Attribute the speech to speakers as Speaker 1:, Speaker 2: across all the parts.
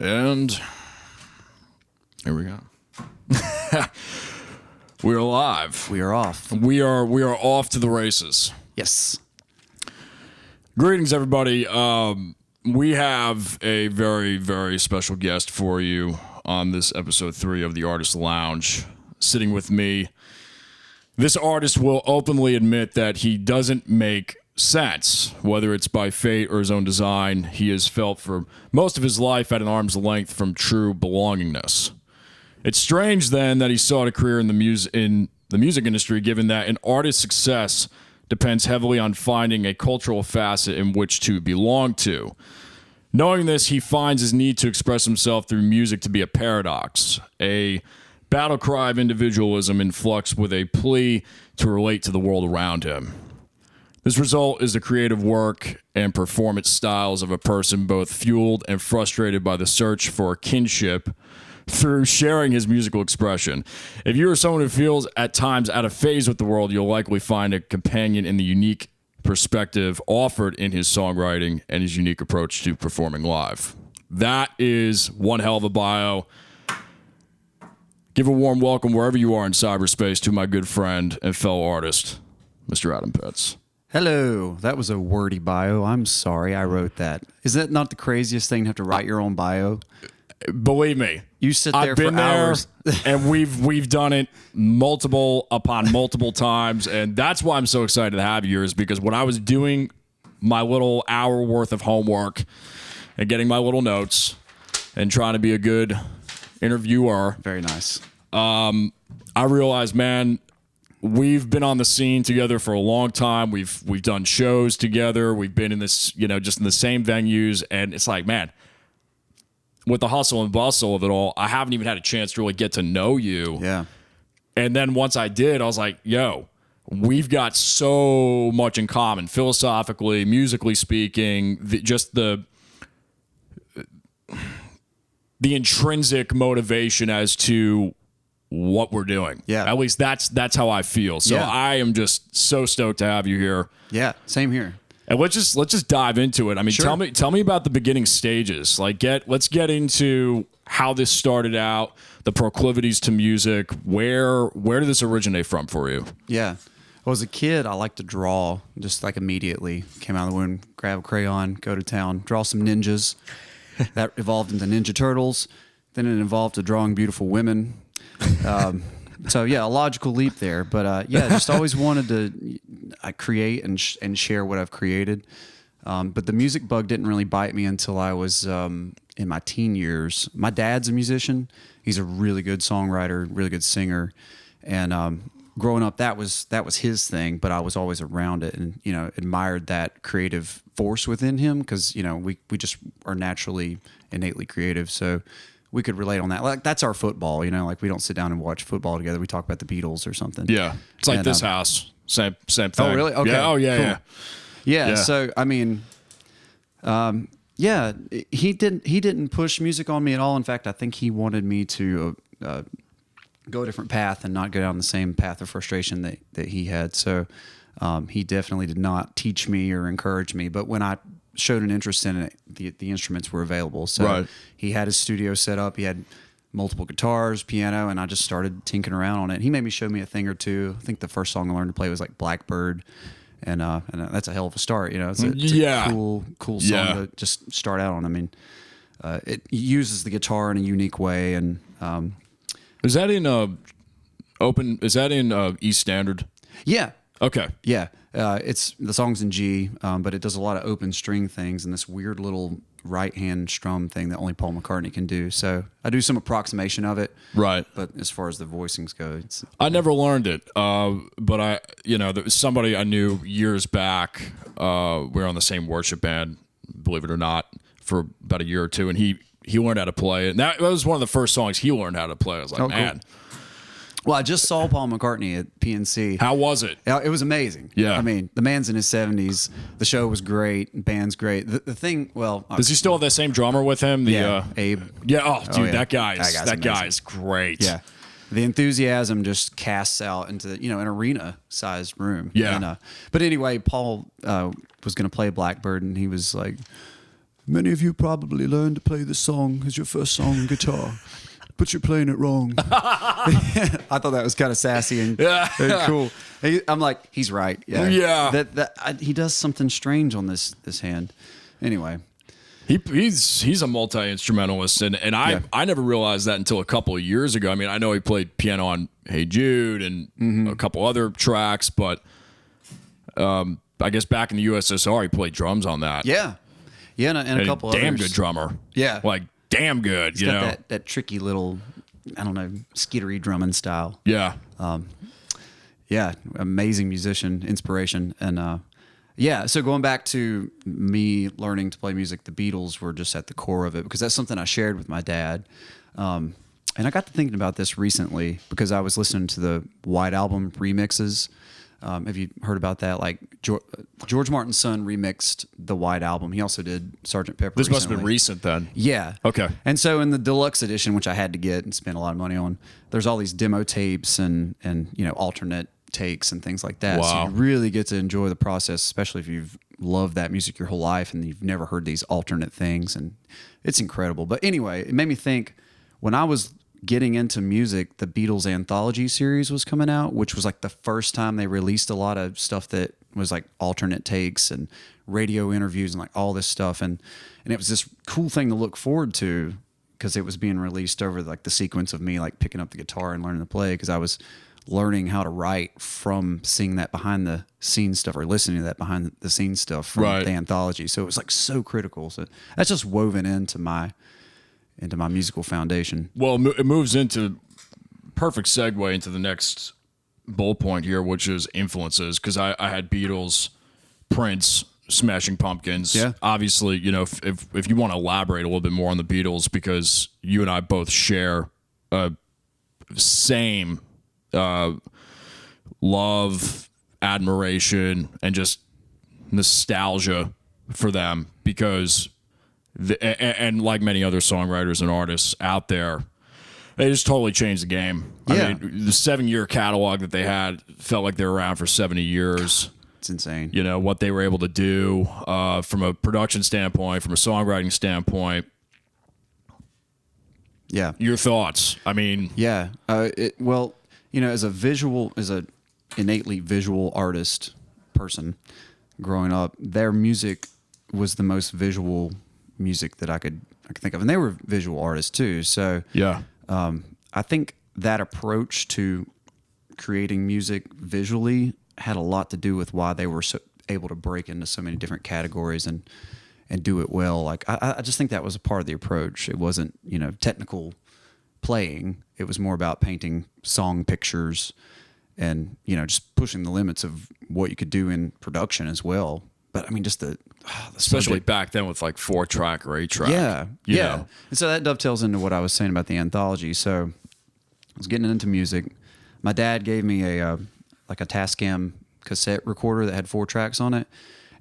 Speaker 1: And here we go. We're live.
Speaker 2: We are off.
Speaker 1: We are off to the races.
Speaker 2: Yes.
Speaker 1: Greetings, everybody. We have a very, very special guest for you on this episode 3 of the Artist Lounge. Sitting with me, this artist will openly admit that he doesn't make sense, whether it's by fate or his own design. He has felt for most of his life at an arm's length from true belongingness. It's strange then that he sought a career in the music industry, given that an artist's success depends heavily on finding a cultural facet in which to belong to. Knowing this, he finds his need to express himself through music to be a paradox, a battle cry of individualism in flux with a plea to relate to the world around him. This result is the creative work and performance styles of a person both fueled and frustrated by the search for kinship through sharing his musical expression. If you are someone who feels at times out of phase with the world, you'll likely find a companion in the unique perspective offered in his songwriting and his unique approach to performing live. That is one hell of a bio. Give a warm welcome wherever you are in cyberspace to my good friend and fellow artist, Mr. Adam Pitts.
Speaker 2: Hello. That was a wordy bio. I'm sorry I wrote that. Is that not the craziest thing to have to write your own bio?
Speaker 1: Believe me,
Speaker 2: You sit there
Speaker 1: I've been
Speaker 2: for
Speaker 1: there,
Speaker 2: hours.
Speaker 1: and we've done it multiple upon multiple times, and that's why I'm so excited to have you here, is because when I was doing my little hour worth of homework and getting my little notes and trying to be a good interviewer,
Speaker 2: Very nice.
Speaker 1: I realized, man, we've been on the scene together for a long time. We've done shows together. We've been in this, just in the same venues, and it's like, man, with the hustle and bustle of it all, I haven't even had a chance to really get to know you.
Speaker 2: Yeah.
Speaker 1: And then once I did, I was like, yo, we've got so much in common, philosophically, musically speaking, the intrinsic motivation as to what we're doing.
Speaker 2: Yeah.
Speaker 1: At least that's how I feel. So
Speaker 2: Yeah.
Speaker 1: I am just so stoked to have you here.
Speaker 2: Yeah. Same here.
Speaker 1: And let's just dive into it. I mean,
Speaker 2: Sure.
Speaker 1: tell me about the beginning stages. Let's get into how this started out, the proclivities to music. Where did this originate from for you?
Speaker 2: Yeah. Well, as a kid, I liked to draw just like immediately. Came out of the womb, grab a crayon, go to town, draw some ninjas. That evolved into Ninja Turtles. Then it evolved to drawing beautiful women. So yeah, a logical leap there, but just always wanted to create and share what I've created. But the music bug didn't really bite me until I was in my teen years. My dad's a musician; he's a really good songwriter, really good singer, and growing up, that was his thing. But I was always around it, and admired that creative force within him because we just are naturally innately creative. So we could relate on that. Like that's our football, like we don't sit down and watch football together. We talk about the Beatles or something.
Speaker 1: Yeah, it's like this house. Same thing.
Speaker 2: Oh, really? Okay.
Speaker 1: Yeah. Oh, yeah,
Speaker 2: cool.
Speaker 1: yeah.
Speaker 2: Yeah. So I mean, he didn't push music on me at all. In fact, I think he wanted me to go a different path and not go down the same path of frustration that he had. So he definitely did not teach me or encourage me. But when I showed an interest in it, the instruments were available. So
Speaker 1: Right.
Speaker 2: He had his studio set up. He had multiple guitars, piano, and I just started tinkering around on it. He made me show me a thing or two. I think the first song I learned to play was like Blackbird, and that's a hell of a start. It's a cool song to just start out on. I mean, it uses the guitar in a unique way, and
Speaker 1: Is that in E standard?
Speaker 2: yeah.
Speaker 1: Okay.
Speaker 2: Yeah, it's the song's in G, but it does a lot of open string things and this weird little right-hand strum thing that only Paul McCartney can do. So I do some approximation of it,
Speaker 1: Right.
Speaker 2: but as far as the voicings go,
Speaker 1: I never learned it, but there was somebody I knew years back. We were on the same worship band, believe it or not, for about a year or two, and he learned how to play it. And that was one of the first songs he learned how to play. I was like,
Speaker 2: cool.
Speaker 1: man.
Speaker 2: Well, I just saw Paul McCartney at PNC.
Speaker 1: How was it?
Speaker 2: It was amazing.
Speaker 1: Yeah.
Speaker 2: I mean, the man's in his 70s. The show was great. Band's great. The thing, well...
Speaker 1: Does he still have that same drummer with him?
Speaker 2: Abe.
Speaker 1: Yeah. Oh, dude,
Speaker 2: yeah.
Speaker 1: that guy
Speaker 2: amazing.
Speaker 1: is great.
Speaker 2: Yeah. The enthusiasm just casts out into, an arena-sized room.
Speaker 1: Yeah.
Speaker 2: And, but anyway, Paul was going to play Blackbird, and he was like... Many of you probably learned to play this song as your first song on guitar, but you're playing it wrong. I thought that was kind of sassy and cool. I'm like, he's right. Yeah. He does something strange on this hand. Anyway.
Speaker 1: He's a multi-instrumentalist, and I never realized that until a couple of years ago. I mean, I know he played piano on Hey Jude and a couple other tracks, but I guess back in the USSR, he played drums on that.
Speaker 2: Yeah, and a couple
Speaker 1: damn
Speaker 2: others.
Speaker 1: Good drummer.
Speaker 2: Yeah,
Speaker 1: like damn good.
Speaker 2: He's got that tricky little, I don't know, skittery drumming style.
Speaker 1: Yeah,
Speaker 2: amazing musician, inspiration, and. Yeah, so going back to me learning to play music, the Beatles were just at the core of it because that's something I shared with my dad. And I got to thinking about this recently because I was listening to the White Album remixes. Have you heard about that? Like George Martin's son remixed the White Album. He also did Sgt. Pepper.
Speaker 1: This must have been recent then.
Speaker 2: Yeah.
Speaker 1: Okay.
Speaker 2: And so in the deluxe edition, which I had to get and spend a lot of money on, there's all these demo tapes and alternate takes and things like that.
Speaker 1: Wow.
Speaker 2: So you really get to enjoy the process, especially if you've loved that music your whole life and you've never heard these alternate things, and it's incredible. But anyway, it made me think when I was getting into music, the Beatles anthology series was coming out, which was like the first time they released a lot of stuff that was like alternate takes and radio interviews and like all this stuff, and it was this cool thing to look forward to because it was being released over like the sequence of me like picking up the guitar and learning to play, because I was learning how to write from seeing that behind the scenes stuff or listening to that behind the scenes stuff from the anthology. So it was like so critical. So that's just woven into my musical foundation.
Speaker 1: Well, it moves into perfect segue into the next bullet point here, which is influences. Because I had Beatles, Prince, Smashing Pumpkins.
Speaker 2: Yeah.
Speaker 1: Obviously, if you want to elaborate a little bit more on the Beatles, because you and I both share same love, admiration, and just nostalgia for them, because and like many other songwriters and artists out there, they just totally changed the game.
Speaker 2: Yeah.
Speaker 1: I mean, the 7-year catalog that they had felt like they were around for 70 years.
Speaker 2: It's insane.
Speaker 1: What they were able to do from a production standpoint, from a songwriting standpoint.
Speaker 2: Yeah.
Speaker 1: Your thoughts? I mean,
Speaker 2: yeah. As a innately visual artist person growing up, their music was the most visual music that I could think of, and they were visual artists too. So
Speaker 1: yeah,
Speaker 2: I think that approach to creating music visually had a lot to do with why they were so able to break into so many different categories and do it well. Like I just think that was a part of the approach. It wasn't technical playing. It was more about painting song pictures and just pushing the limits of what you could do in production as well. But I mean, just the
Speaker 1: especially back then with like 4-track or 8-track.
Speaker 2: Yeah. And so that dovetails into what I was saying about the anthology. So I was getting into music. My dad gave me a Tascam cassette recorder that had 4 tracks on it,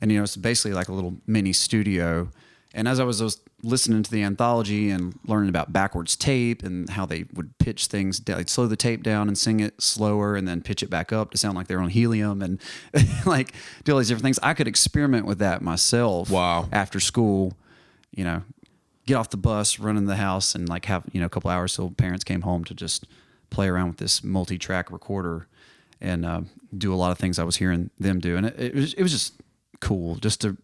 Speaker 2: and it's basically like a little mini studio. And as I was listening to the anthology and learning about backwards tape and how they would pitch things, they'd slow the tape down and sing it slower and then pitch it back up to sound like they're on helium and like do all these different things. I could experiment with that myself.
Speaker 1: Wow.
Speaker 2: After school, get off the bus, run in the house, and like have a couple hours till parents came home to just play around with this multi-track recorder and do a lot of things I was hearing them do. And it was just cool just to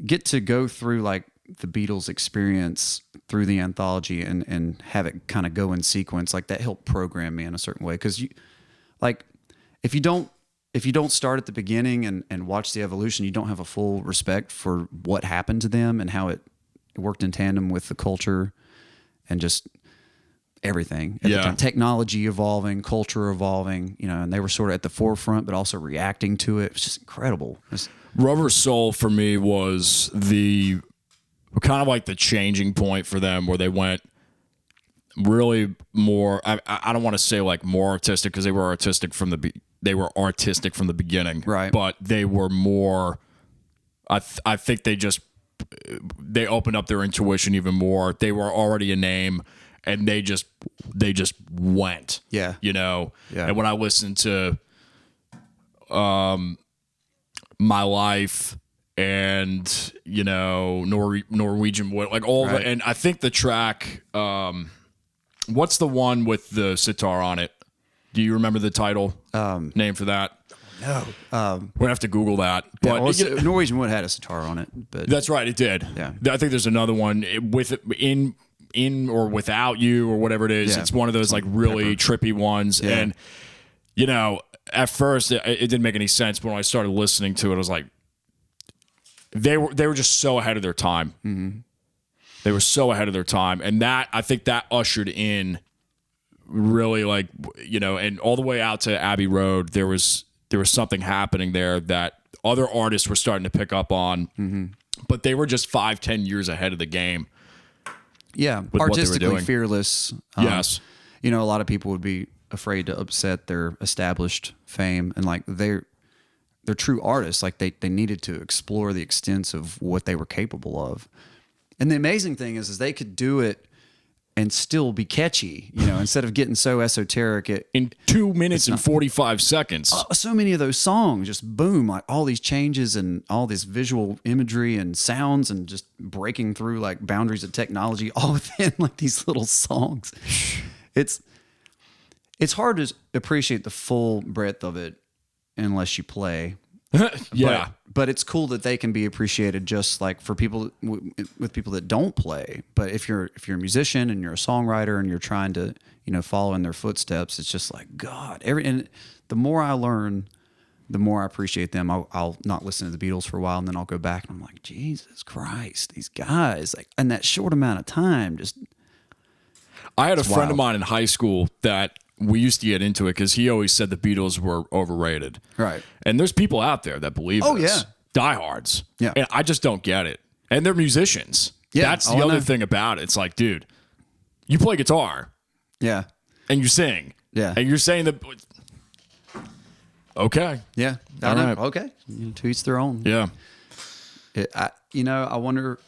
Speaker 2: get to go through like the Beatles experience through the anthology and have it kind of go in sequence. Like that helped program me in a certain way. Cause if you don't start at the beginning and watch the evolution, you don't have a full respect for what happened to them and how it worked in tandem with the culture and just everything at the time. Technology evolving, culture evolving, and they were sort of at the forefront, but also reacting to it. It was just incredible.
Speaker 1: Rubber Soul for me was the kind of like the changing point for them, where they went really more. I don't want to say like more artistic, because they were artistic from the beginning,
Speaker 2: right?
Speaker 1: But they were more. I think they opened up their intuition even more. They were already a name, and they just went.
Speaker 2: Yeah.
Speaker 1: Yeah. And when I listened to My Life and Norwegian Wood, like all
Speaker 2: Right.
Speaker 1: and I think the track, what's the one with the sitar on it? Do you remember the title name for that?
Speaker 2: No.
Speaker 1: We're gonna have to Google that. But
Speaker 2: Norwegian Wood had a sitar on it, but
Speaker 1: that's right, it did.
Speaker 2: Yeah.
Speaker 1: I think there's another one with in or without you or whatever it is.
Speaker 2: Yeah.
Speaker 1: It's one of those like really trippy ones.
Speaker 2: Yeah.
Speaker 1: And at first it didn't make any sense, but when I started listening to it, I was like, they were just so ahead of their time. Mm-hmm. They were so ahead of their time, and I think that ushered in really like and all the way out to Abbey Road, there was something happening there that other artists were starting to pick up on, but they were just 5-10 years ahead of the game.
Speaker 2: Yeah,
Speaker 1: what they were
Speaker 2: artistically
Speaker 1: doing.
Speaker 2: fearless.
Speaker 1: Yes.
Speaker 2: A lot of people would be afraid to upset their established fame, and like they're true artists. Like they needed to explore the extents of what they were capable of. And the amazing thing is they could do it and still be catchy, instead of getting so esoteric.
Speaker 1: In 2 minutes and 45 seconds.
Speaker 2: So many of those songs just boom, like all these changes and all this visual imagery and sounds and just breaking through like boundaries of technology all within like these little songs. It's hard to appreciate the full breadth of it unless you play.
Speaker 1: Yeah.
Speaker 2: But it's cool that they can be appreciated just like for people with people that don't play. But if you're a musician and you're a songwriter and you're trying to, follow in their footsteps, it's just like, God, and the more I learn, the more I appreciate them. I'll not listen to the Beatles for a while, and then I'll go back and I'm like, Jesus Christ, these guys, like in that short amount of time, just.
Speaker 1: I had a friend of mine in high school that we used to get into it because he always said the Beatles were overrated.
Speaker 2: Right.
Speaker 1: And there's people out there that believe this.
Speaker 2: Yeah.
Speaker 1: Diehards.
Speaker 2: Yeah.
Speaker 1: And I just don't get it. And they're musicians.
Speaker 2: Yeah.
Speaker 1: That's the other thing about it. It's like, dude, you play guitar.
Speaker 2: Yeah.
Speaker 1: And you sing.
Speaker 2: Yeah.
Speaker 1: And you're saying that. Okay.
Speaker 2: Yeah.
Speaker 1: All right.
Speaker 2: Okay. To each their own.
Speaker 1: Yeah.
Speaker 2: I wonder,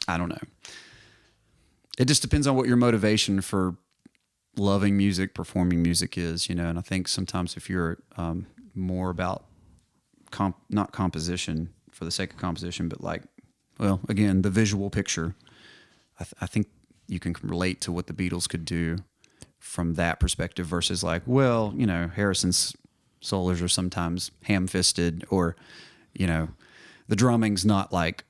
Speaker 2: I don't know. It just depends on what your motivation for loving music, performing music is, and I think sometimes if you're more about not composition for the sake of composition, but like, well, again, the visual picture, I think you can relate to what the Beatles could do from that perspective versus like, well, Harrison's solos are sometimes ham-fisted or, the drumming's not like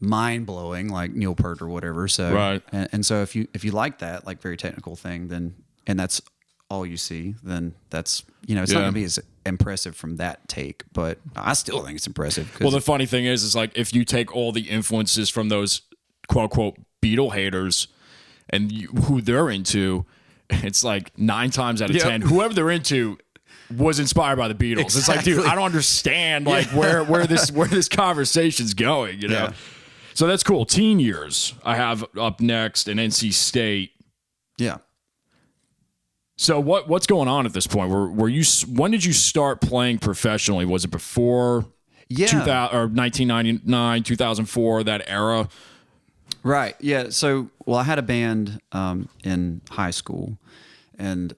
Speaker 2: mind-blowing like Neil Peart or whatever. So
Speaker 1: right.
Speaker 2: And so if you like that like very technical thing, then and that's all you see, then that's it's not gonna be as impressive from that take, but I still think it's impressive.
Speaker 1: Well, the funny thing is like if you take all the influences from those quote unquote Beatle haters and who they're into, it's like 9 times out of 10 whoever they're into was inspired by the Beatles. Exactly. It's like, dude, I don't understand like where this conversation's going,
Speaker 2: Yeah.
Speaker 1: So that's cool. Teen years I have up next, and NC State.
Speaker 2: Yeah.
Speaker 1: So what's going on at this point? When did you start playing professionally? Was it before 2000 or 1999, 2004, that era?
Speaker 2: Right. Yeah. So, I had a band in high school, and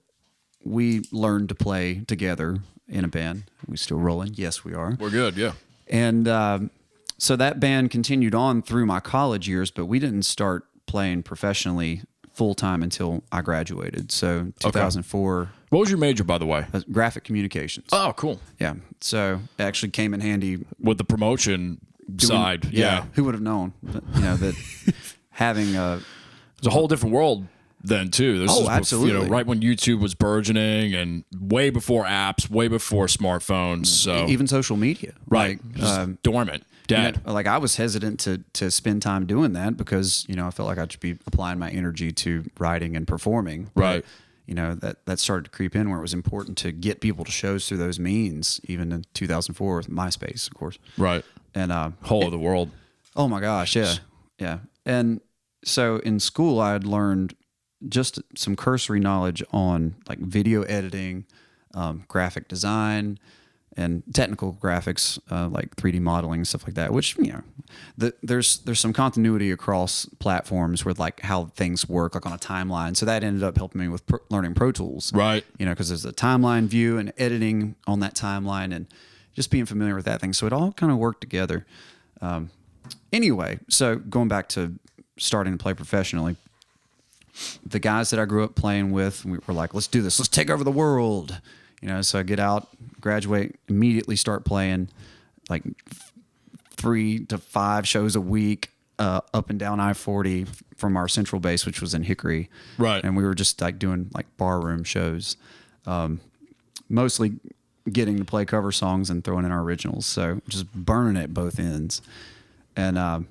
Speaker 2: we learned to play together in a band. We still rolling? Yes, we are.
Speaker 1: We're good. Yeah.
Speaker 2: And so that band continued on through my college years, but we didn't start playing professionally full time until I graduated. So 2004.
Speaker 1: Okay. What was your major, by the way?
Speaker 2: Graphic communications.
Speaker 1: Oh, cool.
Speaker 2: Yeah. So it actually came in handy
Speaker 1: with the promotion side. Yeah.
Speaker 2: Who would have known? That having
Speaker 1: it's a whole different world then too. This is
Speaker 2: absolutely.
Speaker 1: Right when YouTube was burgeoning and way before apps, way before smartphones. So
Speaker 2: even social media,
Speaker 1: right?
Speaker 2: Like,
Speaker 1: dormant, dead.
Speaker 2: Like I was hesitant to spend time doing that because I felt like I should be applying my energy to writing and performing.
Speaker 1: Right.
Speaker 2: But, that started to creep in where it was important to get people to shows through those means. Even in 2004 with MySpace, of course.
Speaker 1: Right.
Speaker 2: And
Speaker 1: whole of the world.
Speaker 2: Oh my gosh, yeah. And so in school, I had learned just some cursory knowledge on like video editing, graphic design, and technical graphics, like 3D modeling, stuff like that, which, there's some continuity across platforms with like how things work, like on a timeline. So that ended up helping me with learning Pro Tools.
Speaker 1: Right.
Speaker 2: Because there's a timeline view and editing on that timeline and just being familiar with that thing. So it all kind of worked together. Anyway, so going back to starting to play professionally, the guys that I grew up playing with, we were like, let's do this. Let's take over the world. So I get out, graduate, immediately start playing like 3 to 5 shows a week up and down I-40 from our central base, which was in Hickory.
Speaker 1: Right.
Speaker 2: And we were just like doing like barroom shows, mostly getting to play cover songs and throwing in our originals. So just burning at both ends. And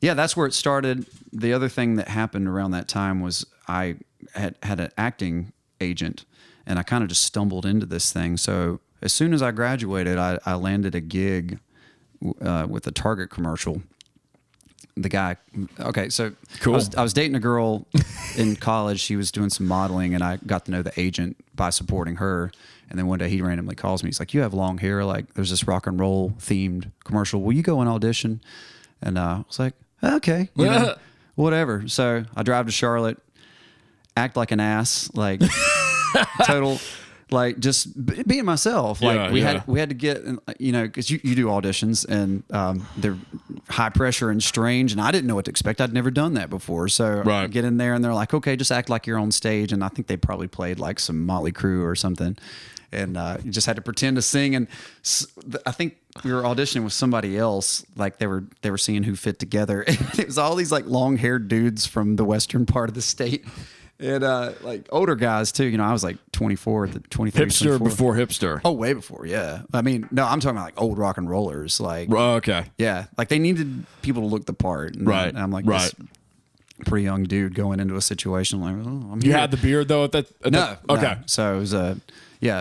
Speaker 2: that's where it started. The other thing that happened around that time was I had an acting agent, and I kind of just stumbled into this thing. So as soon as I graduated, I landed a gig with a Target commercial. The guy, okay, so
Speaker 1: cool.
Speaker 2: I was dating a girl in college. She was doing some modeling, and I got to know the agent by supporting her. And then one day he randomly calls me. He's like, "You have long hair. Like, there's this rock and roll themed commercial. Will you go and audition?" And I was like, "Okay, whatever." So I drive to Charlotte, act like an ass, like total, like just being myself. Like we had to get, because you do auditions and they're high pressure and strange, and I didn't know what to expect. I'd never done that before. So I get in there and they're like, "Okay, just act like you're on stage." And I think they probably played like some Motley Crue or something. And you just had to pretend to sing. And I think we were auditioning with somebody else. Like they were seeing who fit together. And it was all these like long haired dudes from the western part of the state. And like older guys too. I was like 24, 23,
Speaker 1: Hipster
Speaker 2: 24.
Speaker 1: before hipster.
Speaker 2: Oh, way before. Yeah. I mean, no, I'm talking about like old rock and rollers. Like,
Speaker 1: okay.
Speaker 2: Yeah. Like they needed people to look the part. And
Speaker 1: right.
Speaker 2: And I'm like, this pretty young dude going into a situation like, "Oh, I'm
Speaker 1: You
Speaker 2: here."
Speaker 1: had the beard though okay.
Speaker 2: No. So it was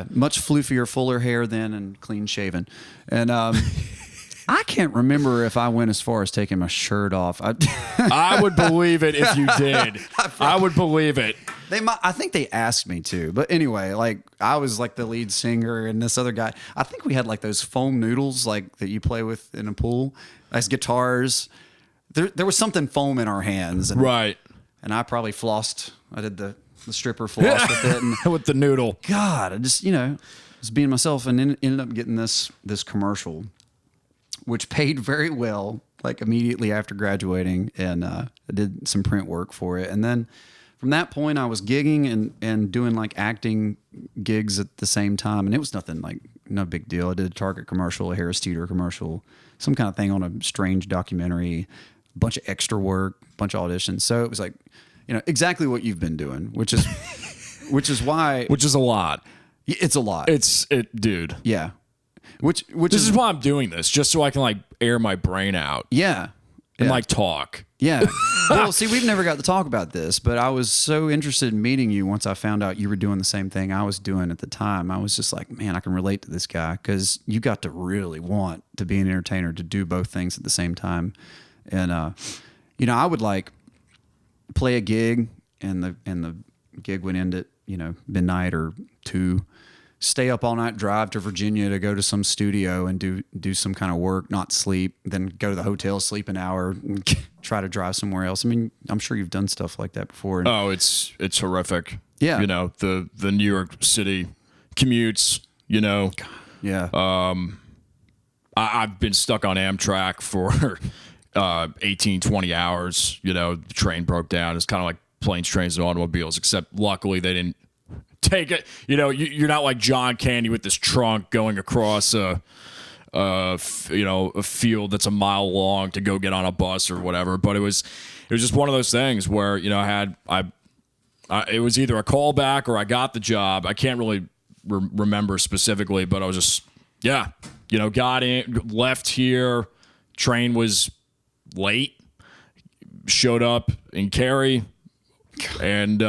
Speaker 2: much floofier, fuller hair then, and clean shaven. And I can't remember if I went as far as taking my shirt off.
Speaker 1: I would believe it if you did. I would believe it.
Speaker 2: I think they asked me to, but anyway, like I was like the lead singer, and this other guy. I think we had like those foam noodles, like that you play with in a pool, as guitars. There was something foam in our hands, and,
Speaker 1: right?
Speaker 2: And I probably flossed. I did the stripper floss with it, and
Speaker 1: with the noodle.
Speaker 2: God, I just was being myself, and ended up getting this commercial, which paid very well, like immediately after graduating, and I did some print work for it. And then from that point, I was gigging and doing like acting gigs at the same time, and it was nothing like no big deal. I did a Target commercial, a Harris Teeter commercial, some kind of thing on a strange documentary, a bunch of extra work, a bunch of auditions. So it was like, exactly what you've been doing, which is why,
Speaker 1: which is a lot.
Speaker 2: It's a lot.
Speaker 1: Dude.
Speaker 2: Yeah. Which
Speaker 1: this is why I'm doing this, just so I can like air my brain out.
Speaker 2: Yeah.
Speaker 1: And like talk.
Speaker 2: Yeah. Well, see, we've never got to talk about this, but I was so interested in meeting you once I found out you were doing the same thing I was doing at the time. I was just like, man, I can relate to this guy, because you got to really want to be an entertainer, to do both things at the same time. And I would like play a gig, and the gig would end at midnight or 2. Stay up all night, drive to Virginia to go to some studio and do some kind of work, not sleep, then go to the hotel, sleep an hour, and try to drive somewhere else. I mean, I'm sure you've done stuff like that before.
Speaker 1: Oh, it's horrific.
Speaker 2: Yeah.
Speaker 1: The New York City commutes,
Speaker 2: Yeah.
Speaker 1: I've been stuck on Amtrak for 18, 20 hours. The train broke down. It's kind of like planes, trains, and automobiles, except luckily they didn't take it. You're not like John Candy with this trunk going across a field that's a mile long to go get on a bus or whatever. But it was just one of those things where it was either a callback or I got the job. I can't really remember specifically, but I was just got in, left here. Train was late. Showed up in Cary, and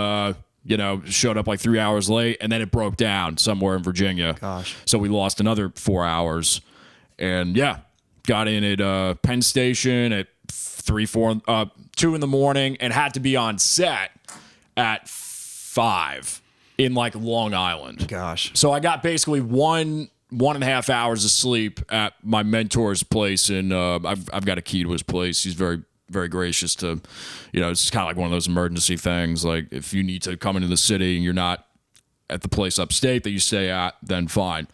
Speaker 1: showed up like 3 hours late, and then it broke down somewhere in Virginia.
Speaker 2: Gosh.
Speaker 1: So we lost another 4 hours. And got in at Penn Station at 2 in the morning, and had to be on set at 5 in like Long Island.
Speaker 2: Gosh.
Speaker 1: So I got basically 1.5 hours of sleep at my mentor's place, and I've got a key to his place. He's very, very gracious to, it's kind of like one of those emergency things. Like if you need to come into the city and you're not at the place upstate that you stay at, then fine.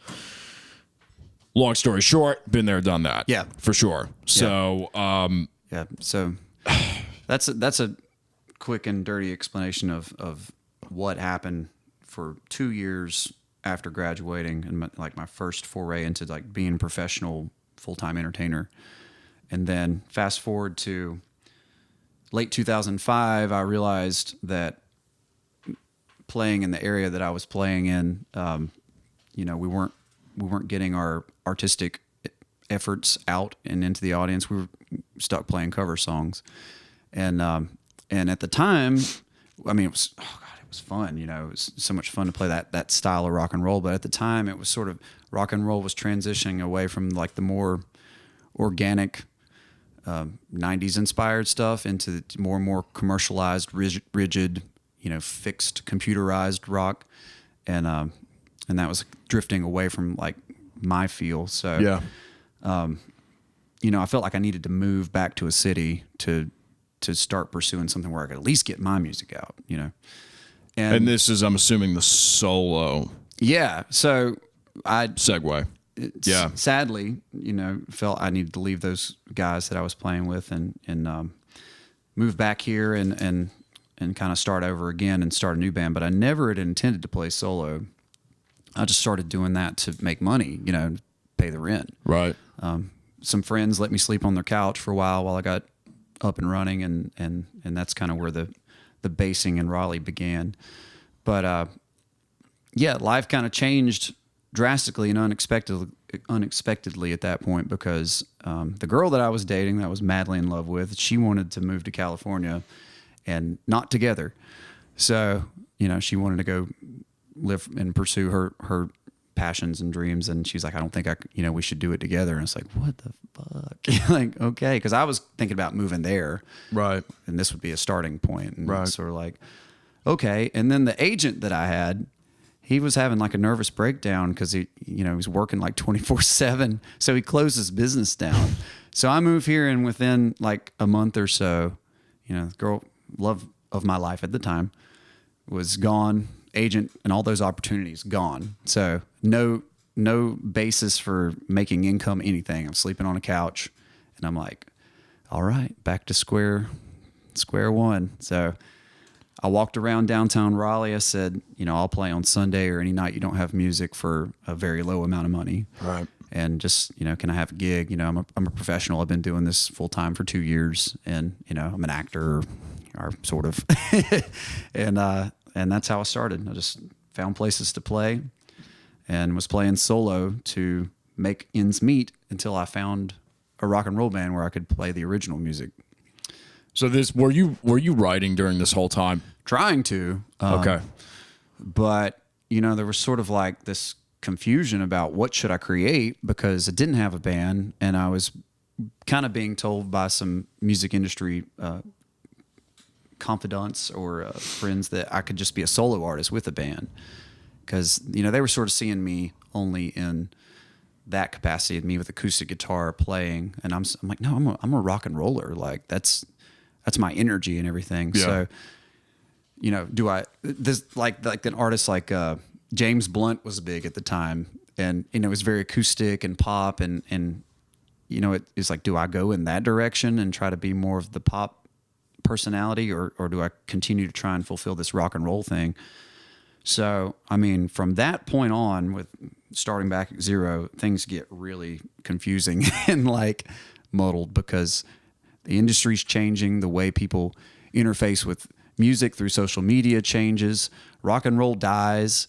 Speaker 1: long story short, been there, done that.
Speaker 2: Yeah.
Speaker 1: For sure. So,
Speaker 2: Yeah. So that's a quick and dirty explanation of what happened for 2 years after graduating and my first foray into like being a professional full-time entertainer. And then fast forward to late 2005, I realized that playing in the area that I was playing in, we weren't getting our artistic efforts out and into the audience. We were stuck playing cover songs, and at the time, I mean, it was fun. It was so much fun to play that style of rock and roll. But at the time, it was sort of rock and roll was transitioning away from like the more organic 90s inspired stuff into more and more commercialized, rigid, fixed computerized rock, and that was drifting away from like my feel. So
Speaker 1: yeah.
Speaker 2: I felt like I needed to move back to a city to start pursuing something where I could at least get my music out.
Speaker 1: And this is, I'm assuming, the solo.
Speaker 2: Yeah. So I
Speaker 1: segue. Yeah.
Speaker 2: Sadly, felt I needed to leave those guys that I was playing with and move back here and kind of start over again and start a new band. But I never had intended to play solo. I just started doing that to make money, pay the rent.
Speaker 1: Right.
Speaker 2: Some friends let me sleep on their couch for a while I got up and running, and that's kind of where the basing in Raleigh began. But life kind of changed drastically and unexpectedly at that point because the girl that I was dating, that I was madly in love with, she wanted to move to California and not together. So, she wanted to go live and pursue her passions and dreams. And she's like, I don't think we should do it together. And it's like, what the fuck? Like, okay. Cause I was thinking about moving there.
Speaker 1: Right.
Speaker 2: And this would be a starting point. And
Speaker 1: right.
Speaker 2: Sort of like, okay. And then the agent that I had, he was having like a nervous breakdown because he was working like 24/7. So he closed his business down. So I moved here, and within like a month or so, the girl, love of my life at the time, was gone. Agent and all those opportunities gone. So no basis for making income, anything. I'm sleeping on a couch, and I'm like, all right, back to square one. So I walked around downtown Raleigh. I said, I'll play on Sunday or any night you don't have music for a very low amount of money.
Speaker 1: Right.
Speaker 2: And just, can I have a gig? I'm a professional. I've been doing this full time for 2 years, and, I'm an actor or sort of, and that's how I started. I just found places to play and was playing solo to make ends meet until I found a rock and roll band where I could play the original music.
Speaker 1: So were you writing during this whole time?
Speaker 2: Trying to.
Speaker 1: Okay.
Speaker 2: But, there was sort of like this confusion about what should I create because I didn't have a band, and I was kind of being told by some music industry confidants or friends that I could just be a solo artist with a band because, they were sort of seeing me only in that capacity of me with acoustic guitar playing. And I'm like, no, I'm a rock and roller. Like that's my energy and everything.
Speaker 1: Yeah.
Speaker 2: So, like an artist like James Blunt was big at the time, and it was very acoustic and pop, and it's like, do I go in that direction and try to be more of the pop personality, or do I continue to try and fulfill this rock and roll thing? So, I mean, from that point on, with starting back at zero, things get really confusing and like muddled because the industry's changing, the way people interface with music through social media changes, rock and roll dies.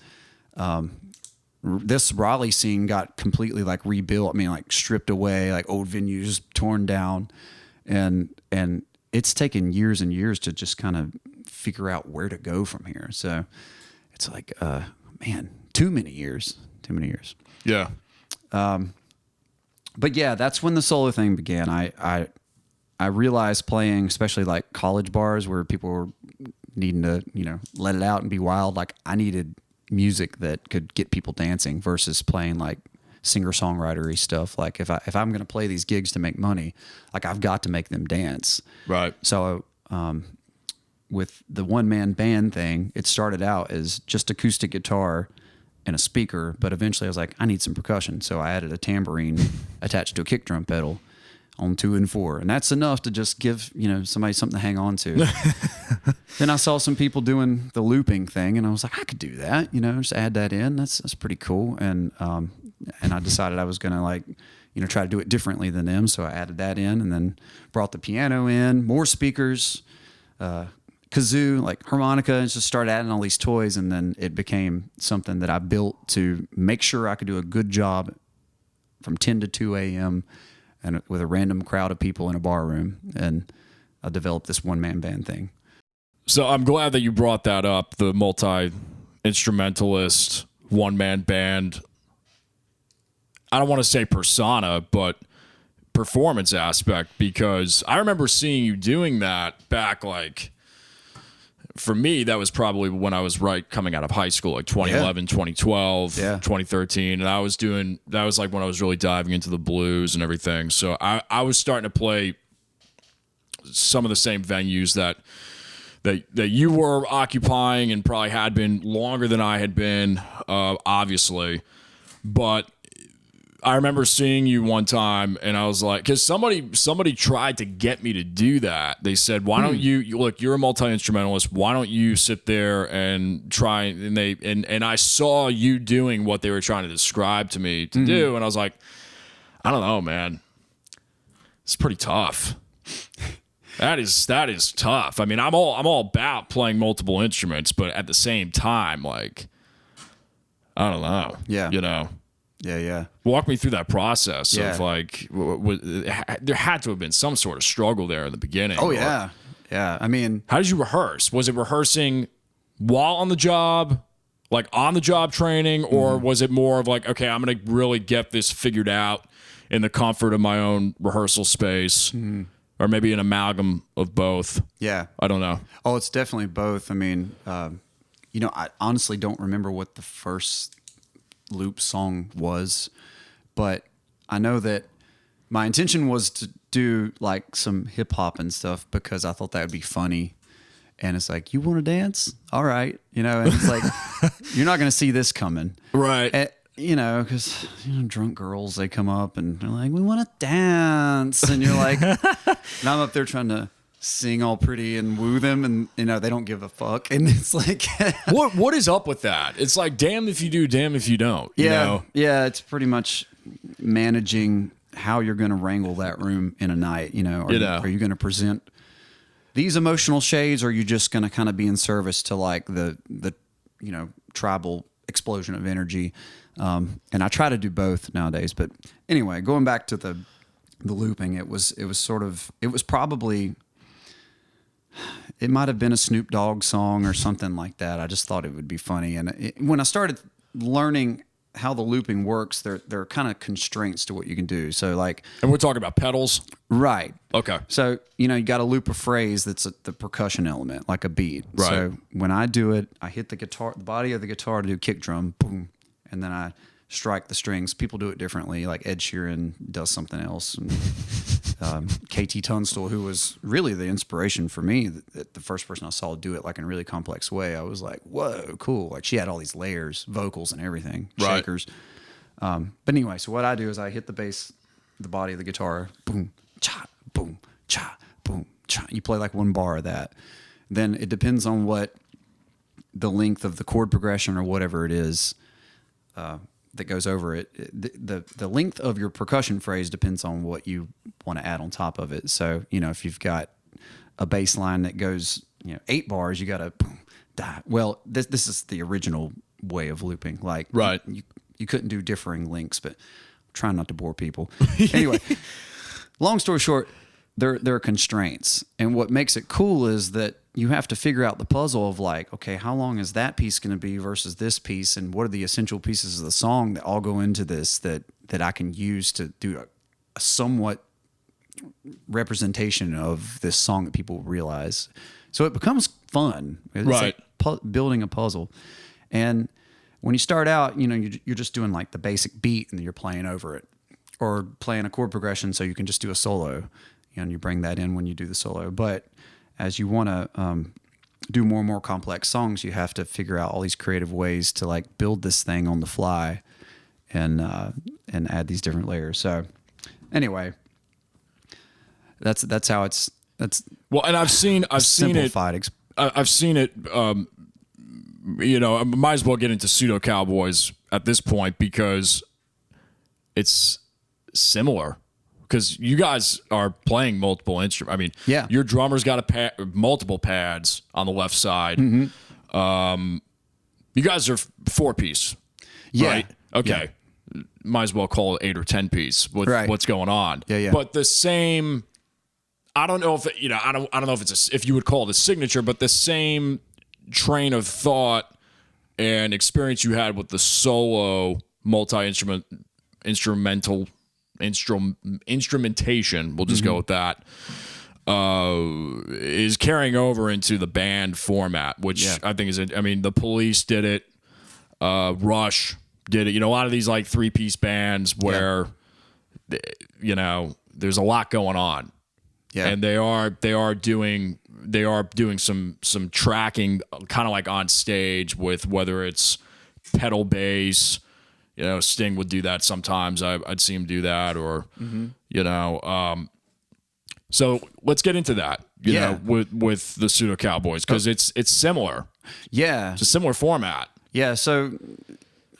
Speaker 2: This Raleigh scene got completely like rebuilt. I mean, like stripped away, like old venues torn down, and it's taken years and years to just kind of figure out where to go from here. So it's like, man, too many years.
Speaker 1: Yeah.
Speaker 2: But yeah, that's when the solo thing began. I realized playing, especially like college bars where people were needing to, let it out and be wild. Like I needed music that could get people dancing versus playing like singer-songwriter-y stuff. Like if I'm going to play these gigs to make money, like I've got to make them dance.
Speaker 1: Right.
Speaker 2: So, with the one-man band thing, it started out as just acoustic guitar and a speaker, but eventually I was like, I need some percussion. So I added a tambourine attached to a kick drum pedal on 2 and 4. And that's enough to just give, somebody something to hang on to. Then I saw some people doing the looping thing and I was like, I could do that, just add that in. That's pretty cool. And I decided I was going to try to do it differently than them. So I added that in and then brought the piano in, more speakers, kazoo, like harmonica, and just started adding all these toys. And then it became something that I built to make sure I could do a good job from 10 to 2 a.m. and with a random crowd of people in a bar room. And I developed this one-man band thing.
Speaker 1: So I'm glad that you brought that up, the multi-instrumentalist, one-man band. I don't want to say persona, but performance aspect, because I remember seeing you doing that back, for me, that was probably when I was coming out of high school, 2011, 2012, 2013. And that was when I was really diving into the blues and everything. So I was starting to play some of the same venues that you were occupying and probably had been longer than I had been, obviously. But I remember seeing you one time, and I was like, because somebody tried to get me to do that. They said, "Why don't you look? You're a multi-instrumentalist. Why don't you sit there and try?" And I saw you doing what they were trying to describe to me to do, and I was like, I don't know, man. It's pretty tough. That is tough. I mean, I'm all about playing multiple instruments, but at the same time, I don't know.
Speaker 2: Yeah. Yeah.
Speaker 1: Walk me through that process of there had to have been some sort of struggle there in the beginning.
Speaker 2: Oh, yeah. Yeah. I mean,
Speaker 1: how did you rehearse? Was it rehearsing while on the job, on the job training, or was it more of okay, I'm going to really get this figured out in the comfort of my own rehearsal space, or maybe an amalgam of both?
Speaker 2: Yeah.
Speaker 1: I don't know.
Speaker 2: Oh, it's definitely both. I mean, I honestly don't remember what the first loop song was, but I know that my intention was to do some hip hop and stuff because I thought that would be funny. And it's you want to dance? All right. And it's you're not going to see this coming.
Speaker 1: Right.
Speaker 2: And, because drunk girls, they come up and they're like, we want to dance. And you're like, and I'm up there trying to sing all pretty and woo them, and they don't give a fuck. And it's
Speaker 1: what is up with that? It's damn if you do, damn if you don't.
Speaker 2: Yeah, it's pretty much managing how you're going to wrangle that room in a night. Are you going to present these emotional shades, or are you just going to kind of be in service to the tribal explosion of energy? And I try to do both nowadays. But anyway, going back to the looping, it was probably. It might have been a Snoop Dogg song or something like that. I just thought it would be funny. And when I started learning how the looping works, there are kind of constraints to what you can do. So
Speaker 1: and we're talking about pedals?
Speaker 2: Right.
Speaker 1: Okay.
Speaker 2: So, you got to loop a phrase that's the percussion element, like a beat.
Speaker 1: Right.
Speaker 2: So when I do it, I hit the body of the guitar to do kick drum, boom, and then I strike the strings. People do it differently. Ed Sheeran does something else. And KT Tunstall, who was really the inspiration for me, the first person I saw do it in a really complex way, I was like, whoa, cool. She had all these layers, vocals and everything,
Speaker 1: right.
Speaker 2: Shakers. But anyway, so what I do is I hit the bass, the body of the guitar, boom, cha, boom, cha, boom, cha. You play one bar of that. Then it depends on what the length of the chord progression or whatever it is that goes over it. The length of your percussion phrase depends on what you want to add on top of it. So, if you've got a bass line that goes, 8 bars, you got to boom, da. Well, this is the original way of looping.
Speaker 1: Right.
Speaker 2: You couldn't do differing lengths, but I'm trying not to bore people. Anyway, long story short, there are constraints. And what makes it cool is that you have to figure out the puzzle of okay, how long is that piece going to be versus this piece, and what are the essential pieces of the song that all go into this that I can use to do a somewhat representation of this song that people realize. So it becomes fun. It's
Speaker 1: right.
Speaker 2: Building a puzzle. And when you start out, you're just doing the basic beat and you're playing over it, or playing a chord progression so you can just do a solo, and you bring that in when you do the solo. But as you want to do more and more complex songs, you have to figure out all these creative ways to like build this thing on the fly and add these different layers. So anyway, that's how it's
Speaker 1: well, and I've seen it.
Speaker 2: simplified.
Speaker 1: I've seen it. You know, I might as well get into Pseudo Cowboys at this point because it's similar. Because you guys are playing multiple instruments. I mean,
Speaker 2: yeah.
Speaker 1: Your drummer's got multiple pads on the left side.
Speaker 2: Mm-hmm.
Speaker 1: You guys are 4-piece,
Speaker 2: Yeah.
Speaker 1: right? Okay. Yeah. Might as well call it 8 or 10-piece with what's going on.
Speaker 2: Yeah, yeah.
Speaker 1: But the same. I don't know if it, I don't know if it's if you would call it a signature, but the same train of thought and experience you had with the solo instrumentation, we'll just go with that, is carrying over into the band format, which I think is, I mean, the Police did it, Rush did it, a lot of these like 3-piece bands where, there's a lot going on. Yeah. And they are doing some tracking kind of like on stage with whether it's pedal bass, Sting would do that sometimes. I'd see him do that, or so let's get into that. You know, with the Pseudo Cowboys, because it's similar.
Speaker 2: Yeah,
Speaker 1: it's a similar format.
Speaker 2: Yeah, so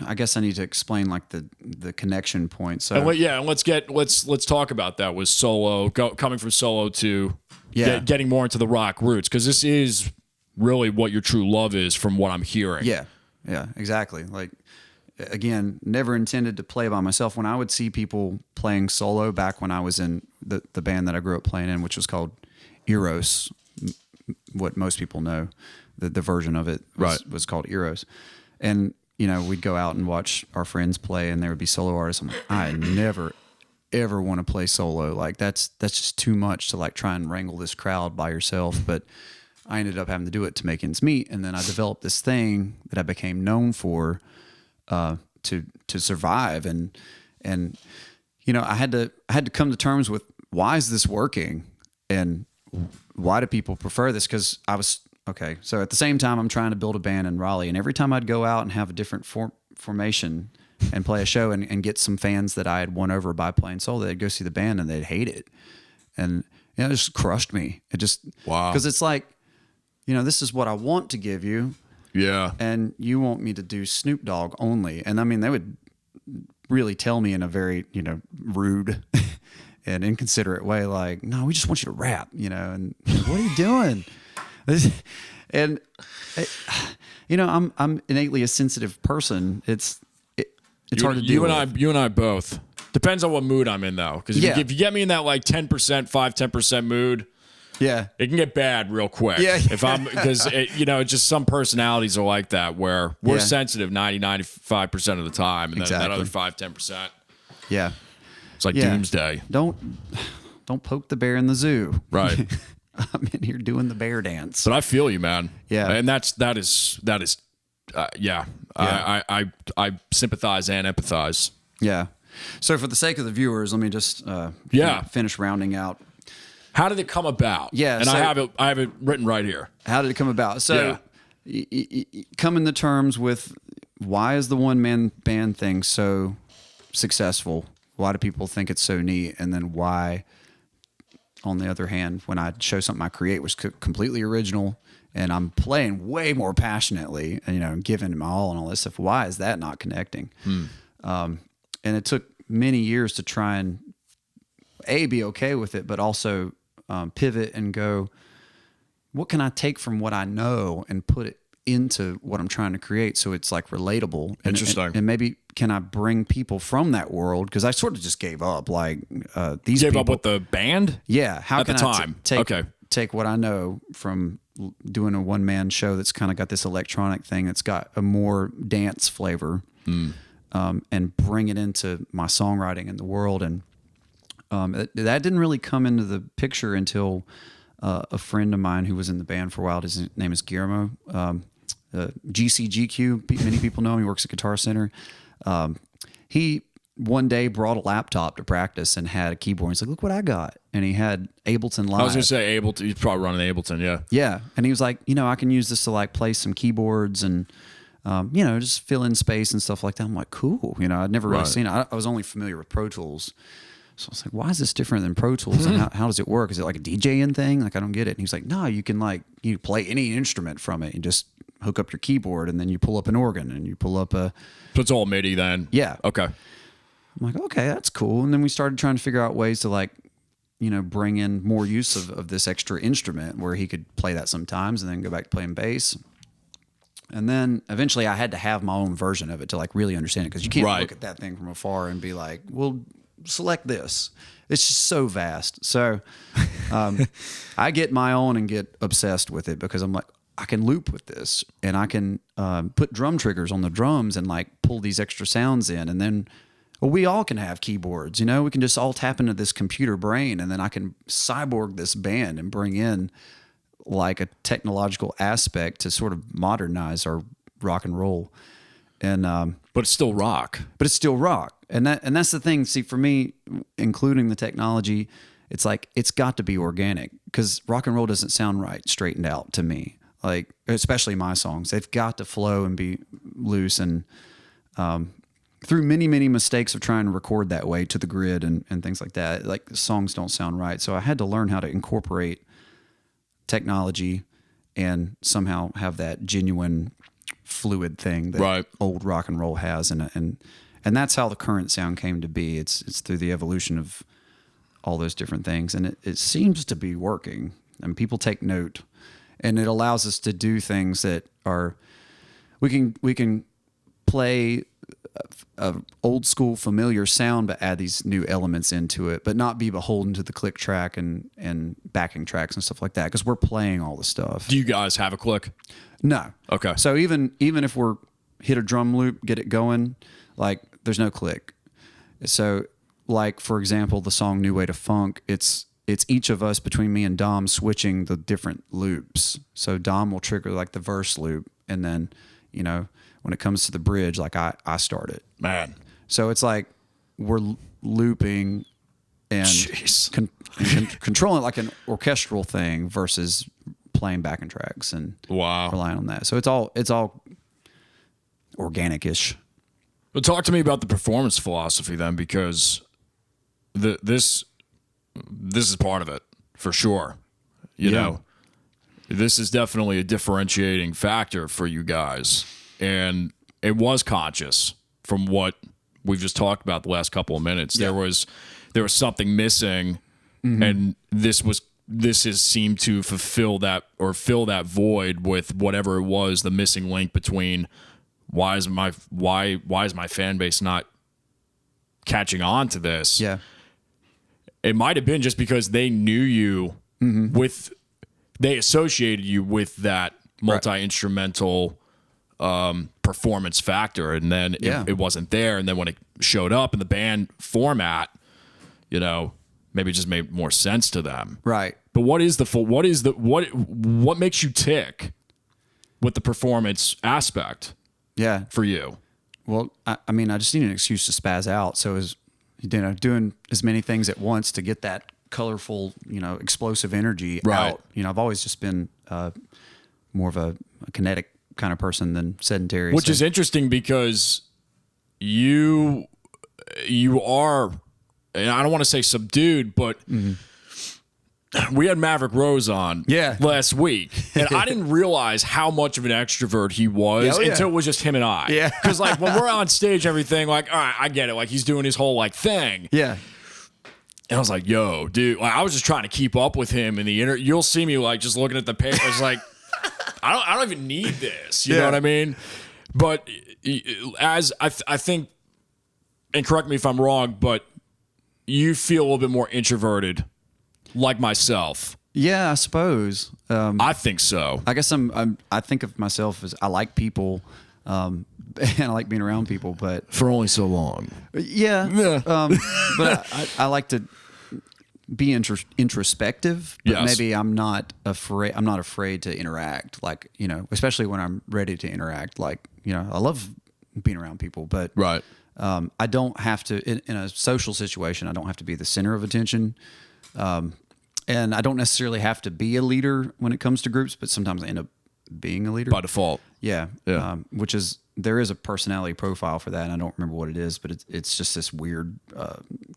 Speaker 2: I guess I need to explain like the connection point. So
Speaker 1: let's talk about that with solo coming from solo to getting more into the rock roots, because this is really what your true love is from what I'm hearing.
Speaker 2: Yeah, exactly. Like, again, never intended to play by myself. When I would see people playing solo back when I was in the band that I grew up playing in, which was called Eros, what most people know, the version of it was called Eros. And, we'd go out and watch our friends play, and there would be solo artists. I'm like, I never, ever want to play solo. Like, that's just too much to like try and wrangle this crowd by yourself. But I ended up having to do it to make ends meet. And then I developed this thing that I became known for, to survive. And I had to come to terms with, why is this working? And why do people prefer this? Because so at the same time, I'm trying to build a band in Raleigh, and every time I'd go out and have a different formation and play a show and get some fans that I had won over by playing solo, they'd go see the band and they'd hate it. And it just crushed me. It just, because it's like, this is what I want to give you.
Speaker 1: Yeah.
Speaker 2: And you want me to do Snoop Dogg only. And I mean, they would really tell me in a very, rude and inconsiderate way, like, no, we just want you to rap, and what are you doing? And I'm innately a sensitive person. It's hard to deal with.
Speaker 1: You and I both. Depends on what mood I'm in, though. Because if you get me in that like 10% mood, it can get bad real quick. Yeah. Because just some personalities are like that, where we're sensitive 95% of the time, and then that other 5-10%.
Speaker 2: Yeah.
Speaker 1: It's like doomsday.
Speaker 2: Don't poke the bear in the zoo.
Speaker 1: Right.
Speaker 2: I'm in here doing the bear dance.
Speaker 1: But I feel you, man.
Speaker 2: Yeah.
Speaker 1: And that is I sympathize and empathize.
Speaker 2: Yeah. So for the sake of the viewers, let me just finish rounding out.
Speaker 1: How did it come about?
Speaker 2: Yeah.
Speaker 1: And I have it written right here.
Speaker 2: How did it come about? So coming to terms with, why is the one-man band thing so successful? Why do people think it's so neat? And then why, on the other hand, when I show something I create was completely original and I'm playing way more passionately and, giving my all and all this stuff, why is that not connecting? And it took many years to try and be okay with it, but also pivot and go, what can I take from what I know and put it into what I'm trying to create, so it's like relatable.
Speaker 1: Interesting.
Speaker 2: And maybe can I bring people from that world? Because I sort of just gave up. Like these people,
Speaker 1: up with the band?
Speaker 2: Yeah. How
Speaker 1: at
Speaker 2: can
Speaker 1: the time?
Speaker 2: take what I know from doing a one-man show that's kind of got this electronic thing that's got a more dance flavor, and bring it into my songwriting in the world. And that didn't really come into the picture until a friend of mine who was in the band for a while, his name is Guillermo, GCGQ, many people know him. He works at Guitar Center. He one day brought a laptop to practice and had a keyboard. He's like, look what I got. And he had Ableton Live.
Speaker 1: I was going to say Ableton. He's probably running Ableton, yeah.
Speaker 2: Yeah. And he was like, I can use this to like play some keyboards and, just fill in space and stuff like that. I'm like, cool. I'd never really seen it. I was only familiar with Pro Tools. So I was like, why is this different than Pro Tools? And how does it work? Is it like a DJing thing? Like, I don't get it. And he was like, no, you can you play any instrument from it. You just hook up your keyboard and then you pull up an organ and you pull up a...
Speaker 1: So it's all MIDI then?
Speaker 2: Yeah.
Speaker 1: Okay.
Speaker 2: I'm like, okay, that's cool. And then we started trying to figure out ways to bring in more use of this extra instrument where he could play that sometimes and then go back to playing bass. And then eventually I had to have my own version of it to really understand it, because you can't look at that thing from afar and be like, well, select this. It's just so vast. So I get my own and get obsessed with it, because I'm like, I can loop with this and I can put drum triggers on the drums and pull these extra sounds in. And then we all can have keyboards, we can just all tap into this computer brain, and then I can cyborg this band and bring in a technological aspect to sort of modernize our rock and roll. And
Speaker 1: but it's still rock.
Speaker 2: And that's the thing. See, for me, including the technology, it's it's got to be organic, because rock and roll doesn't sound right straightened out to me. Especially my songs, they've got to flow and be loose. And through many, many mistakes of trying to record that way to the grid and things like that, the songs don't sound right. So I had to learn how to incorporate technology and somehow have that genuine fluid thing that old rock and roll has. And that's how the current sound came to be. It's through the evolution of all those different things. And it seems to be working, and people take note. And it allows us to do things that are, we can play a old school familiar sound, but add these new elements into it, but not be beholden to the click track and backing tracks and stuff like that, because we're playing all the stuff.
Speaker 1: Do you guys have a click?
Speaker 2: No.
Speaker 1: Okay.
Speaker 2: So even if we're hit a drum loop, get it going, there's no click. So for example, the song New Way to Funk, it's each of us, between me and Dom, switching the different loops. So Dom will trigger the verse loop, and then, when it comes to the bridge, I start it.
Speaker 1: Man.
Speaker 2: So it's we're looping and controlling like an orchestral thing versus playing backing tracks and relying on that. So it's all organic-ish.
Speaker 1: But talk to me about the performance philosophy then, because this is part of it for sure. You know, this is definitely a differentiating factor for you guys, and it was conscious from what we've just talked about the last couple of minutes. There was something missing, and this has seemed to fulfill that, or fill that void with whatever it was, the missing link between why is my fan base not catching on to this?
Speaker 2: Yeah.
Speaker 1: It might have been just because they knew you they associated you with that multi-instrumental performance factor, and then it wasn't there. And then when it showed up in the band format, maybe it just made more sense to them.
Speaker 2: Right.
Speaker 1: But what makes you tick with the performance aspect?
Speaker 2: Yeah.
Speaker 1: For you?
Speaker 2: Well, I just need an excuse to spaz out. So doing as many things at once to get that colorful, explosive energy out. I've always just been more of a kinetic kind of person than sedentary.
Speaker 1: Which is interesting, because you are, and I don't want to say subdued, but we had Maverick Rose on last week, and I didn't realize how much of an extrovert he was until it was just him and I.
Speaker 2: Yeah.
Speaker 1: Because when we're on stage, everything, all right, I get it. He's doing his whole thing.
Speaker 2: Yeah.
Speaker 1: And I was like, yo, dude, I was just trying to keep up with him in the you'll see me just looking at the papers I don't even need this. You know what I mean? But as I think, and correct me if I'm wrong, but you feel a little bit more introverted, like myself.
Speaker 2: Yeah, I suppose.
Speaker 1: I think so.
Speaker 2: I guess I think of myself as I like people, and I like being around people, but
Speaker 1: for only so long.
Speaker 2: Yeah. But I like to be introspective, but maybe I'm not afraid to interact, especially when I'm ready to interact. I love being around people. But
Speaker 1: Right.
Speaker 2: I don't have to, in a social situation, I don't have to be the center of attention. And I don't necessarily have to be a leader when it comes to groups, but sometimes I end up being a leader.
Speaker 1: By default.
Speaker 2: Yeah.
Speaker 1: Yeah.
Speaker 2: Which is, there is a personality profile for that, and I don't remember what it is, but it's just this weird,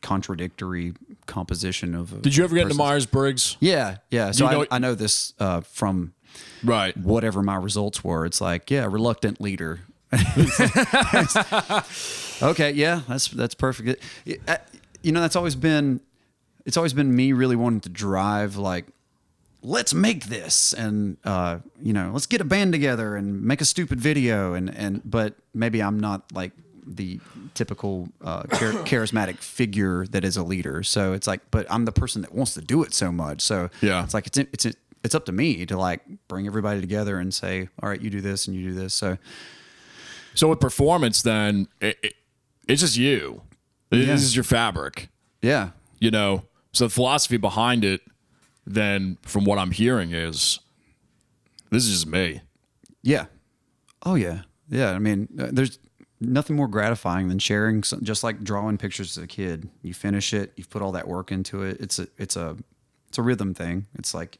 Speaker 2: contradictory composition of.
Speaker 1: Did you ever get into Myers-Briggs?
Speaker 2: Yeah. Yeah. So
Speaker 1: you know,
Speaker 2: I know this from
Speaker 1: right.
Speaker 2: whatever my results were. It's like, yeah, reluctant leader. Okay. Yeah. That's perfect. That's always been, it's always been me really wanting to drive, like, let's make this, and let's get a band together and make a stupid video, but maybe I'm not like the typical charismatic figure that is a leader. So it's like, but I'm the person that wants to do it so much. So
Speaker 1: yeah,
Speaker 2: it's like it's up to me to like bring everybody together and say, all right, you do this and you do this. So
Speaker 1: with performance, then it's just you. This is your fabric.
Speaker 2: Yeah.
Speaker 1: So the philosophy behind it, then, from what I'm hearing, is this is just me.
Speaker 2: Yeah. Oh, yeah. Yeah. I mean, there's nothing more gratifying than sharing, just like drawing pictures as a kid. You finish it, you've put all that work into it. It's a rhythm thing. It's like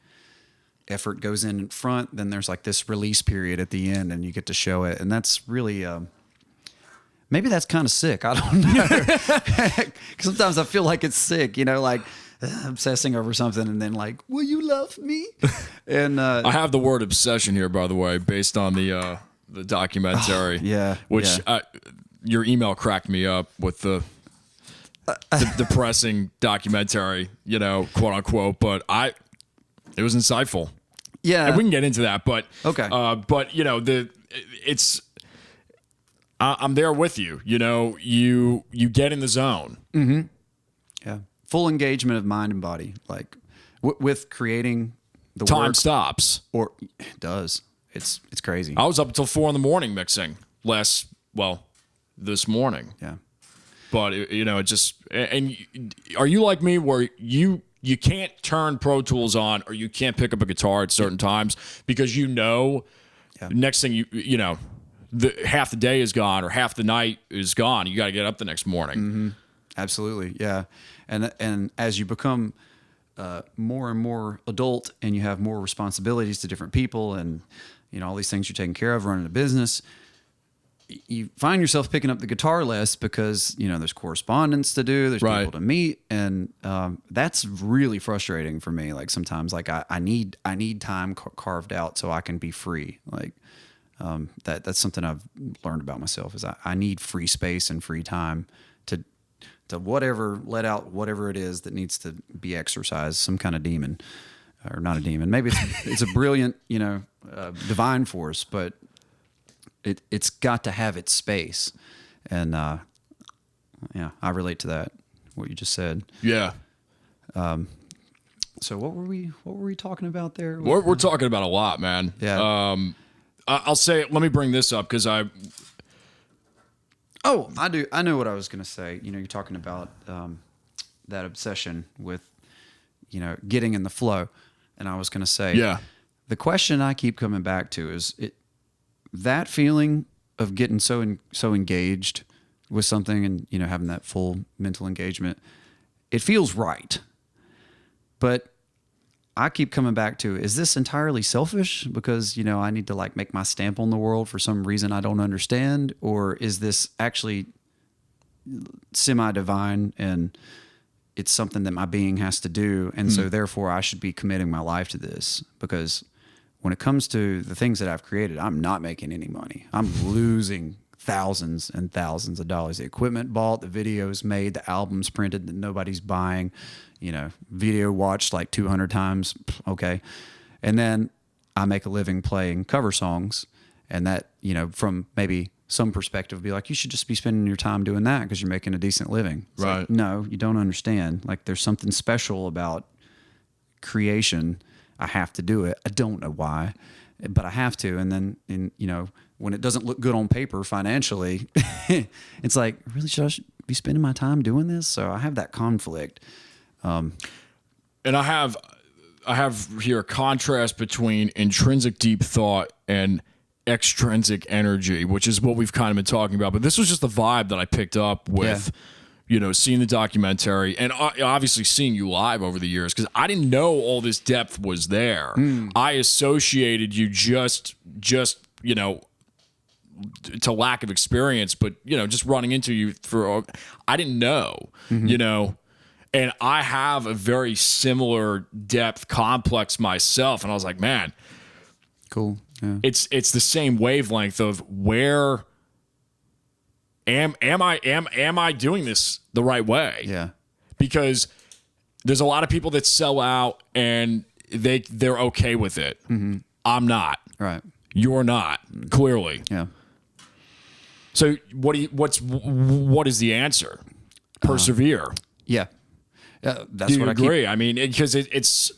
Speaker 2: effort goes in front, then there's like this release period at the end, and you get to show it. And that's really, maybe that's kind of sick. I don't know. Sometimes I feel like it's sick, like obsessing over something and then like, will you love me? And
Speaker 1: I have the word obsession here, by the way, based on the documentary. Which your email cracked me up with the depressing documentary, quote unquote. But it was insightful.
Speaker 2: Yeah,
Speaker 1: and we can get into that. But
Speaker 2: okay.
Speaker 1: But I'm there with you. You get in the zone.
Speaker 2: Mm-hmm. Yeah. Full engagement of mind and body, like with creating the
Speaker 1: time
Speaker 2: work,
Speaker 1: stops,
Speaker 2: or it does. It's crazy.
Speaker 1: I was up until 4 a.m. mixing this morning.
Speaker 2: Yeah,
Speaker 1: but it just, and are you like me where you can't turn Pro Tools on or you can't pick up a guitar at certain times because next thing half the day is gone or half the night is gone. You got to get up the next morning.
Speaker 2: Mm-hmm. Absolutely, yeah. And as you become more and more adult and you have more responsibilities to different people and all these things you're taking care of, running a business, you find yourself picking up the guitar less because there's correspondence to do, there's people to meet, and that's really frustrating for me. Like sometimes, like I need time carved out so I can be free. Like that's something I've learned about myself is I need free space and free time to let out whatever it is that needs to be exercised, some kind of demon, or not a demon. Maybe it's a brilliant, divine force, but it's got to have its space. And, I relate to that, what you just said.
Speaker 1: Yeah.
Speaker 2: So what were we talking about there?
Speaker 1: We're talking about a lot, man.
Speaker 2: Yeah.
Speaker 1: I'll say, let me bring this up because
Speaker 2: I do. I know what I was going to say. You're talking about that obsession with, getting in the flow. And I was going to say, the question I keep coming back to is that feeling of getting so engaged with something and, having that full mental engagement, it feels right. But I keep coming back to, is this entirely selfish because, I need to like make my stamp on the world for some reason I don't understand? Or is this actually semi-divine and it's something that my being has to do? And so therefore I should be committing my life to this, because when it comes to the things that I've created, I'm not making any money. I'm losing thousands and thousands of dollars. The equipment bought, the videos made, the albums printed that nobody's buying, video watched like 200 times. Okay. And then I make a living playing cover songs, and that, from maybe some perspective be like, you should just be spending your time doing that because you're making a decent living. It's
Speaker 1: right.
Speaker 2: Like, no, you don't understand. Like there's something special about creation. I have to do it. I don't know why, but I have to. And then, when it doesn't look good on paper financially, it's like, really, should I be spending my time doing this? So I have that conflict.
Speaker 1: And I have here a contrast between intrinsic deep thought and extrinsic energy, which is what we've kind of been talking about. But this was just the vibe that I picked up with, seeing the documentary and obviously seeing you live over the years, because I didn't know all this depth was there. I associated you just to lack of experience, but just running into you I didn't know, and I have a very similar depth complex myself, and I was like, man,
Speaker 2: cool. Yeah.
Speaker 1: It's the same wavelength of where am I doing this the right way?
Speaker 2: Yeah.
Speaker 1: Because there's a lot of people that sell out and they're okay with it. I'm not.
Speaker 2: Right.
Speaker 1: You're not, clearly.
Speaker 2: Yeah.
Speaker 1: So what is the answer? Persevere.
Speaker 2: Yeah. That's
Speaker 1: Do you
Speaker 2: what
Speaker 1: agree? I mean, because it's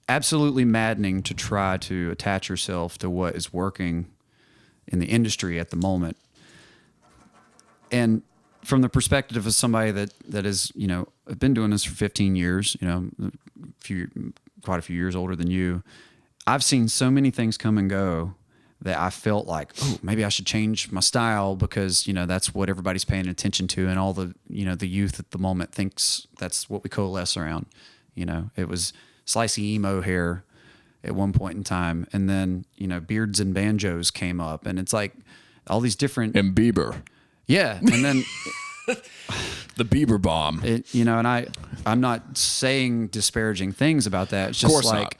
Speaker 2: absolutely maddening to try to attach yourself to what is working in the industry at the moment. And from the perspective of somebody that is, I've been doing this for 15 years, quite a few years older than you, I've seen so many things come and go that I felt like, oh, maybe I should change my style because, that's what everybody's paying attention to. And all the, the youth at the moment thinks that's what we coalesce around. It was slicey emo hair at one point in time. And then, beards and banjos came up, and it's like all these different.
Speaker 1: And Bieber.
Speaker 2: Yeah. And then
Speaker 1: the Bieber bomb.
Speaker 2: And I'm not saying disparaging things about that. It's just like,
Speaker 1: not.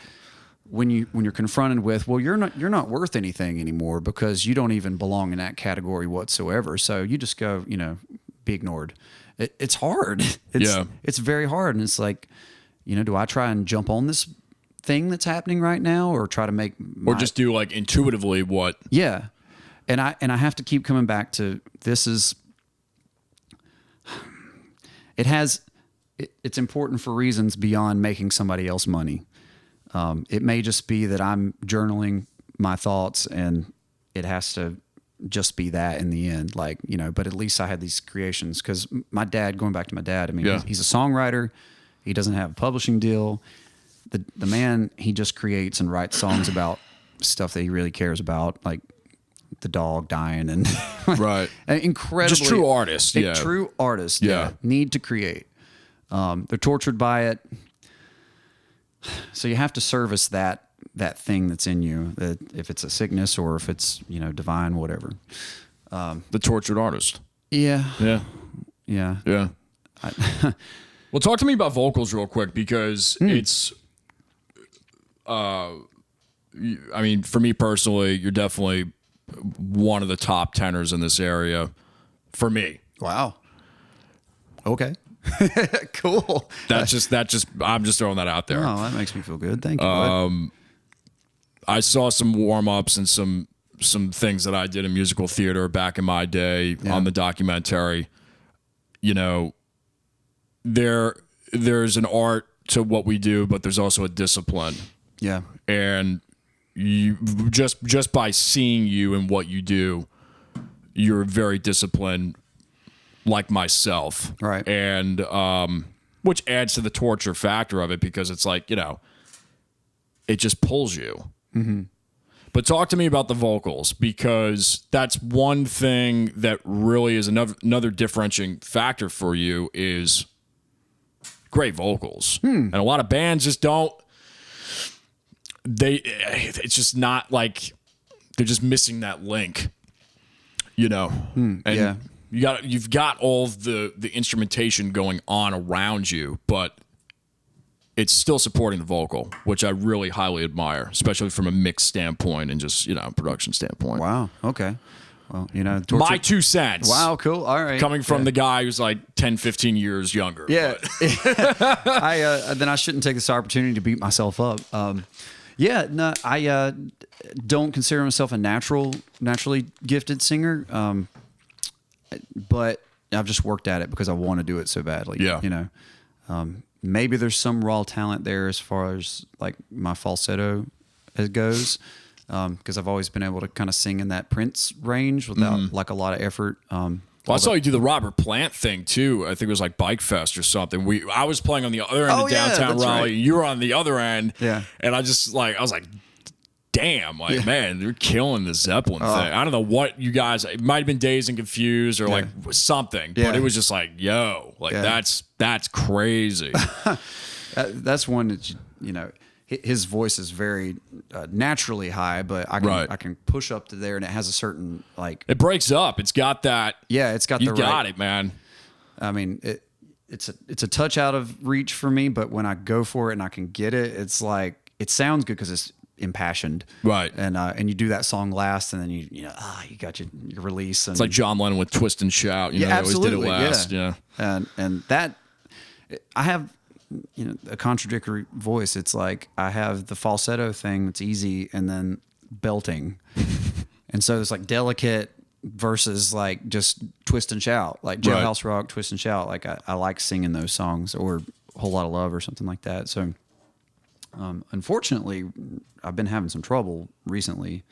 Speaker 2: When you're confronted with, well, you're not worth anything anymore because you don't even belong in that category whatsoever. So you just go, be ignored. It's hard. It's very hard. And it's like, do I try and jump on this thing that's happening right now, or try to make
Speaker 1: or just do like intuitively what?
Speaker 2: Yeah. And I have to keep coming back to this is, it's important for reasons beyond making somebody else money. It may just be that I'm journaling my thoughts and it has to just be that in the end, but at least I had these creations because my dad, going back to my dad, I mean, he's a songwriter. He doesn't have a publishing deal. The man, he just creates and writes songs about stuff that he really cares about, like the dog dying and
Speaker 1: right.
Speaker 2: Incredibly.
Speaker 1: Just true artists. Yeah.
Speaker 2: True artists. Yeah. Need to create. They're tortured by it. So you have to service that thing that's in you, that if it's a sickness or if it's, divine, whatever.
Speaker 1: The tortured artist.
Speaker 2: Yeah.
Speaker 1: Yeah.
Speaker 2: Yeah.
Speaker 1: Yeah. Well, talk to me about vocals real quick, because it's, for me personally, you're definitely one of the top tenors in this area for me.
Speaker 2: Wow. Okay. Cool.
Speaker 1: I'm just throwing that out there.
Speaker 2: Oh, that makes me feel good. Thank you.
Speaker 1: I saw some warm-ups and some things that I did in musical theater back in my day on the documentary. There's an art to what we do, but there's also a discipline.
Speaker 2: Yeah.
Speaker 1: And you just by seeing you and what you do, you're very disciplined, like myself.
Speaker 2: Right.
Speaker 1: And which adds to the torture factor of it, because it's like, it just pulls you. Mm-hmm. But talk to me about the vocals, because that's one thing that really is another differentiating factor for you is great vocals. And a lot of bands just don't, it's just not like, they're just missing that link, and
Speaker 2: yeah.
Speaker 1: you've got all the instrumentation going on around you, but it's still supporting the vocal, which I really highly admire, especially from a mix standpoint and just, production standpoint.
Speaker 2: Wow. Okay. Well,
Speaker 1: my 2 cents.
Speaker 2: Wow. Cool. All right.
Speaker 1: Coming from the guy who's like 10, 15 years younger.
Speaker 2: Yeah. Then I shouldn't take this opportunity to beat myself up. No, I don't consider myself a naturally gifted singer. But I've just worked at it because I want to do it so badly.
Speaker 1: Yeah.
Speaker 2: Maybe there's some raw talent there as far as like my falsetto goes. Because I've always been able to kind of sing in that Prince range without like a lot of effort.
Speaker 1: Well, I saw you do the Robert Plant thing too. I think it was like Bike Fest or something. I was playing on the other end of downtown Raleigh.
Speaker 2: Right.
Speaker 1: You were on the other end.
Speaker 2: Yeah.
Speaker 1: And I was like, damn, like, man, they're killing the Zeppelin thing. I don't know what you guys, it might have been Dazed and Confused or like something, but it was just like, yo, like that's crazy.
Speaker 2: That's one that, you know, his voice is very naturally high, but I can push up to there and it has a certain like.
Speaker 1: It breaks up. It's got that.
Speaker 2: Yeah, it's got
Speaker 1: you got it, man.
Speaker 2: I mean, it's a touch out of reach for me, but when I go for it and I can get it, it's like, it sounds good because it's impassioned,
Speaker 1: right?
Speaker 2: And you do that song last, and then you got your release. And
Speaker 1: it's like John Lennon with "Twist and Shout." You know,
Speaker 2: absolutely,
Speaker 1: they always did it last. Yeah.
Speaker 2: And that I have, you know, a contradictory voice. It's like I have the falsetto thing that's easy, and then belting, and so it's like delicate versus like just twist and shout, like Jailhouse Rock, Twist and Shout. Like I like singing those songs, or A Whole Lot of Love or something like that. So. Unfortunately, I've been having some trouble recently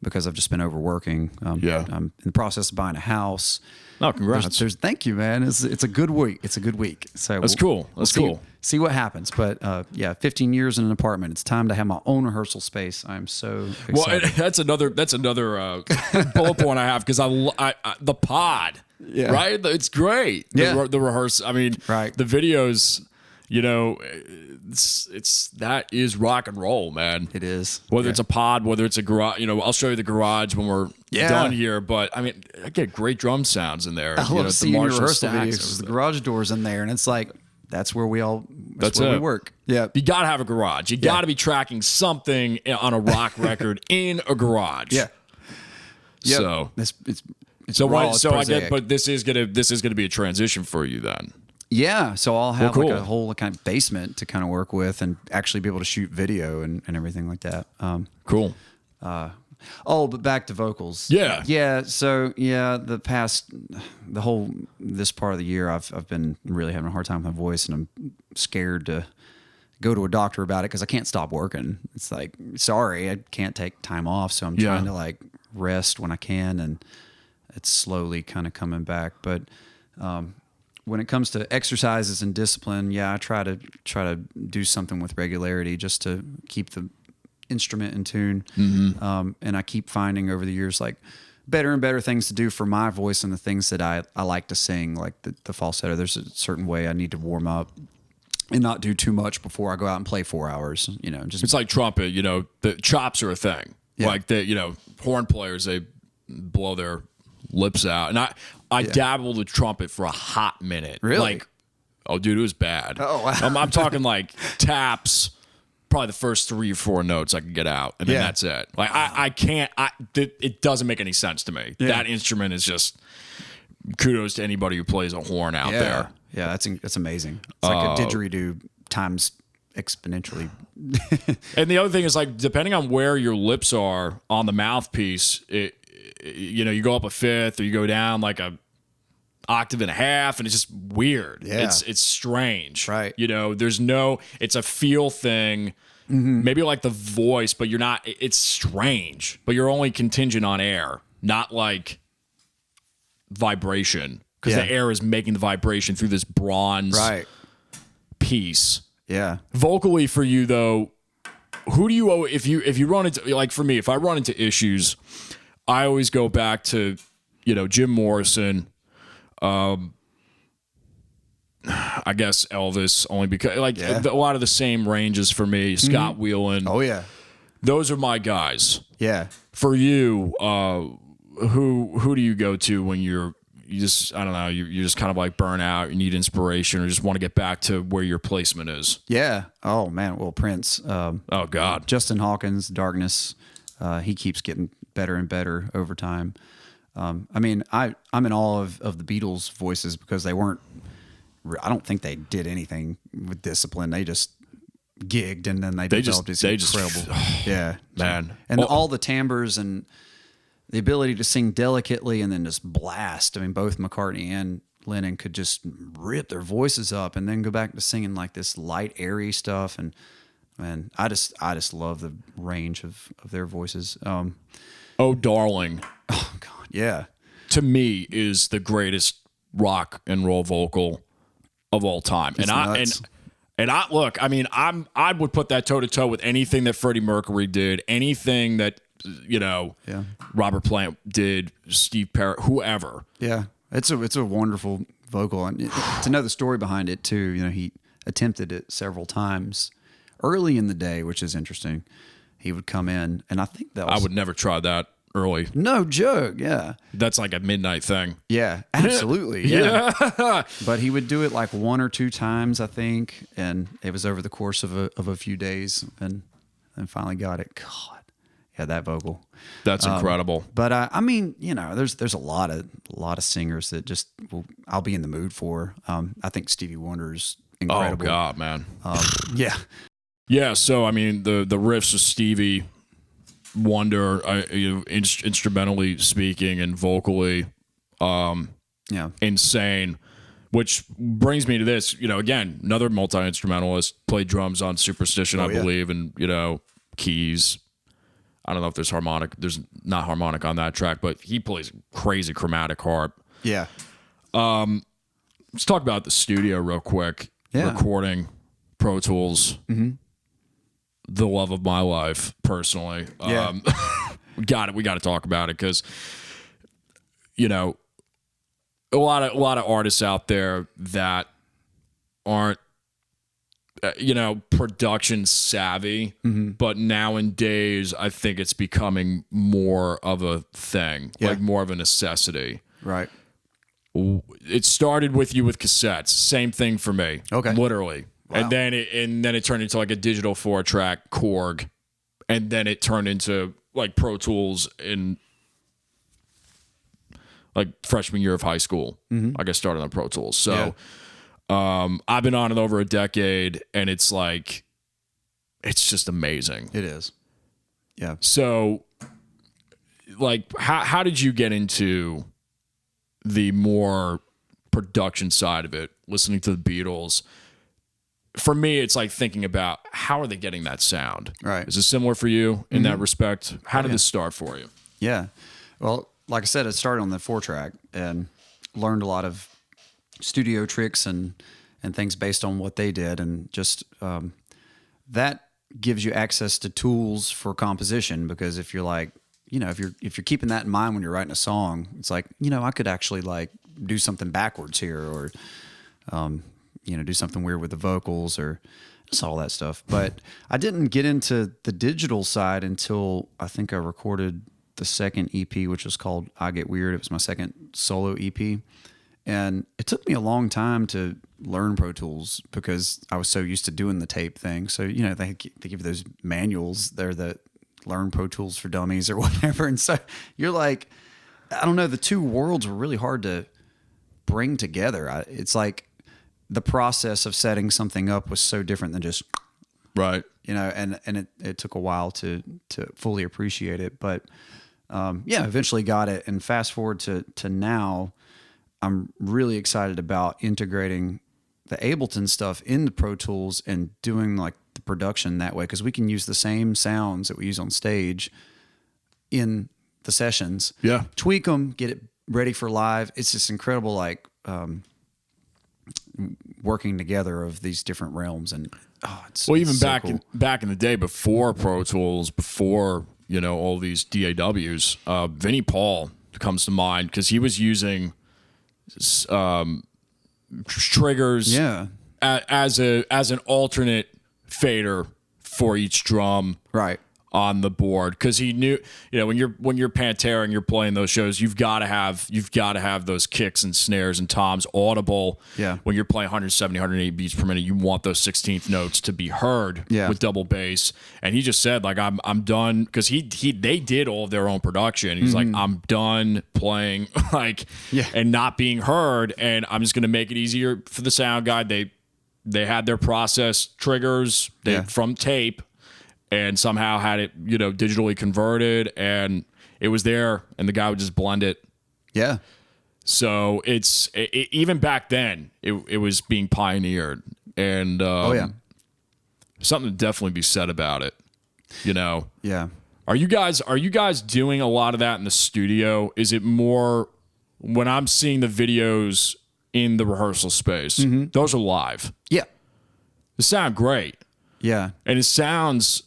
Speaker 2: because I've just been overworking. I'm in the process of buying a house.
Speaker 1: Oh, congrats!
Speaker 2: Thank you, man. It's a good week. It's a good week. So
Speaker 1: that's cool. That's cool.
Speaker 2: See what happens. But 15 years in an apartment. It's time to have my own rehearsal space. I'm so excited.
Speaker 1: Well, that's another bullet point I have because I the pod. Yeah. Right. It's great.
Speaker 2: Yeah.
Speaker 1: The rehearsal. I mean,
Speaker 2: right.
Speaker 1: The videos. You know, it's that is rock and roll, man.
Speaker 2: It is.
Speaker 1: Whether it's a pod, whether it's a garage, you know, I'll show you the garage when we're done here. But I mean, I get great drum sounds in there.
Speaker 2: I love seeing your rehearsal videos. The garage doors in there, and it's like that's where we we work. Yeah,
Speaker 1: you gotta have a garage. You gotta be tracking something on a rock record in a garage.
Speaker 2: Yeah. Yep.
Speaker 1: So
Speaker 2: it's
Speaker 1: raw, I get, but this is gonna be a transition for you then.
Speaker 2: Yeah, so I'll have like a whole kind of basement to kind of work with and actually be able to shoot video and everything like that.
Speaker 1: Cool.
Speaker 2: But back to vocals.
Speaker 1: Yeah.
Speaker 2: Yeah. So this part of the year, I've been really having a hard time with my voice, and I'm scared to go to a doctor about it because I can't stop working. It's like, sorry, I can't take time off, so I'm trying to like rest when I can, and it's slowly kind of coming back, but. When it comes to exercises and discipline, I try to do something with regularity just to keep the instrument in tune. Mm-hmm. And I keep finding over the years like better and better things to do for my voice and the things that I like to sing, like the falsetto. There's a certain way I need to warm up and not do too much before I go out and play 4 hours. You know, just
Speaker 1: it's like trumpet. You know, the chops are a thing. Yeah. Like horn players, they blow their lips out, and I dabbled with trumpet for a hot minute.
Speaker 2: Really?
Speaker 1: Like, oh, dude, it was bad.
Speaker 2: Oh, wow.
Speaker 1: I'm talking like taps, probably the first 3 or 4 notes I could get out, and then that's it. Like, I can't. It doesn't make any sense to me. Yeah. That instrument is just kudos to anybody who plays a horn out there.
Speaker 2: Yeah, that's amazing. It's like a didgeridoo times exponentially.
Speaker 1: And the other thing is, like, depending on where your lips are on the mouthpiece, you go up a fifth or you go down like a octave and a half, and it's just weird.
Speaker 2: Yeah.
Speaker 1: It's strange.
Speaker 2: Right.
Speaker 1: You know, it's a feel thing. Mm-hmm. Maybe like the voice, but it's strange, but you're only contingent on air, not like vibration, because the air is making the vibration through this bronze piece.
Speaker 2: Yeah.
Speaker 1: Vocally for you though, who do you owe if you run into, like for me, if I run into issues, I always go back to, Jim Morrison, I guess Elvis, only because a lot of the same ranges for me. Scott Weiland.
Speaker 2: Oh yeah,
Speaker 1: those are my guys.
Speaker 2: Yeah.
Speaker 1: For you, who do you go to when you just, I don't know, you're just kind of like burnt out, you need inspiration, or just want to get back to where your placement is?
Speaker 2: Yeah. Oh man. Well, Prince.
Speaker 1: Oh God.
Speaker 2: Justin Hawkins, Darkness. He keeps getting better and better over time. I mean, I'm in awe of the Beatles' voices because they weren't. I don't think they did anything with discipline. They just gigged and then they developed this incredible. Yeah,
Speaker 1: man.
Speaker 2: And all the timbres and the ability to sing delicately and then just blast. I mean, both McCartney and Lennon could just rip their voices up and then go back to singing like this light, airy stuff. And I just love the range of their voices.
Speaker 1: Oh, Darling.
Speaker 2: Oh God, yeah.
Speaker 1: To me, is the greatest rock and roll vocal of all time.
Speaker 2: It's nuts.
Speaker 1: And I would put that toe to toe with anything that Freddie Mercury did, anything that Robert Plant did, Steve Perry, whoever.
Speaker 2: Yeah, it's a wonderful vocal, and to know the story behind it too. You know, he attempted it several times early in the day, which is interesting. He would come in, and I think that was,
Speaker 1: I would never try that early.
Speaker 2: No joke. Yeah,
Speaker 1: that's like a midnight thing.
Speaker 2: Yeah, absolutely. Yeah. But he would do it like 1 or 2 times, I think, and it was over the course of a few days, and finally got it. God, yeah, that vocal.
Speaker 1: That's incredible.
Speaker 2: But I mean, you know, there's a lot of singers that just I'll be in the mood for. I think Stevie Wonder's incredible.
Speaker 1: Oh God, man.
Speaker 2: Yeah.
Speaker 1: Yeah. So I mean, the riffs of Stevie Wonder, instrumentally speaking and vocally, insane. Which brings me to this, again, another multi-instrumentalist, played drums on Superstition, I believe, and, keys. I don't know if there's harmonic. There's not harmonic on that track, but he plays crazy chromatic harp.
Speaker 2: Yeah.
Speaker 1: Let's talk about the studio real quick.
Speaker 2: Yeah.
Speaker 1: Recording, Pro Tools, the love of my life, personally.
Speaker 2: Yeah.
Speaker 1: We got to talk about it because, a lot of artists out there that aren't production savvy, but nowadays I think it's becoming more of a thing, like more of a necessity.
Speaker 2: Right.
Speaker 1: It started with you with cassettes, same thing for me.
Speaker 2: Okay.
Speaker 1: Literally.
Speaker 2: Wow.
Speaker 1: And then it turned into like a digital 4-track Korg, and then it turned into like Pro Tools in like freshman year of high school. I got started on Pro Tools. So I've been on it over a decade, and it's just amazing.
Speaker 2: It is. Yeah.
Speaker 1: So like how did you get into the more production side of it, listening to the Beatles? For me, it's like thinking about how are they getting that sound?
Speaker 2: Right.
Speaker 1: Is it similar for you in that respect? How did this start for you?
Speaker 2: Yeah. Well, like I said, it started on the 4-track and learned a lot of studio tricks and things based on what they did. And just that gives you access to tools for composition, because if you're like, if you're keeping that in mind when you're writing a song, it's like, I could actually like do something backwards here, or, do something weird with the vocals, or just all that stuff. But I didn't get into the digital side until I think I recorded the second EP, which was called I Get Weird. It was my second solo EP. And it took me a long time to learn Pro Tools because I was so used to doing the tape thing. So, they give you those manuals there that learn Pro Tools for dummies or whatever. And so you're like, I don't know, the two worlds were really hard to bring together. It's like the process of setting something up was so different than just,
Speaker 1: right.
Speaker 2: And it took a while to fully appreciate it. But eventually got it. And fast forward to now, I'm really excited about integrating the Ableton stuff into Pro Tools and doing like the production that way, because we can use the same sounds that we use on stage in the sessions.
Speaker 1: Yeah.
Speaker 2: Tweak them, get it ready for live. It's just incredible, like working together of these different realms. And it's
Speaker 1: even
Speaker 2: so
Speaker 1: back
Speaker 2: cool.
Speaker 1: back in the day, before Pro Tools, before all these DAWs, Vinnie Paul comes to mind because he was using triggers as an alternate fader for each drum
Speaker 2: right
Speaker 1: on the board, because he knew when you're Pantera and you're playing those shows, you've got to have those kicks and snares and toms audible. When you're playing 170 180 beats per minute, you want those 16th notes to be heard with double bass. And he just said, like, I'm done, because they did all of their own production. He's like, I'm done playing and not being heard, and I'm just gonna make it easier for the sound guy. They had their process triggers from tape, and somehow had it, digitally converted, and it was there, and the guy would just blend it. Yeah. So even back then, it was being pioneered, and something to definitely be said about it.
Speaker 2: Yeah.
Speaker 1: Are you guys doing a lot of that in the studio? Is it more when I'm seeing the videos in the rehearsal space? Those are live.
Speaker 2: Yeah.
Speaker 1: They sound great.
Speaker 2: Yeah.
Speaker 1: And it sounds,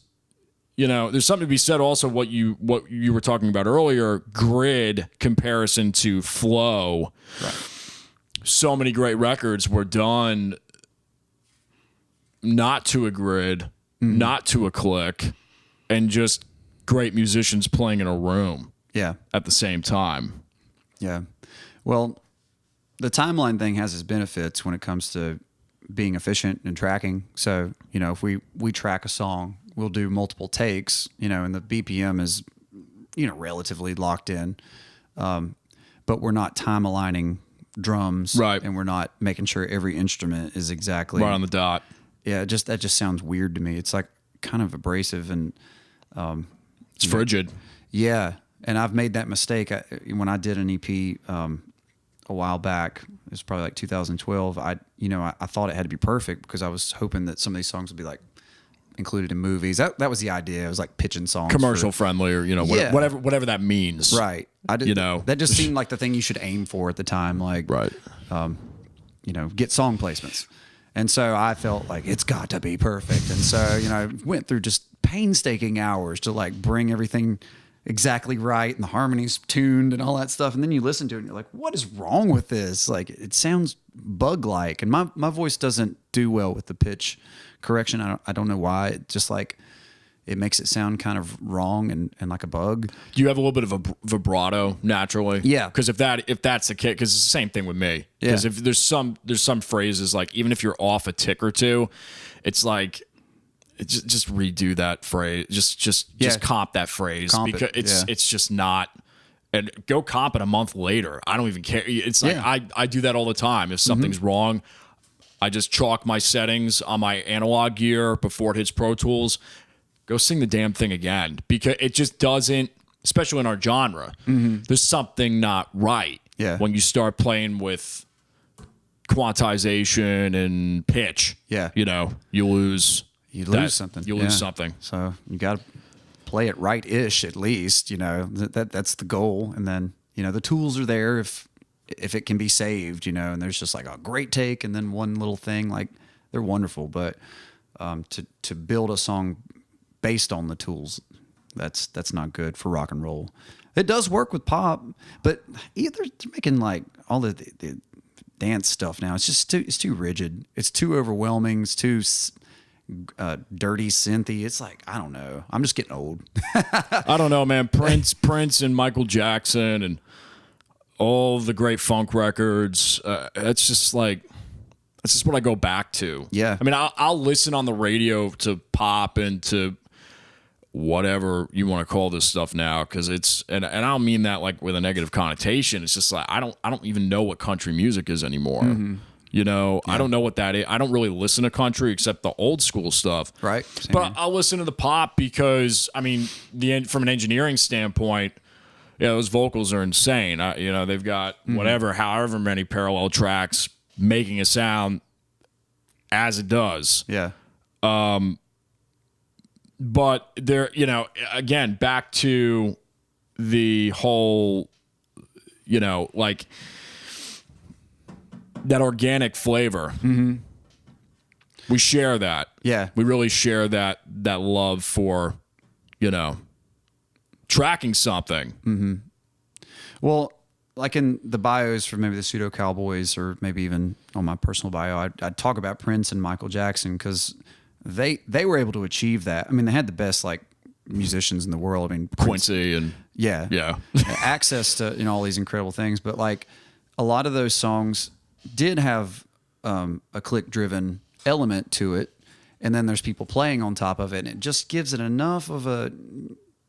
Speaker 1: there's something to be said also what you were talking about earlier, grid comparison to flow.
Speaker 2: Right.
Speaker 1: So many great records were done not to a grid, not to a click, and just great musicians playing in a room.
Speaker 2: Yeah.
Speaker 1: At the same time.
Speaker 2: Yeah. Well, the timeline thing has its benefits when it comes to being efficient and tracking. So, if we track a song, we'll do multiple takes, and the BPM is, relatively locked in. But we're not time aligning drums.
Speaker 1: Right.
Speaker 2: And we're not making sure every instrument is exactly
Speaker 1: right on the dot.
Speaker 2: Yeah. That just sounds weird to me. It's like kind of abrasive and,
Speaker 1: it's frigid.
Speaker 2: Yeah. And I've made that mistake when I did an EP, a while back. It was probably like 2012. I thought it had to be perfect because I was hoping that some of these songs would be like included in movies. That was the idea. It was like pitching songs,
Speaker 1: commercial friendly, or whatever that means.
Speaker 2: Right. I did. That just seemed like the thing you should aim for at the time. Like,
Speaker 1: right.
Speaker 2: Get song placements. And so I felt like it's got to be perfect. And so I went through just painstaking hours to like bring everything exactly right and the harmonies tuned and all that stuff. And then you listen to it and you're like, what is wrong with this? Like, it sounds bug-like. And my voice doesn't do well with the pitch correction. I don't know why. It just like, it makes it sound kind of wrong and like a bug.
Speaker 1: Do you have a little bit of a vibrato naturally?
Speaker 2: Yeah.
Speaker 1: Because if that's the case, because it's the same thing with me. Because if there's some phrases, like even if you're off a tick or two, it's like, just redo that phrase. Just comp that phrase because it's just not. And go comp it a month later. I don't even care. It's like I do that all the time. If something's wrong, I just chalk my settings on my analog gear before it hits Pro Tools. Go sing the damn thing again because it just doesn't. Especially in our genre, there's something not right.
Speaker 2: Yeah.
Speaker 1: When you start playing with quantization and pitch.
Speaker 2: Yeah.
Speaker 1: You lose.
Speaker 2: You lose something.
Speaker 1: You lose something.
Speaker 2: So you got to play it right-ish at least. That's the goal. And then the tools are there if it can be saved. And there's just like a great take and then one little thing. Like they're wonderful, but to build a song based on the tools, that's not good for rock and roll. It does work with pop, but either they're making like all the dance stuff now. It's just too rigid. It's too overwhelming. It's too dirty synthy. It's like, I don't know. I'm just getting old.
Speaker 1: I don't know, man. Prince and Michael Jackson and all the great funk records. That's just what I go back to.
Speaker 2: Yeah.
Speaker 1: I mean, I'll listen on the radio to pop and to whatever you want to call this stuff now, because it's and I don't mean that like with a negative connotation. It's just like I don't even know what country music is anymore. I don't know what that is. I don't really listen to country except the old school stuff.
Speaker 2: Right.
Speaker 1: But I'll listen to the pop because, I mean, from an engineering standpoint, those vocals are insane. They've got however many parallel tracks making a sound as it does.
Speaker 2: Yeah.
Speaker 1: But there, again, back to the whole, like that organic flavor. We share that.
Speaker 2: Yeah.
Speaker 1: We really share that love for, tracking something.
Speaker 2: Well, like in the bios for maybe the Pseudo Cowboys or maybe even on my personal bio, I'd talk about Prince and Michael Jackson because they were able to achieve that. I mean, they had the best like musicians in the world. I mean,
Speaker 1: Quincy and
Speaker 2: yeah, access to all these incredible things. But like a lot of those songs did have a click-driven element to it, and then there's people playing on top of it, and it just gives it enough of a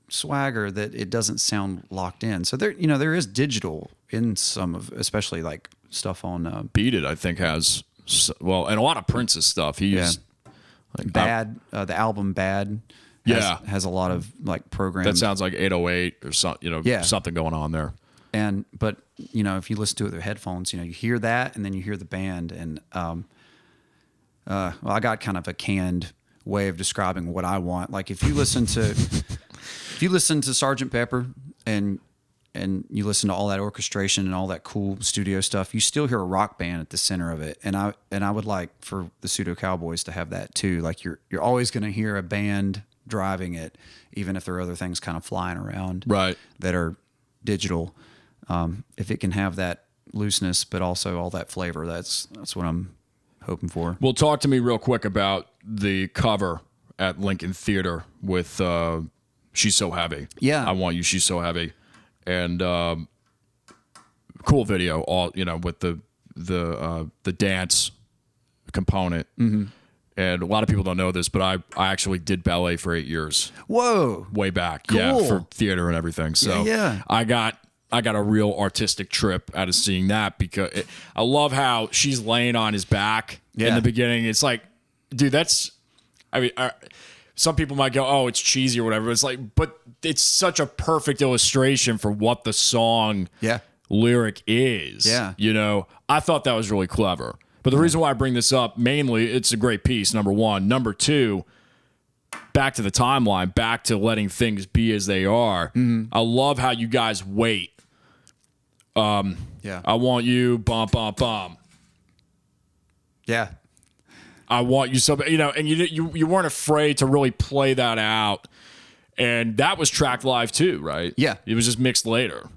Speaker 2: swagger that it doesn't sound locked in. So there is digital in some of, especially like stuff on
Speaker 1: Beat It. I think has and a lot of Prince's stuff. He's like
Speaker 2: Bad, the album Bad. Has a lot of like programs.
Speaker 1: That sounds like 808 or something. Something going on there.
Speaker 2: But if you listen to it with headphones, you hear that, and then you hear the band. And I got kind of a canned way of describing what I want. Like if you listen to Sgt. Pepper and and you listen to all that orchestration and all that cool studio stuff, you still hear a rock band at the center of it. And I would like for the Pseudo Cowboys to have that too. Like you're always going to hear a band driving it, even if there are other things kind of flying around that are digital. If it can have that looseness, but also all that flavor, that's what I'm hoping for.
Speaker 1: Well, talk to me real quick about the cover at Lincoln Theater with She's So Heavy.
Speaker 2: Yeah.
Speaker 1: I Want You, She's So Heavy. And cool video, all with the dance component. Mm-hmm. And a lot of people don't know this, but I actually did ballet for 8 years.
Speaker 2: Whoa.
Speaker 1: Way back.
Speaker 2: Cool.
Speaker 1: Yeah, for theater and everything. So
Speaker 2: yeah.
Speaker 1: I got a real artistic trip out of seeing that, because I love how she's laying on his back in the beginning. It's like, dude, some people might go, oh, it's cheesy or whatever. It's like, but it's such a perfect illustration for what the song lyric is.
Speaker 2: Yeah.
Speaker 1: I thought that was really clever. But the reason why I bring this up, mainly, it's a great piece, number one. Number two, back to the timeline, back to letting things be as they are. Mm-hmm. I love how you guys wait. I want you, bum, bum, bum.
Speaker 2: Yeah.
Speaker 1: I want you so, and you weren't afraid to really play that out. And that was tracked live too, right?
Speaker 2: Yeah.
Speaker 1: It was just mixed later.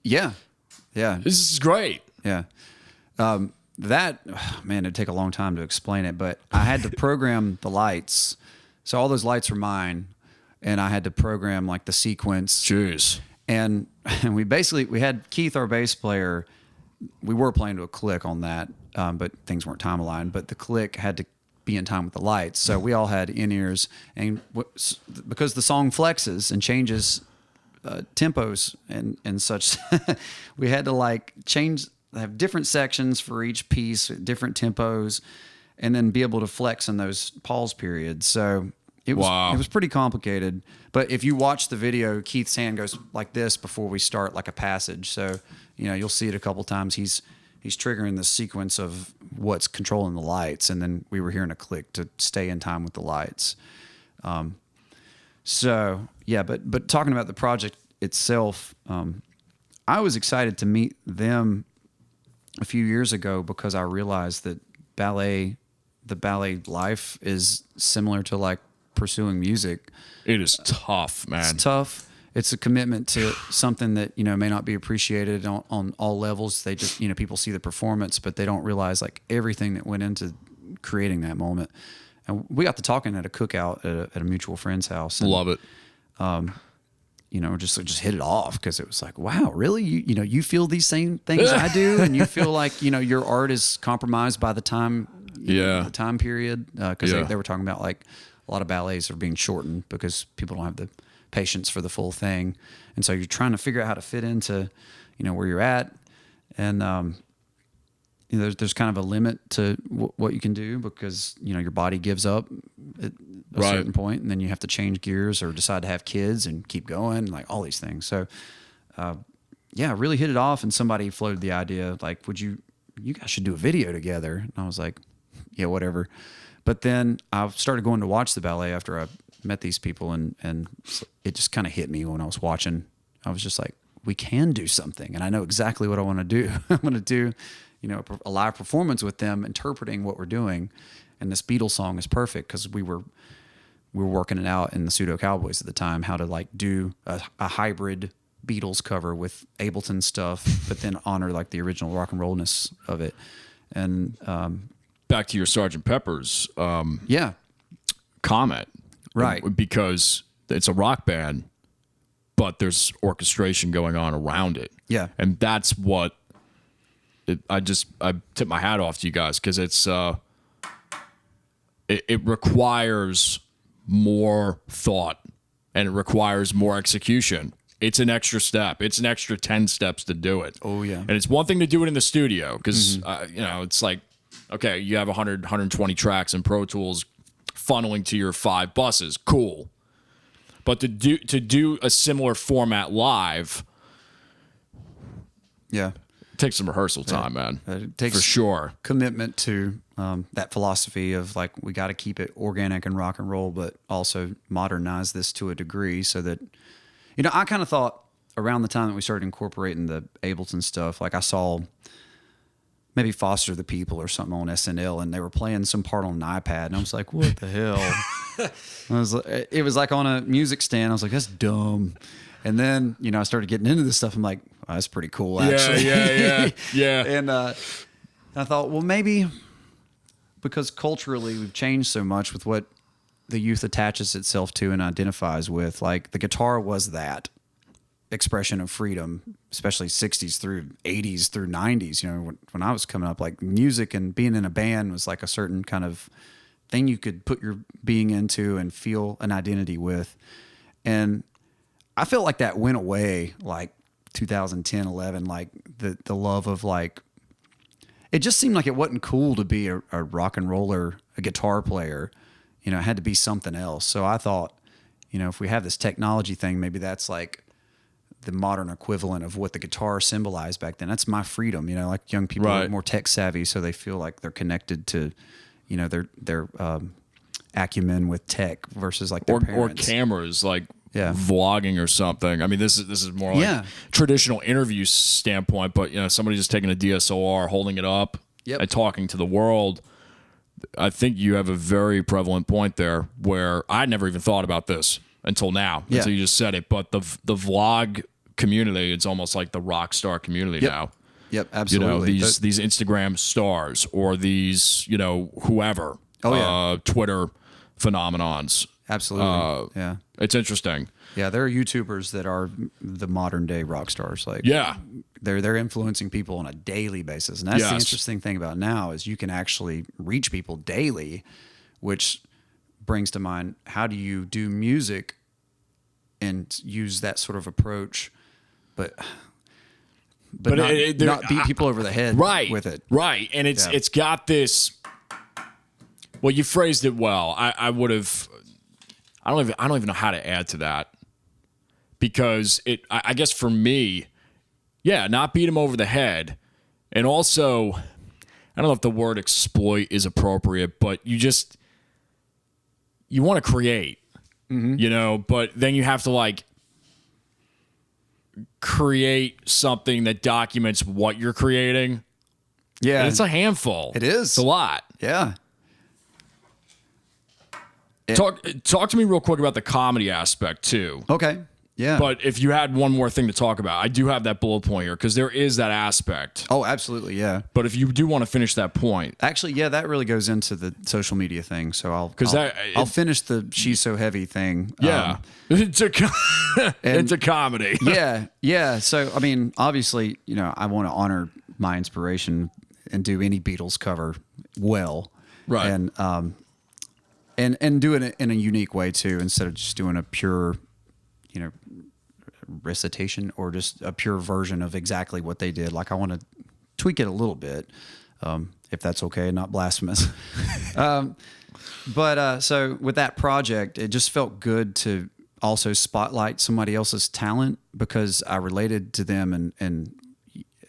Speaker 2: Yeah. Yeah.
Speaker 1: This is great.
Speaker 2: Yeah. It'd take a long time to explain it, but I had to program the lights. So all those lights are mine, and I had to program like the sequence.
Speaker 1: Jeez.
Speaker 2: And we had Keith, our bass player. We were playing to a click on that, but things weren't time aligned. But the click had to be in time with the lights, so we all had in-ears. And because the song flexes and changes tempos and such, we had to like have different sections for each piece, different tempos, and then be able to flex in those pause periods. So it was pretty complicated. But if you watch the video, Keith's hand goes like this before we start, like a passage. So, you'll see it a couple times. He's triggering the sequence of what's controlling the lights, and then we were hearing a click to stay in time with the lights. But talking about the project itself, I was excited to meet them a few years ago because I realized that the ballet life is similar to like pursuing music.
Speaker 1: It is tough, man.
Speaker 2: It's tough. It's a commitment to something that, may not be appreciated on all levels. They just, people see the performance, but they don't realize like everything that went into creating that moment. And we got to talking at a cookout at a mutual friend's house. And,
Speaker 1: love it.
Speaker 2: Just hit it off because it was like, wow, really? You feel these same things I do, and you feel like, your art is compromised by the time, the time period. Because they were talking about like a lot of ballets are being shortened because people don't have the patience for the full thing, and so you're trying to figure out how to fit into, where you're at, and there's kind of a limit to what you can do because your body gives up at a certain point, and then you have to change gears or decide to have kids and keep going, like all these things. So, really hit it off, and somebody floated the idea like, you guys should do a video together, and I was like, yeah, whatever. But then I started going to watch the ballet after I met these people, and it just kind of hit me when I was watching. I was just like, we can do something, and I know exactly what I want to do. I want to do, a live performance with them, interpreting what we're doing, and this Beatles song is perfect because we were working it out in the Pseudo Cowboys at the time, how to like do a hybrid Beatles cover with Ableton stuff, but then honor like the original rock and rollness of it, and
Speaker 1: back to your Sgt. Pepper's comment.
Speaker 2: Right.
Speaker 1: Because it's a rock band, but there's orchestration going on around it.
Speaker 2: Yeah.
Speaker 1: And that's what I tip my hat off to you guys, because it's it requires more thought, and it requires more execution. It's an extra step. It's an extra 10 steps to do it.
Speaker 2: Oh, yeah.
Speaker 1: And it's one thing to do it in the studio because, it's like, okay, you have 100, 120 tracks in Pro Tools funneling to your 5 buses. Cool. But to do a similar format live,
Speaker 2: it
Speaker 1: takes some rehearsal time, man.
Speaker 2: It takes
Speaker 1: for sure
Speaker 2: commitment to that philosophy of like, we got to keep it organic and rock and roll, but also modernize this to a degree so that, I kind of thought around the time that we started incorporating the Ableton stuff, like I saw maybe Foster the People or something on SNL, and they were playing some part on an iPad, and I was like, what the hell? It was like on a music stand. I was like, that's dumb. And then, I started getting into this stuff. I'm like, oh, that's pretty cool, actually.
Speaker 1: Yeah.
Speaker 2: And I thought, well, maybe because culturally we've changed so much with what the youth attaches itself to and identifies with. Like the guitar was that expression of freedom, especially 60s through 80s through 90s. When I was coming up, like music and being in a band was like a certain kind of thing you could put your being into and feel an identity with. And I felt like that went away like 2010, 11, like the love of like, it just seemed like it wasn't cool to be a rock and roller, a guitar player. It had to be something else. So I thought, if we have this technology thing, maybe that's like the modern equivalent of what the guitar symbolized back then. That's my freedom. Like young people are more tech savvy, so they feel like they're connected to, their acumen with tech versus like their parents.
Speaker 1: Or cameras, like vlogging or something. I mean, this is more like traditional interview standpoint, but somebody just taking a DSLR, holding it up, and talking to the world. I think you have a very prevalent point there where I never even thought about this until now, until you just said it. But the vlog community, it's almost like the rock star community now.
Speaker 2: Yep, absolutely.
Speaker 1: These Instagram stars or these, whoever. Twitter phenomenons.
Speaker 2: Absolutely.
Speaker 1: It's interesting.
Speaker 2: Yeah, there are YouTubers that are the modern day rock stars. Like, they're influencing people on a daily basis, and that's the interesting thing about now is you can actually reach people daily, which brings to mind how do you do music and use that sort of approach, but not beat people over the head with it.
Speaker 1: Right, and it's got this. Well, you phrased it well. I would have. I don't even know how to add to that. Because I guess for me, not beat him over the head. And also, I don't know if the word exploit is appropriate, but you want to create, but then you have to like create something that documents what you're creating. Yeah. And it's a handful.
Speaker 2: It is.
Speaker 1: It's a lot.
Speaker 2: Yeah.
Speaker 1: Talk to me real quick about the comedy aspect too.
Speaker 2: Okay. Yeah.
Speaker 1: But if you had one more thing to talk about, I do have that bullet point here because there is that aspect.
Speaker 2: Oh, absolutely. Yeah.
Speaker 1: But if you do want to finish that point.
Speaker 2: Actually, that really goes into the social media thing. So I'll finish the She's So Heavy thing.
Speaker 1: Yeah. Into comedy.
Speaker 2: Yeah. So, I mean, obviously, I want to honor my inspiration and do any Beatles cover well.
Speaker 1: Right.
Speaker 2: And do it in a unique way too, instead of just doing a pure, recitation or just a pure version of exactly what they did. Like I want to tweak it a little bit, if that's okay, not blasphemous. But so with that project, it just felt good to also spotlight somebody else's talent because I related to them and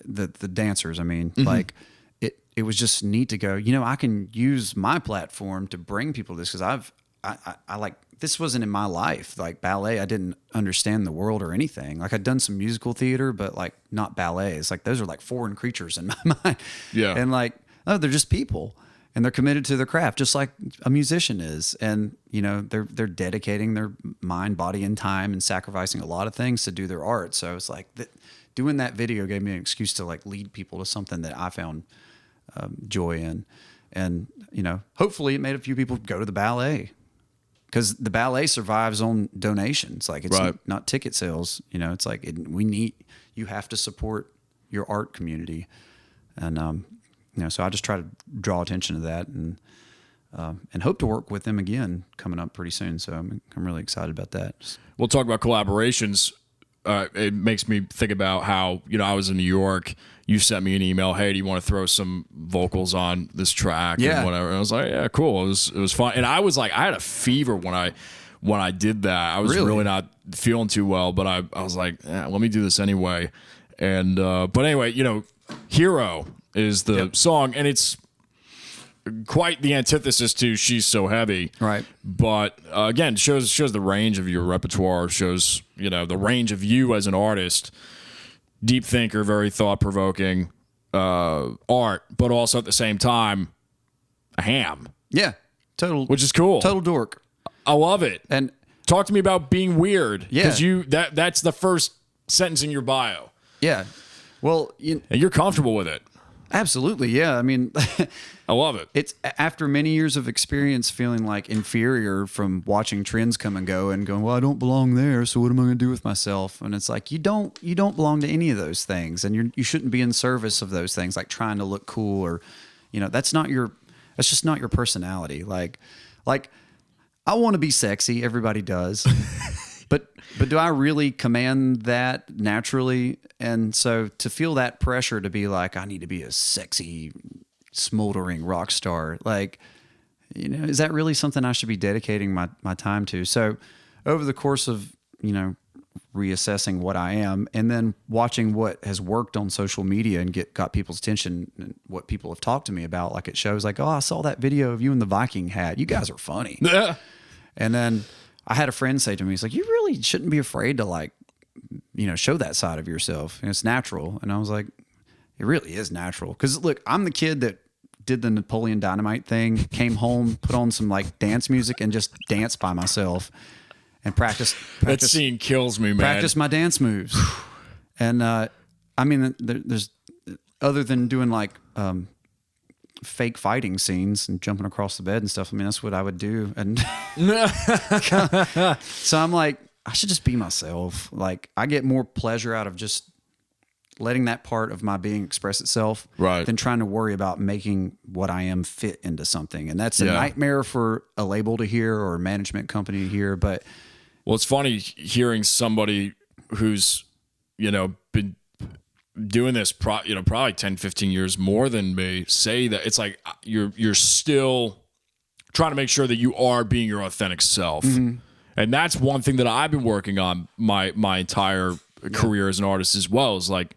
Speaker 2: the dancers. I mean, like it was just neat to go, I can use my platform to bring people to this because I like, this wasn't in my life. Like ballet, I didn't understand the world or anything. Like I'd done some musical theater, but like not ballet. It's like, those are like foreign creatures in my mind.
Speaker 1: Yeah.
Speaker 2: And like, no, they're just people and they're committed to their craft, just like a musician is. And, they're dedicating their mind, body, and time and sacrificing a lot of things to do their art. So it's like doing that video gave me an excuse to like lead people to something that I found joy in. And, hopefully it made a few people go to the ballet. Because the ballet survives on donations, like it's not ticket sales. It's like you have to support your art community, and so I just try to draw attention to that, and hope to work with them again coming up pretty soon. So I'm really excited about that.
Speaker 1: We'll talk about collaborations. It makes me think about how I was in New York. You sent me an email. Hey, do you want to throw some vocals on this track?
Speaker 2: Yeah.
Speaker 1: And whatever. And I was like, yeah, cool. It was fun. And I was like, I had a fever when I did that. I was really not feeling too well, but I was like, let me do this anyway. And but anyway, Hero is the song, and it's quite the antithesis to She's So Heavy.
Speaker 2: Right.
Speaker 1: But again, shows the range of your repertoire, shows, the range of you as an artist. Deep thinker, very thought-provoking art, but also at the same time, a ham.
Speaker 2: Yeah. Total.
Speaker 1: Which is cool.
Speaker 2: Total dork.
Speaker 1: I love it.
Speaker 2: And
Speaker 1: talk to me about being weird.
Speaker 2: Yeah.
Speaker 1: Because that's the first sentence in your bio.
Speaker 2: Yeah. Well,
Speaker 1: And you're comfortable with it.
Speaker 2: absolutely. Yeah. I mean,
Speaker 1: I love it.
Speaker 2: it's after many years of experience feeling like inferior from watching trends come and go and going, well, I don't belong there, so what am I going to do with myself? And it's like, you don't belong to any of those things, and you shouldn't be in service of those things, like trying to look cool or, that's just not your personality. Like I want to be sexy. Everybody does. But do I really command that naturally? And so to feel that pressure to be like, I need to be a sexy, smoldering rock star, like, is that really something I should be dedicating my time to? So over the course of, reassessing what I am and then watching what has worked on social media and got people's attention and what people have talked to me about, like it shows like, oh, I saw that video of you in the Viking hat. You guys are funny.
Speaker 1: Yeah.
Speaker 2: And then I had a friend say to me, he's like, you really shouldn't be afraid to like, show that side of yourself. And it's natural. And I was like, it really is natural. Because look, I'm the kid that did the Napoleon Dynamite thing, came home, put on some like dance music and just danced by myself and practice.
Speaker 1: That scene kills me, man.
Speaker 2: Practice my dance moves. And I mean, there's other than doing like fake fighting scenes and jumping across the bed and stuff. I mean, that's what I would do. And so I'm like, I should just be myself. Like I get more pleasure out of just letting that part of my being express itself than trying to worry about making what I am fit into something. And that's a nightmare for a label to hear or a management company to hear. But
Speaker 1: well, it's funny hearing somebody who's, been doing this probably 10, 15 years more than me say that it's like you're still trying to make sure that you are being your authentic self. Mm-hmm. And that's one thing that I've been working on my entire career as an artist as well, is like,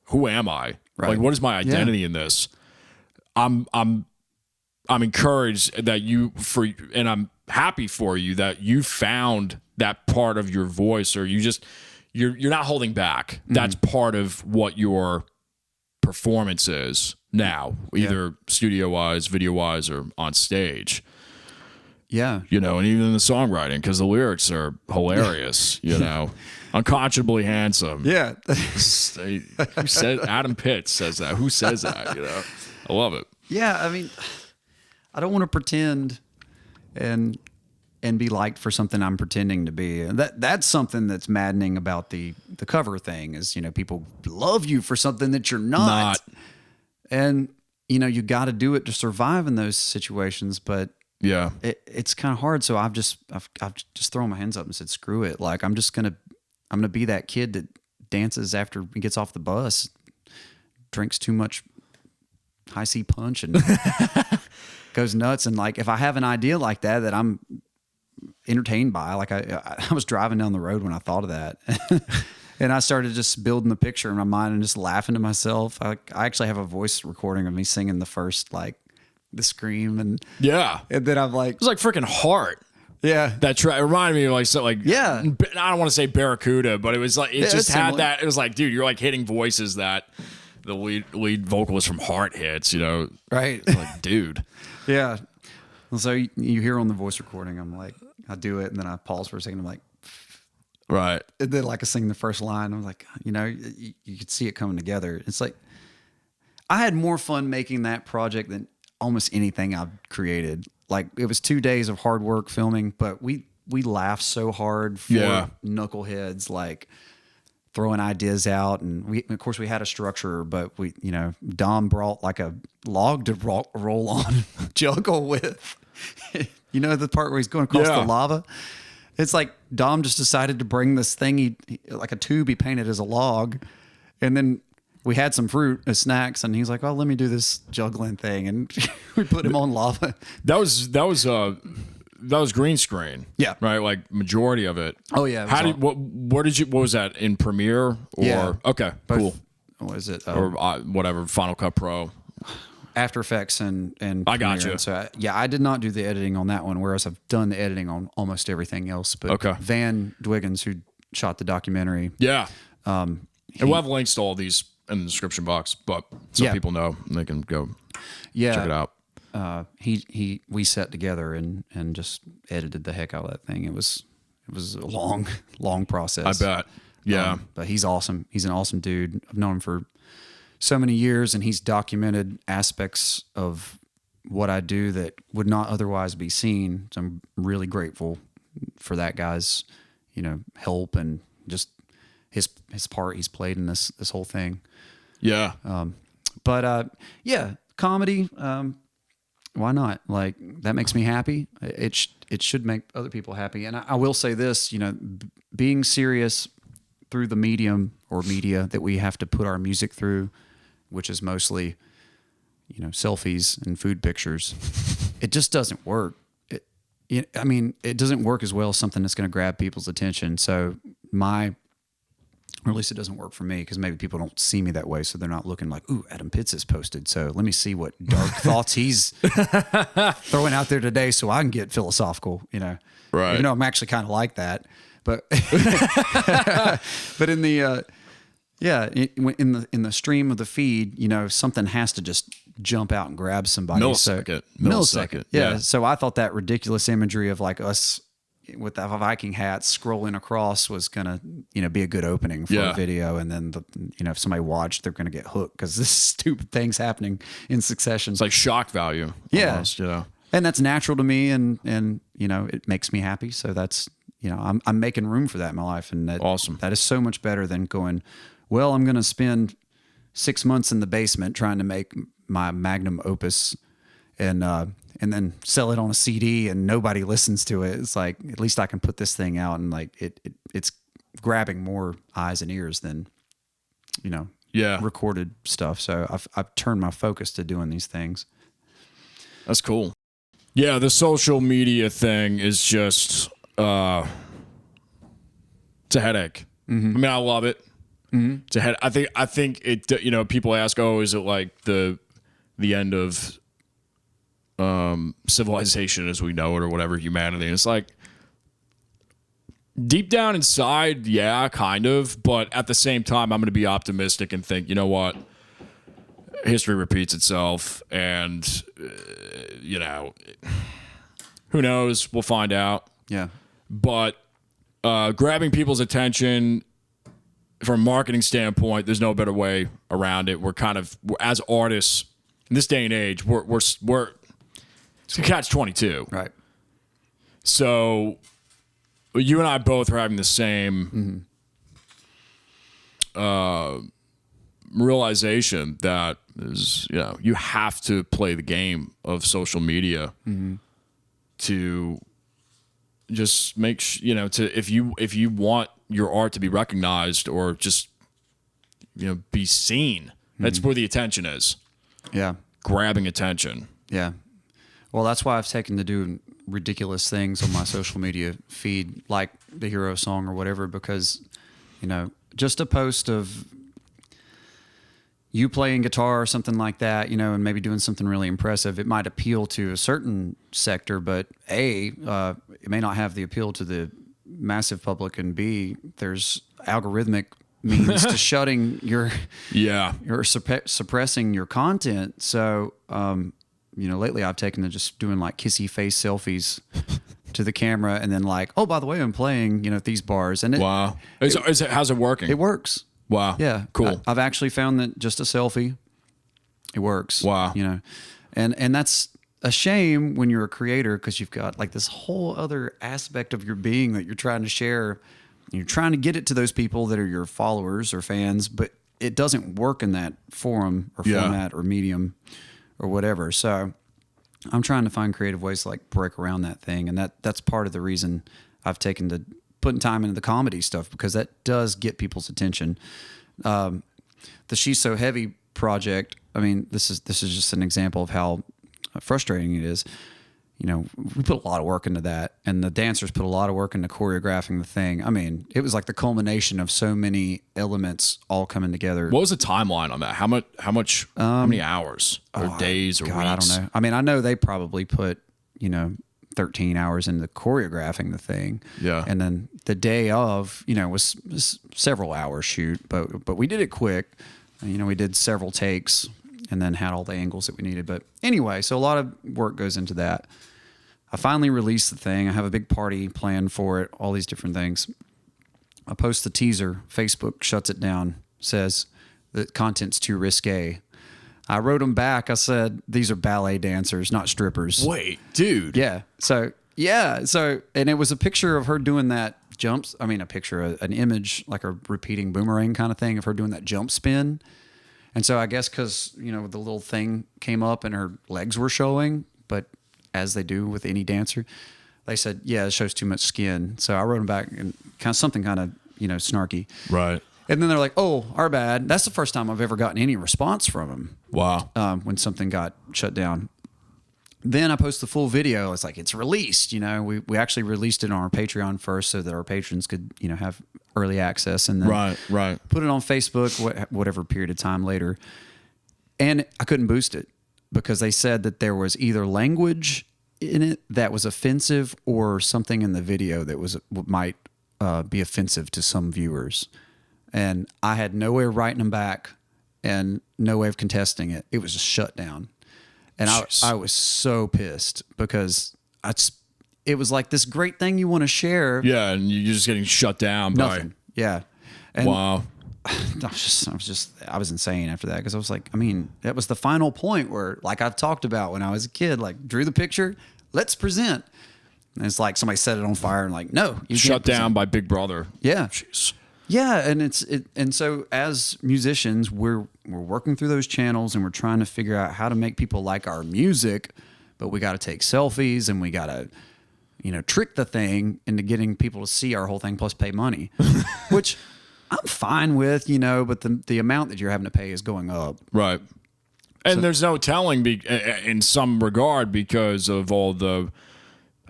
Speaker 1: who am I? Right. Like, what is my identity in this? I'm encouraged that and I'm happy for you that you found that part of your voice, or you're not holding back. Mm-hmm. That's part of what your performance is now, either studio wise, video wise, or on stage.
Speaker 2: Yeah.
Speaker 1: And even in the songwriting, because the lyrics are hilarious, unconscionably handsome.
Speaker 2: Yeah.
Speaker 1: Who said Adam Pitts says that? Who says that? I love it.
Speaker 2: Yeah. I mean, I don't want to pretend and be liked for something I'm pretending to be. And that's something that's maddening about the cover thing is, people love you for something that you're not. And, you got to do it to survive in those situations. But yeah, it's kind of hard. So I've just thrown my hands up and said, screw it. Like, I'm going to be that kid that dances after he gets off the bus, drinks too much high C punch and goes nuts. And like, if I have an idea like that I'm entertained by, like I was driving down the road when I thought of that and I started just building the picture in my mind and just laughing to myself. I actually have a voice recording of me singing the first, like the scream and then I'm like,
Speaker 1: it was like freaking Heart.
Speaker 2: Yeah, that
Speaker 1: track reminded me of like so like I don't want to say Barracuda, but it was like it just had that. It was like, dude, you're like hitting voices that the lead vocalist from Heart hits,
Speaker 2: right?
Speaker 1: Like, dude,
Speaker 2: yeah. So you hear on the voice recording, I'm like, I do it, and then I pause for a second. I'm like,
Speaker 1: right,
Speaker 2: and then like I sing the first line. I'm like, you could see it coming together. It's like I had more fun making that project than almost anything I've created. Like, it was 2 days of hard work filming, but we laughed so hard for knuckleheads, like throwing ideas out. And of course we had a structure, but Dom brought like a log to roll on, juggle with, the part where he's going across the lava. It's like Dom just decided to bring this thing, like a tube he painted as a log. And then we had some fruit as snacks, and he's like, "Oh, let me do this juggling thing," and we put him on lava.
Speaker 1: That was green screen.
Speaker 2: Yeah,
Speaker 1: right. Like majority of it.
Speaker 2: Oh yeah.
Speaker 1: What was that in Premiere or?
Speaker 2: Yeah.
Speaker 1: Okay, cool.
Speaker 2: What is it?
Speaker 1: Or whatever, Final Cut Pro.
Speaker 2: After Effects and
Speaker 1: I
Speaker 2: Premiere.
Speaker 1: gotcha.
Speaker 2: And so I did not do the editing on that one, whereas I've done the editing on almost everything else. But
Speaker 1: Okay.
Speaker 2: Van Dwiggins, who shot the documentary,
Speaker 1: Yeah. And we'll have links to all these in the description box, but so people know and they can go check it out.
Speaker 2: We sat together and just edited the heck out of that thing. It was a long process.
Speaker 1: I bet. Yeah.
Speaker 2: But he's awesome. He's an awesome dude. I've known him for so many years, and he's documented aspects of what I do that would not otherwise be seen. So I'm really grateful for that guy's, help and just his part he's played in this whole thing.
Speaker 1: Yeah.
Speaker 2: Comedy. Why not? Like, that makes me happy. It should make other people happy. And I will say this, being serious through the medium or media that we have to put our music through, which is mostly, selfies and food pictures, it just doesn't work. It doesn't work as well as something that's going to grab people's attention. So or at least it doesn't work for me, because maybe people don't see me that way, so they're not looking like, ooh, Adam Pitts is posted, so let me see what dark thoughts he's throwing out there today so I can get philosophical,
Speaker 1: Right.
Speaker 2: Even though I'm actually kind of like that. But but in the in the stream of the feed, something has to just jump out and grab somebody.
Speaker 1: Millisecond.
Speaker 2: Yeah. So I thought that ridiculous imagery of like us with the Viking hats scrolling across was gonna, be a good opening for a video. And then if somebody watched, they're gonna get hooked because this stupid thing's happening in succession.
Speaker 1: It's like shock value.
Speaker 2: Yeah.
Speaker 1: Almost,
Speaker 2: And that's natural to me, and it makes me happy. So that's, I'm making room for that in my life, and
Speaker 1: Awesome.
Speaker 2: That is so much better than going, well, I'm going to spend 6 months in the basement trying to make my magnum opus, and then sell it on a CD and nobody listens to it. It's like, at least I can put this thing out, and like it's grabbing more eyes and ears than recorded stuff. So I've turned my focus to doing these things.
Speaker 1: That's cool. Yeah, the social media thing is just it's a headache. Mm-hmm. I mean, I love it. Mm-hmm. It's a I think it. People ask, "Oh, is it like the end of civilization as we know it, or whatever, humanity?" And it's like, deep down inside, yeah, kind of. But at the same time, I'm going to be optimistic and think, you know what? History repeats itself, and who knows? We'll find out.
Speaker 2: Yeah.
Speaker 1: But grabbing people's attention from a marketing standpoint, there's no better way around it. We're as artists in this day and age, we're it's a catch-22.
Speaker 2: Right.
Speaker 1: So you and I both are having the same realization that is, you have to play the game of social media to just make if you want your art to be recognized or just be seen. That's where the attention is.
Speaker 2: Yeah.
Speaker 1: Grabbing attention.
Speaker 2: Yeah. Well, that's why I've taken to do ridiculous things on my social media feed, like the hero song or whatever, because, just a post of you playing guitar or something like that, and maybe doing something really impressive, it might appeal to a certain sector, but it may not have the appeal to the massive public, and B, there's algorithmic means to shutting your suppressing your content. So, lately I've taken to just doing like kissy face selfies to the camera, and then like, oh, by the way, I'm playing, these bars. And
Speaker 1: wow. How's it working?
Speaker 2: It works.
Speaker 1: Wow.
Speaker 2: Yeah.
Speaker 1: Cool.
Speaker 2: I've actually found that just a selfie, it works.
Speaker 1: Wow.
Speaker 2: And that's a shame when you're a creator, because you've got like this whole other aspect of your being that you're trying to share. You're trying to get it to those people that are your followers or fans, but it doesn't work in that forum or format or medium or whatever. So I'm trying to find creative ways to like break around that thing. And that's part of the reason I've taken to putting time into the comedy stuff, because that does get people's attention. The She's So Heavy project, I mean, this is just an example of how frustrating it is. we put a lot of work into that, and the dancers put a lot of work into choreographing the thing. I mean, it was like the culmination of so many elements all coming together.
Speaker 1: What was the timeline on that? How many hours or days or
Speaker 2: God,
Speaker 1: weeks?
Speaker 2: I don't know. I mean, I know they probably put, 13 hours into choreographing the thing.
Speaker 1: Yeah.
Speaker 2: And then the day of, was several hours shoot, but we did it quick. We did several takes and then had all the angles that we needed. But anyway, so a lot of work goes into that. I finally released the thing. I have a big party planned for it, all these different things. I post the teaser. Facebook shuts it down, says the content's too risque. I wrote them back. I said, these are ballet dancers, not strippers.
Speaker 1: Wait, dude.
Speaker 2: Yeah. So, and it was a picture of her doing that jumps. I mean, an image, like a repeating boomerang kind of thing of her doing that jump spin. And so I guess because, the little thing came up and her legs were showing, but as they do with any dancer, they said, yeah, it shows too much skin. So I wrote them back and something kind of, snarky.
Speaker 1: Right.
Speaker 2: And then they're like, oh, our bad. That's the first time I've ever gotten any response from them.
Speaker 1: Wow.
Speaker 2: When something got shut down. Then I post the full video. It's like, it's released. We actually released it on our Patreon first so that our patrons could, have early access. And then
Speaker 1: right.
Speaker 2: put it on Facebook, whatever period of time later. And I couldn't boost it because they said that there was either language in it that was offensive or something in the video that might be offensive to some viewers. And I had no way of writing them back and no way of contesting it. It was just shut down. And I was so pissed because it was like this great thing you want to share.
Speaker 1: Yeah, and you're just getting shut down
Speaker 2: Nothing. Yeah. And
Speaker 1: wow.
Speaker 2: I was insane after that because I was like, I mean, that was the final point where, like I've talked about when I was a kid, like drew the picture, let's present. And it's like somebody set it on fire and like, no, you
Speaker 1: shut
Speaker 2: can't
Speaker 1: down
Speaker 2: present.
Speaker 1: by Big Brother.
Speaker 2: Yeah.
Speaker 1: Jeez.
Speaker 2: Yeah, and so as musicians, we're working through those channels and we're trying to figure out how to make people like our music, but we got to take selfies and we got to, trick the thing into getting people to see our whole thing plus pay money, which I'm fine with, but the amount that you're having to pay is going up.
Speaker 1: Right. And there's no telling in some regard because of all the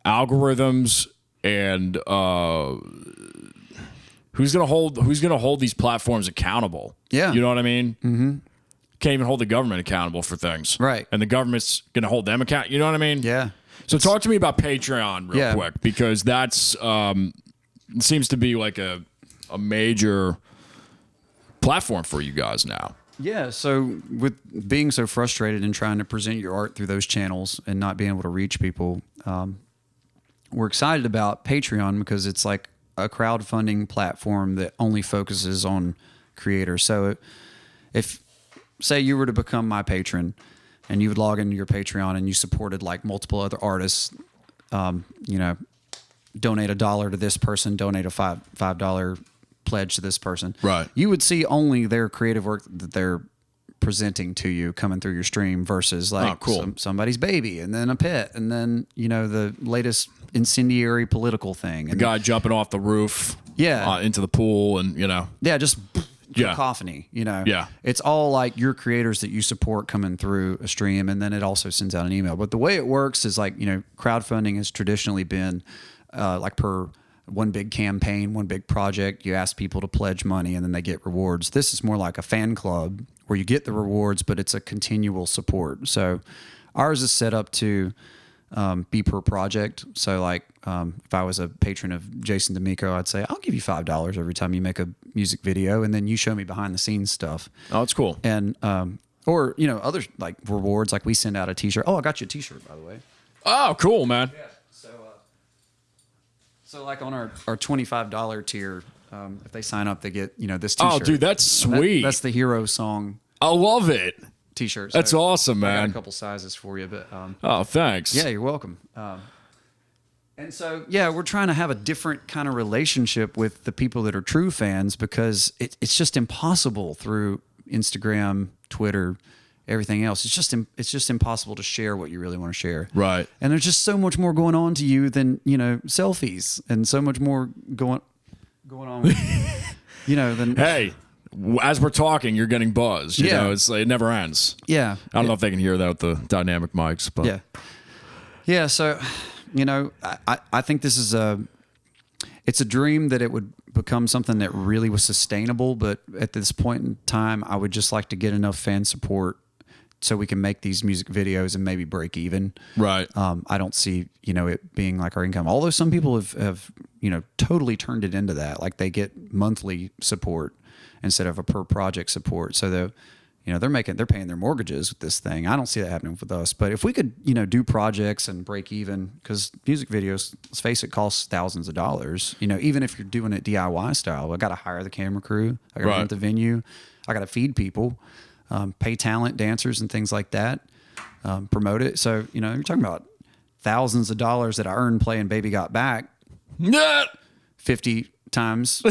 Speaker 1: algorithms and who's gonna hold these platforms accountable?
Speaker 2: Yeah.
Speaker 1: You know what I mean? Mm-hmm. Can't even hold the government accountable for things.
Speaker 2: Right.
Speaker 1: And the government's gonna hold them account. You know what I mean?
Speaker 2: Yeah.
Speaker 1: So talk to me about Patreon real quick because that's it seems to be like a major platform for you guys now.
Speaker 2: Yeah, so with being so frustrated and trying to present your art through those channels and not being able to reach people, we're excited about Patreon because it's like a crowdfunding platform that only focuses on creators. So if, say you were to become my patron and you would log into your Patreon and you supported like multiple other artists, donate $1 to this person, donate a $5 pledge to this person.
Speaker 1: Right.
Speaker 2: You would see only their creative work that they're presenting to you coming through your stream versus like somebody's baby and then a pet and then, the latest incendiary political thing. And
Speaker 1: the guy jumping off the roof into the pool and,
Speaker 2: just cacophony,
Speaker 1: Yeah.
Speaker 2: It's all like your creators that you support coming through a stream and then it also sends out an email. But the way it works is like, crowdfunding has traditionally been like per one big campaign, one big project. You ask people to pledge money and then they get rewards. This is more like a fan club where you get the rewards, but it's a continual support. So ours is set up to be per project. So like if I was a patron of Jason Damico, I'd say, I'll give you $5 every time you make a music video and then you show me behind the scenes stuff.
Speaker 1: Oh, that's cool.
Speaker 2: And or, other like rewards, like we send out a t-shirt. Oh, I got you a t-shirt, by the way.
Speaker 1: Oh, cool, man.
Speaker 2: Yeah. So like on our $25 tier, if they sign up, they get, this t-shirt.
Speaker 1: Oh, dude, that's sweet.
Speaker 2: That's the Hero Song
Speaker 1: I love it.
Speaker 2: t-shirt.
Speaker 1: That's awesome, man.
Speaker 2: I got a couple sizes for you, but
Speaker 1: oh, thanks.
Speaker 2: yeah, you're welcome. And so, we're trying to have a different kind of relationship with the people that are true fans because it's just impossible through Instagram, Twitter, everything else. It's just impossible to share what you really want to share.
Speaker 1: Right.
Speaker 2: And there's just so much more going on to you than, selfies and so much more going on, than.
Speaker 1: Hey, as we're talking, you're getting buzzed. You know, it never ends.
Speaker 2: Yeah.
Speaker 1: I don't know if they can hear that with the dynamic mics, but
Speaker 2: yeah. Yeah. So, I think this is it's a dream that it would become something that really was sustainable. But at this point in time, I would just like to get enough fan support so we can make these music videos and maybe break even.
Speaker 1: Right.
Speaker 2: I don't see, it being like our income. Although some people have totally turned it into that. Like they get monthly support instead of a per project support. So they're paying their mortgages with this thing. I don't see that happening with us. But if we could, do projects and break even, because music videos, let's face it, costs thousands of dollars. Even if you're doing it DIY style, I got to hire the camera crew, I got to rent the venue, I got to feed people. Pay talent, dancers, and things like that, promote it. So, you're talking about thousands of dollars that I earned playing Baby Got Back 50 times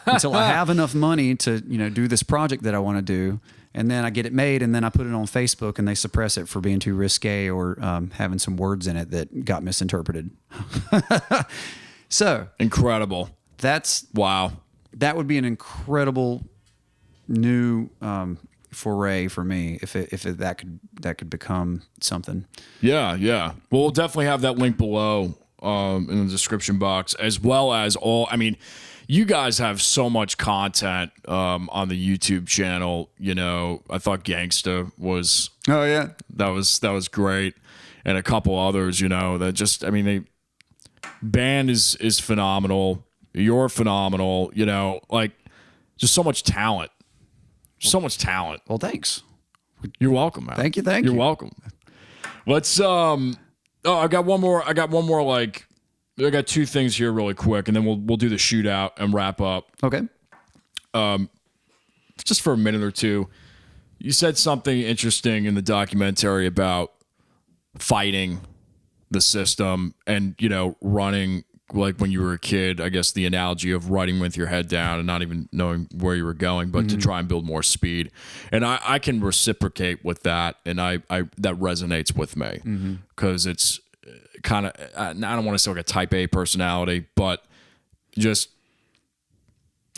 Speaker 2: until I have enough money to, do this project that I want to do. And then I get it made, and then I put it on Facebook, and they suppress it for being too risque or having some words in it that got misinterpreted. So
Speaker 1: incredible.
Speaker 2: Wow. That would be an incredible new foray for me if that could become something.
Speaker 1: Yeah. Well, we'll definitely have that link below in the description box, as well as you guys have so much content on the YouTube channel. I thought Gangsta was that was great, and a couple others. That just band is phenomenal. You're phenomenal. Just so much talent. So much talent.
Speaker 2: Well, thanks.
Speaker 1: You're welcome, man.
Speaker 2: Thank you.
Speaker 1: You're welcome. Let's I got one more. I got two things here really quick, and then we'll do the shootout and wrap up.
Speaker 2: Okay.
Speaker 1: Just for a minute or two. You said something interesting in the documentary about fighting the system and, running like when you were a kid. I guess the analogy of running with your head down and not even knowing where you were going, but to try and build more speed. And I can reciprocate with that, and I that resonates with me because it's kind of, I don't want to say like a type A personality, but just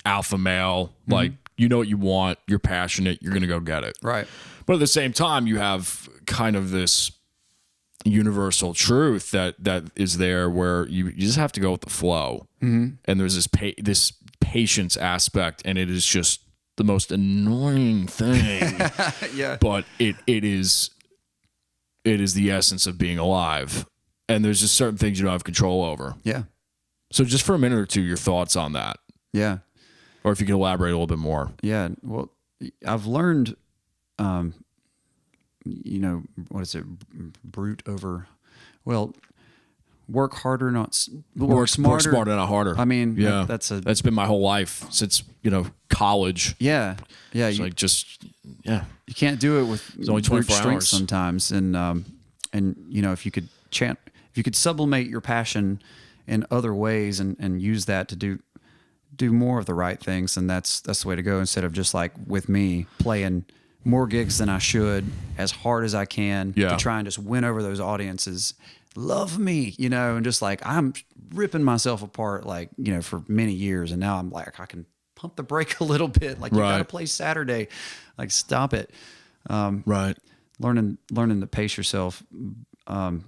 Speaker 1: alpha male. Like, what you want, you're passionate, you're gonna go get it.
Speaker 2: Right.
Speaker 1: But at the same time, you have kind of this universal truth that is there where you just have to go with the flow. And there's this patience aspect, and it is just the most annoying thing.
Speaker 2: Yeah.
Speaker 1: But it is the essence of being alive. And there's just certain things you don't have control over.
Speaker 2: Yeah.
Speaker 1: So just for a minute or two, your thoughts on that.
Speaker 2: Yeah.
Speaker 1: Or if you could elaborate a little bit more.
Speaker 2: Yeah. Well, I've learned what is it? Brute over, work harder, work smarter.
Speaker 1: Work smarter, not harder.
Speaker 2: I mean,
Speaker 1: yeah,
Speaker 2: that's
Speaker 1: been my whole life since, college.
Speaker 2: Yeah. Yeah.
Speaker 1: You
Speaker 2: can't do it with
Speaker 1: only 24
Speaker 2: strength
Speaker 1: hours
Speaker 2: sometimes. And if you could sublimate your passion in other ways and use that to do more of the right things, then that's the way to go, instead of just like with me playing more gigs than I should as hard as I can to try and just win over those audiences. Love me, and just like I'm ripping myself apart, like, for many years. And now I'm like, I can pump the brake a little bit. Like, you got to play Saturday. Like, stop it.
Speaker 1: Right.
Speaker 2: Learning to pace yourself. But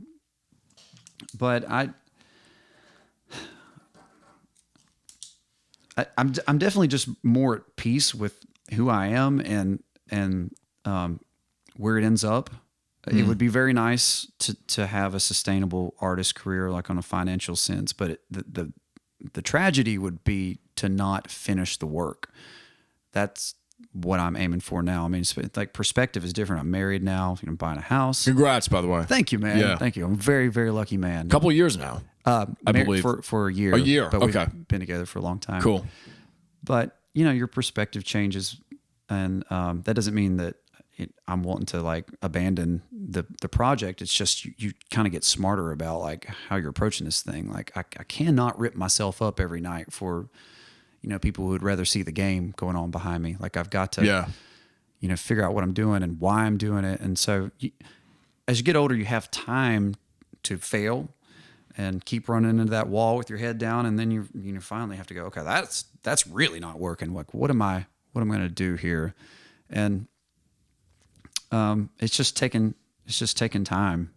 Speaker 2: I'm definitely just more at peace with who I am and where it ends up. It would be very nice to have a sustainable artist career, like on a financial sense, but the tragedy would be to not finish the work. That's what I'm aiming for now. I mean, it's like perspective is different. I'm married now, buying a house.
Speaker 1: Congrats, by the way.
Speaker 2: Thank you, man.
Speaker 1: Yeah.
Speaker 2: Thank you. I'm a very, very lucky man.
Speaker 1: Couple of years now. I believe
Speaker 2: for a year.
Speaker 1: A year.
Speaker 2: But
Speaker 1: okay.
Speaker 2: We've been together for a long time.
Speaker 1: Cool.
Speaker 2: But your perspective changes, and that doesn't mean that I'm wanting to like abandon the project. It's just you kind of get smarter about like how you're approaching this thing. Like I cannot rip myself up every night for people who would rather see the game going on behind me. Like I've got to figure out what I'm doing and why I'm doing it. And so as you get older, you have time to fail and keep running into that wall with your head down, and then you finally have to go, okay, that's really not working. Like what am I going to do here? And it's just taking time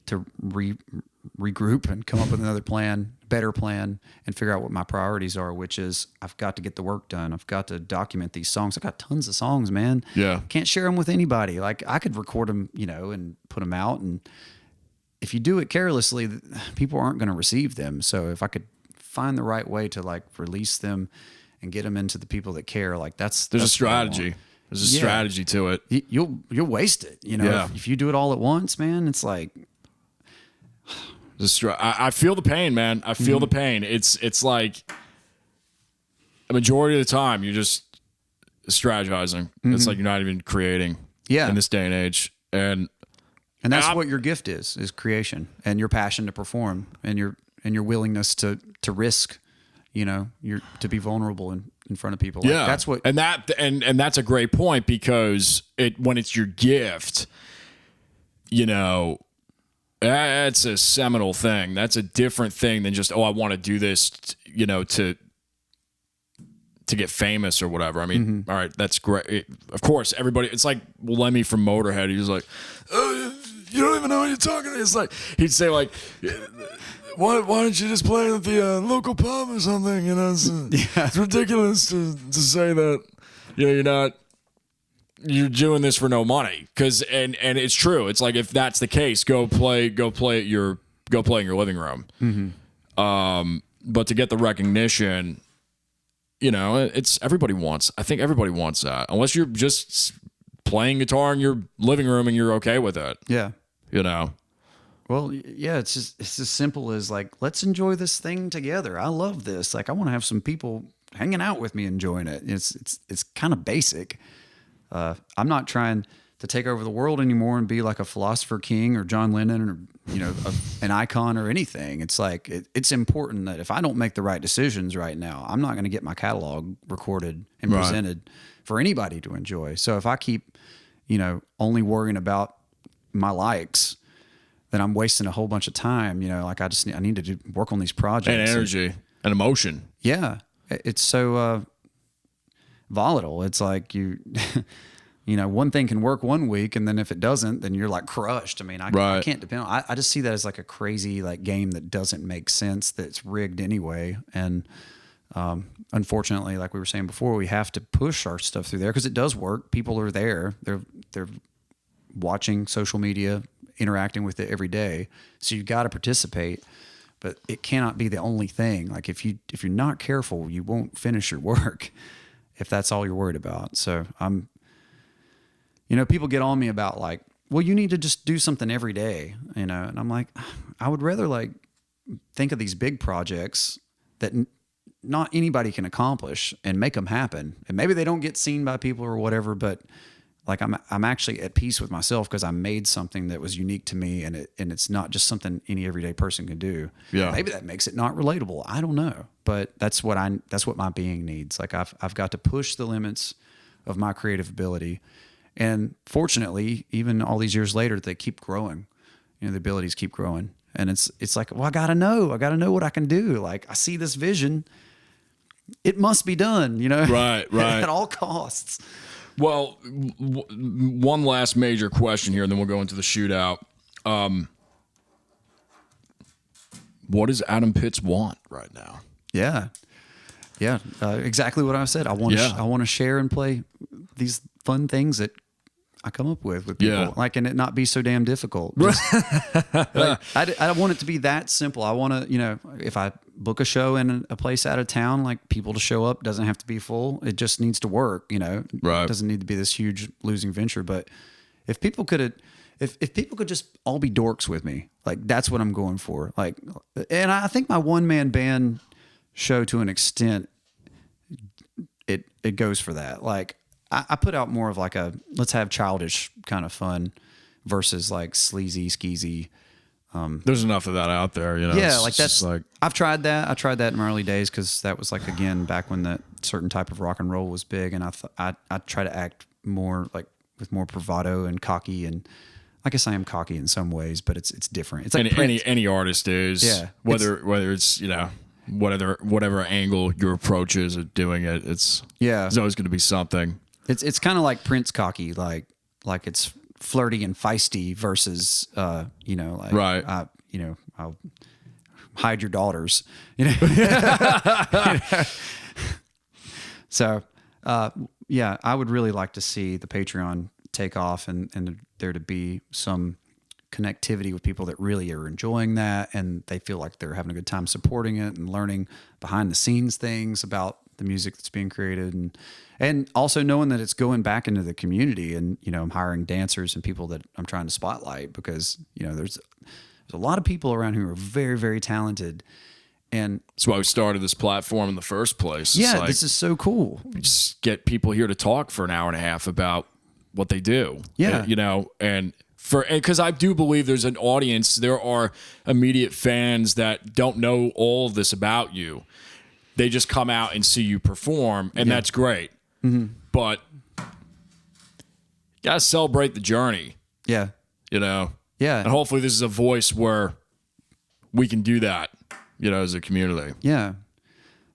Speaker 2: regroup and come up with another plan, better plan, and figure out what my priorities are, which is I've got to get the work done. I've got to document these songs. I've got tons of songs, man.
Speaker 1: Yeah.
Speaker 2: Can't share them with anybody. Like I could record them, and put them out. And if you do it carelessly, people aren't going to receive them. So if I could find the right way to like release them and get them into the people that care, like there's
Speaker 1: a strategy. There's a strategy to it.
Speaker 2: You'll waste it. If you do it all at once, man, it's like,
Speaker 1: I feel the pain, man. I feel the pain. It's like a majority of the time you're just strategizing. It's like you're not even creating in this day and age. And
Speaker 2: that's what your gift is creation and your passion to perform and your willingness to risk, to be vulnerable in front of people. Like, that's what,
Speaker 1: and that's a great point, because when it's your gift, that's a seminal thing. That's a different thing than just, I want to do this, to get famous or whatever. I mean, all right, that's great. Of course, everybody, it's like Lemmy from Motorhead. He was like, oh, you don't even know what you're talking about. It's like, he'd say like, why don't you just play at the local pub or something? It's ridiculous to say that, you're doing this for no money. And it's true. It's like, if that's the case, go play in your living room. But to get the recognition, it's I think everybody wants that, unless you're just playing guitar in your living room and you're okay with it.
Speaker 2: Yeah.
Speaker 1: Well,
Speaker 2: yeah, it's as simple as like, let's enjoy this thing together. I love this. Like, I want to have some people hanging out with me enjoying it. It's kind of basic. I'm not trying to take over the world anymore and be like a philosopher king or John Lennon or, an icon or anything. It's like, it's important that if I don't make the right decisions right now, I'm not going to get my catalog recorded and presented for anybody to enjoy. So if I keep, only worrying about my likes, then I'm wasting a whole bunch of time. Like I need to work on these projects.
Speaker 1: And energy and emotion.
Speaker 2: Yeah. It's so volatile. It's like one thing can work one week, and then if it doesn't, then you're like crushed. I mean, I can't depend on. I just see that as like a crazy like game that doesn't make sense. That's rigged anyway. And unfortunately, like we were saying before, we have to push our stuff through there because it does work. People are there. They're watching social media, interacting with it every day. So you've got to participate. But it cannot be the only thing. Like if you're not careful, you won't finish your work if that's all you're worried about. So people get on me about like, well, you need to just do something every day, and I'm like, I would rather like think of these big projects that not anybody can accomplish and make them happen. And maybe they don't get seen by people or whatever, but like I'm actually at peace with myself because I made something that was unique to me, and it's not just something any everyday person can do.
Speaker 1: Yeah.
Speaker 2: Maybe that makes it not relatable. I don't know, but that's what my being needs. Like I've got to push the limits of my creative ability, and fortunately, even all these years later, they keep growing. The abilities keep growing, and it's like, well, I gotta know what I can do. Like I see this vision, it must be done.
Speaker 1: Right.
Speaker 2: At all costs.
Speaker 1: Well, one last major question here, and then we'll go into the shootout. What does Adam Pitts want right now?
Speaker 2: Yeah. Exactly what I said. I want to share and play these fun things that I come up with people.
Speaker 1: Yeah.
Speaker 2: Like, and it not be so damn difficult. Just, like, I want it to be that simple. I want to, if I book a show in a place out of town, like people to show up doesn't have to be full. It just needs to work, Right. It doesn't need to be this huge losing venture. But if people could just all be dorks with me, like that's what I'm going for. Like, and I think my one man band show to an extent, it goes for that. Like I put out more of like a, let's have childish kind of fun versus like sleazy, skeezy.
Speaker 1: There's enough of that out there,
Speaker 2: Yeah, like that's like, I've tried that. I tried that in my early days because that was like, again, back when that certain type of rock and roll was big, and I try to act more like with more bravado and cocky, and I guess I am cocky in some ways, but it's different. It's like
Speaker 1: any artist is,
Speaker 2: yeah,
Speaker 1: whether it's whatever angle your approach is at doing it, there's always going to be something.
Speaker 2: It's kind of like Prince cocky, like it's flirty and feisty versus, you know, like,
Speaker 1: Right.
Speaker 2: you know, I'll hide your daughters, you know. You know? So, yeah, I would really like to see the Patreon take off and there to be some connectivity with people that really are enjoying that and they feel like they're having a good time supporting it and learning behind the scenes things about the music that's being created and also knowing that it's going back into the community and, you know, I'm hiring dancers and people that I'm trying to spotlight because, you know, there's a lot of people around who are very, very talented. And
Speaker 1: that's why we started this platform in the first place.
Speaker 2: Yeah,
Speaker 1: like,
Speaker 2: this is so cool.
Speaker 1: Just get people here to talk for an hour and a half about what they do.
Speaker 2: Yeah.
Speaker 1: You know, because I do believe there's an audience, there are immediate fans that don't know all of this about you. They just come out and see you perform, and that's great. Mm-hmm. But you got to celebrate the journey.
Speaker 2: Yeah.
Speaker 1: You know?
Speaker 2: Yeah.
Speaker 1: And hopefully this is a voice where we can do that, you know, as a community.
Speaker 2: Yeah.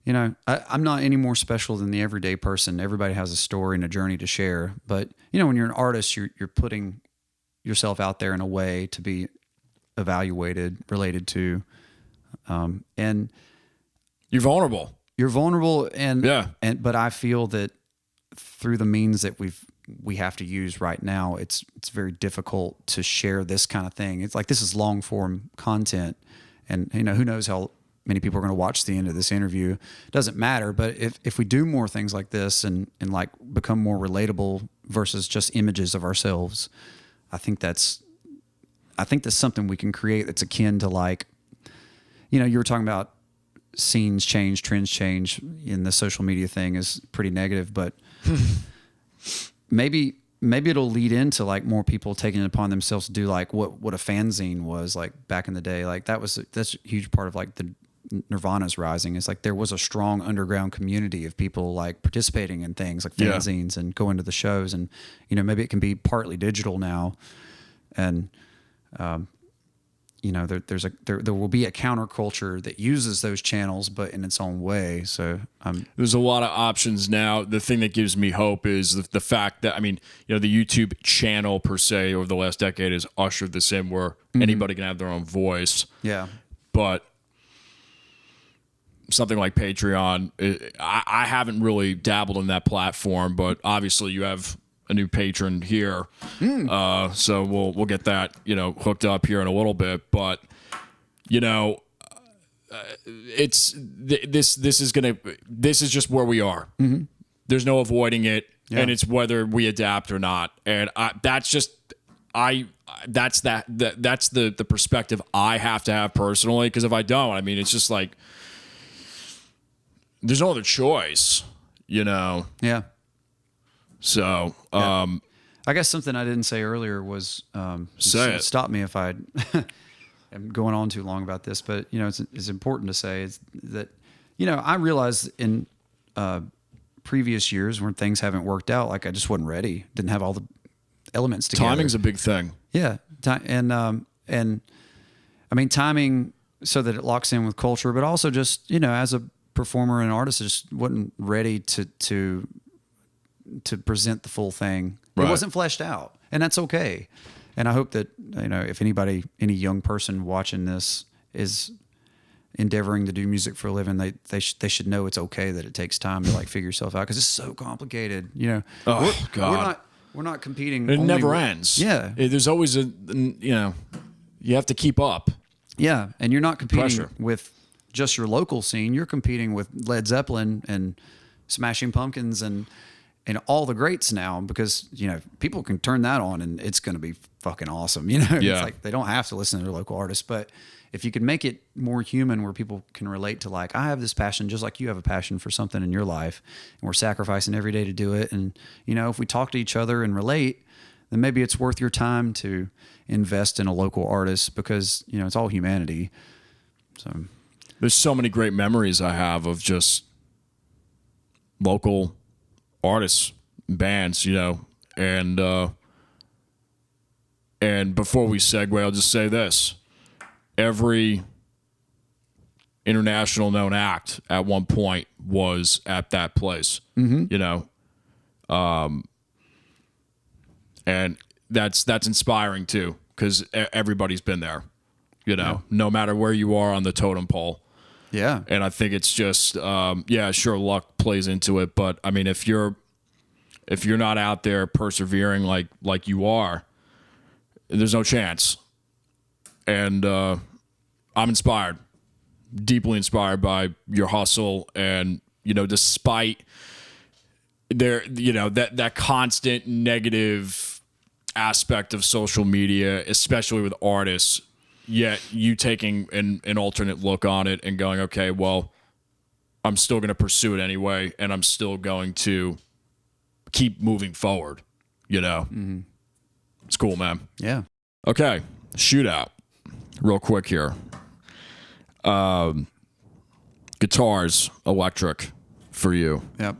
Speaker 2: You know, I'm not any more special than the everyday person. Everybody has a story and a journey to share. But, you know, when you're an artist, you're putting yourself out there in a way to be evaluated, related to, and
Speaker 1: you're vulnerable.
Speaker 2: You're vulnerable,
Speaker 1: yeah.
Speaker 2: But I feel that through the means that we have to use right now, it's very difficult to share this kind of thing. It's like this is long form content, and you know who knows how many people are going to watch the end of this interview. It doesn't matter, but if we do more things like this and like become more relatable versus just images of ourselves, I think that's something we can create that's akin to like, you know, you were talking about scenes change, trends change in the social media thing is pretty negative, but maybe it'll lead into like more people taking it upon themselves to do like what a fanzine was like back in the day. Like that's a huge part of like the Nirvana's rising. Is like there was a strong underground community of people like participating in things like fanzines and going to the shows, and you know maybe it can be partly digital now, and you know there will be a counterculture that uses those channels but in its own way. So
Speaker 1: there's a lot of options now. The thing that gives me hope is the fact that, I mean, you know, the YouTube channel per se over the last decade has ushered this in where anybody can have their own voice.
Speaker 2: Yeah,
Speaker 1: but something like Patreon, I haven't really dabbled in that platform, but obviously you have a new patron here, so we'll get that, you know, hooked up here in a little bit. But you know, this is just where we are. Mm-hmm. There's no avoiding it, and it's whether we adapt or not. And that's the perspective I have to have personally, because if I don't, I mean, it's just like there's no other choice, you know?
Speaker 2: Yeah.
Speaker 1: So,
Speaker 2: I guess something I didn't say earlier was, stop me if I am going on too long about this, but you know, it's important to say is that, you know, I realized in, previous years when things haven't worked out, like I just wasn't ready, didn't have all the elements together.
Speaker 1: Timing's a big thing.
Speaker 2: Yeah. And I mean, timing so that it locks in with culture, but also just, you know, as a performer and artist, I just wasn't ready to present the full thing. Right. It wasn't fleshed out, and that's okay. And I hope that, you know, if any young person watching this is endeavoring to do music for a living, they should know it's okay that it takes time to like figure yourself out, because it's so complicated. You know, we're not competing.
Speaker 1: It never ends.
Speaker 2: Yeah,
Speaker 1: there's always you know, you have to keep up.
Speaker 2: Yeah, and you're not competing with just your local scene. You're competing with Led Zeppelin and Smashing Pumpkins and all the greats now, because, you know, people can turn that on and it's going to be fucking awesome. You know, It's like they don't have to listen to their local artists, but if you could make it more human where people can relate to like, I have this passion just like you have a passion for something in your life, and we're sacrificing every day to do it. And, you know, if we talk to each other and relate, then maybe it's worth your time to invest in a local artist, because, you know, it's all humanity. So
Speaker 1: there's so many great memories I have of just local artists, bands, you know, and before we segue, I'll just say this: every international known act at one point was at that place, you know, and that's inspiring too, because everybody's been there, you know, no matter where you are on the totem pole.
Speaker 2: Yeah.
Speaker 1: And I think it's just, sure, luck plays into it. But I mean, if you're not out there persevering like you are, there's no chance. And I'm inspired, deeply inspired by your hustle. And, you know, despite that constant negative aspect of social media, especially with artists, yet you taking an alternate look on it and going, okay, well, I'm still going to pursue it anyway, and I'm still going to keep moving forward, you know? Mm-hmm. It's cool, man.
Speaker 2: Yeah.
Speaker 1: Okay, shootout. Real quick here. Guitars, electric for you.
Speaker 2: Yep.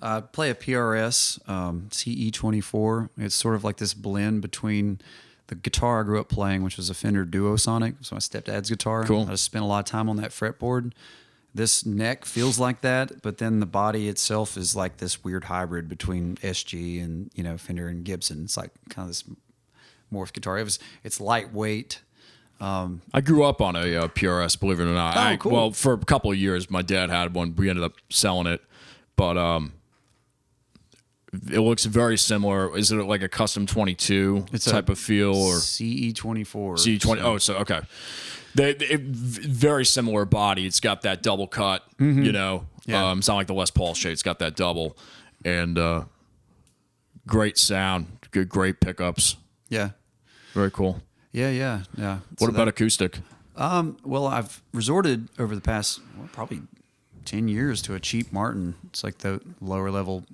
Speaker 2: I play a PRS CE24. It's sort of like this blend between the guitar I grew up playing, which was a Fender Duosonic. So my stepdad's guitar.
Speaker 1: Cool.
Speaker 2: I just spent a lot of time on that fretboard. This neck feels like that, but then the body itself is like this weird hybrid between SG and, you know, Fender and Gibson. It's like kind of this morph guitar. It's lightweight.
Speaker 1: I grew up on a PRS, believe it or not.
Speaker 2: Oh, cool.
Speaker 1: Well, for a couple of years, my dad had one. We ended up selling it, but it looks very similar. Is it like a custom 22 type of feel or
Speaker 2: CE24?
Speaker 1: CE20. Oh, so okay. Very similar body. It's got that double cut. You know,
Speaker 2: Yeah.
Speaker 1: It's not like the Les Paul shade. It's got that double, and great sound. Great pickups.
Speaker 2: Yeah.
Speaker 1: Very cool.
Speaker 2: Yeah.
Speaker 1: What about acoustic?
Speaker 2: Well, I've resorted over the past probably 10 years to a cheap Martin. It's like the lower level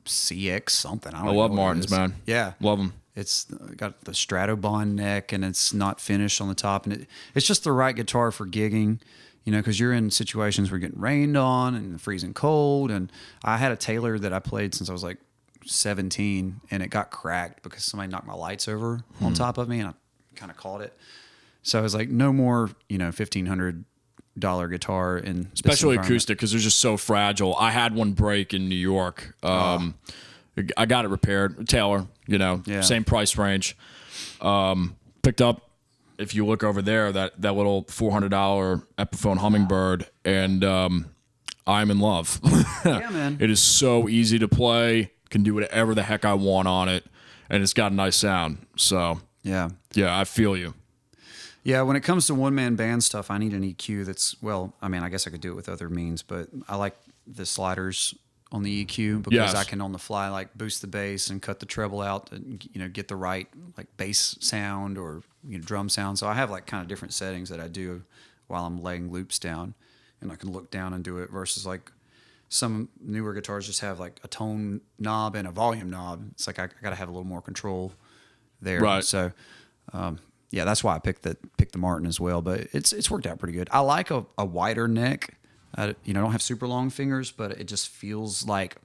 Speaker 2: CX something. I
Speaker 1: love Martins, man.
Speaker 2: Yeah.
Speaker 1: Love them.
Speaker 2: It's got the Stratobond neck, and it's not finished on the top, and it's just the right guitar for gigging, you know, because you're in situations where you're getting rained on and freezing cold. And I had a Taylor that I played since I was like 17, and it got cracked because somebody knocked my lights over on top of me, and I kind of caught it. So I was like, no more, you know, $1,500 guitar, and
Speaker 1: especially acoustic, because they're just so fragile. I had one break in New York. I got it repaired. Taylor, you know, same price range. Picked up, if you look over there, that little $400 Epiphone Hummingbird, and I'm in love.
Speaker 2: Yeah, man.
Speaker 1: It is so easy to play. Can do whatever the heck I want on it, and it's got a nice sound. So
Speaker 2: yeah,
Speaker 1: I feel you.
Speaker 2: Yeah, when it comes to one-man band stuff, I need an EQ that's, well, I mean, I guess I could do it with other means, but I like the sliders on the EQ because I can on the fly like boost the bass and cut the treble out and, you know, get the right like bass sound or, you know, drum sound. So I have like kind of different settings that I do while I'm laying loops down, and I can look down and do it versus like some newer guitars just have like a tone knob and a volume knob. It's like I got to have a little more control there.
Speaker 1: Right.
Speaker 2: So yeah, that's why I picked the Martin as well. But it's worked out pretty good. I like a wider neck. I don't have super long fingers, but it just feels like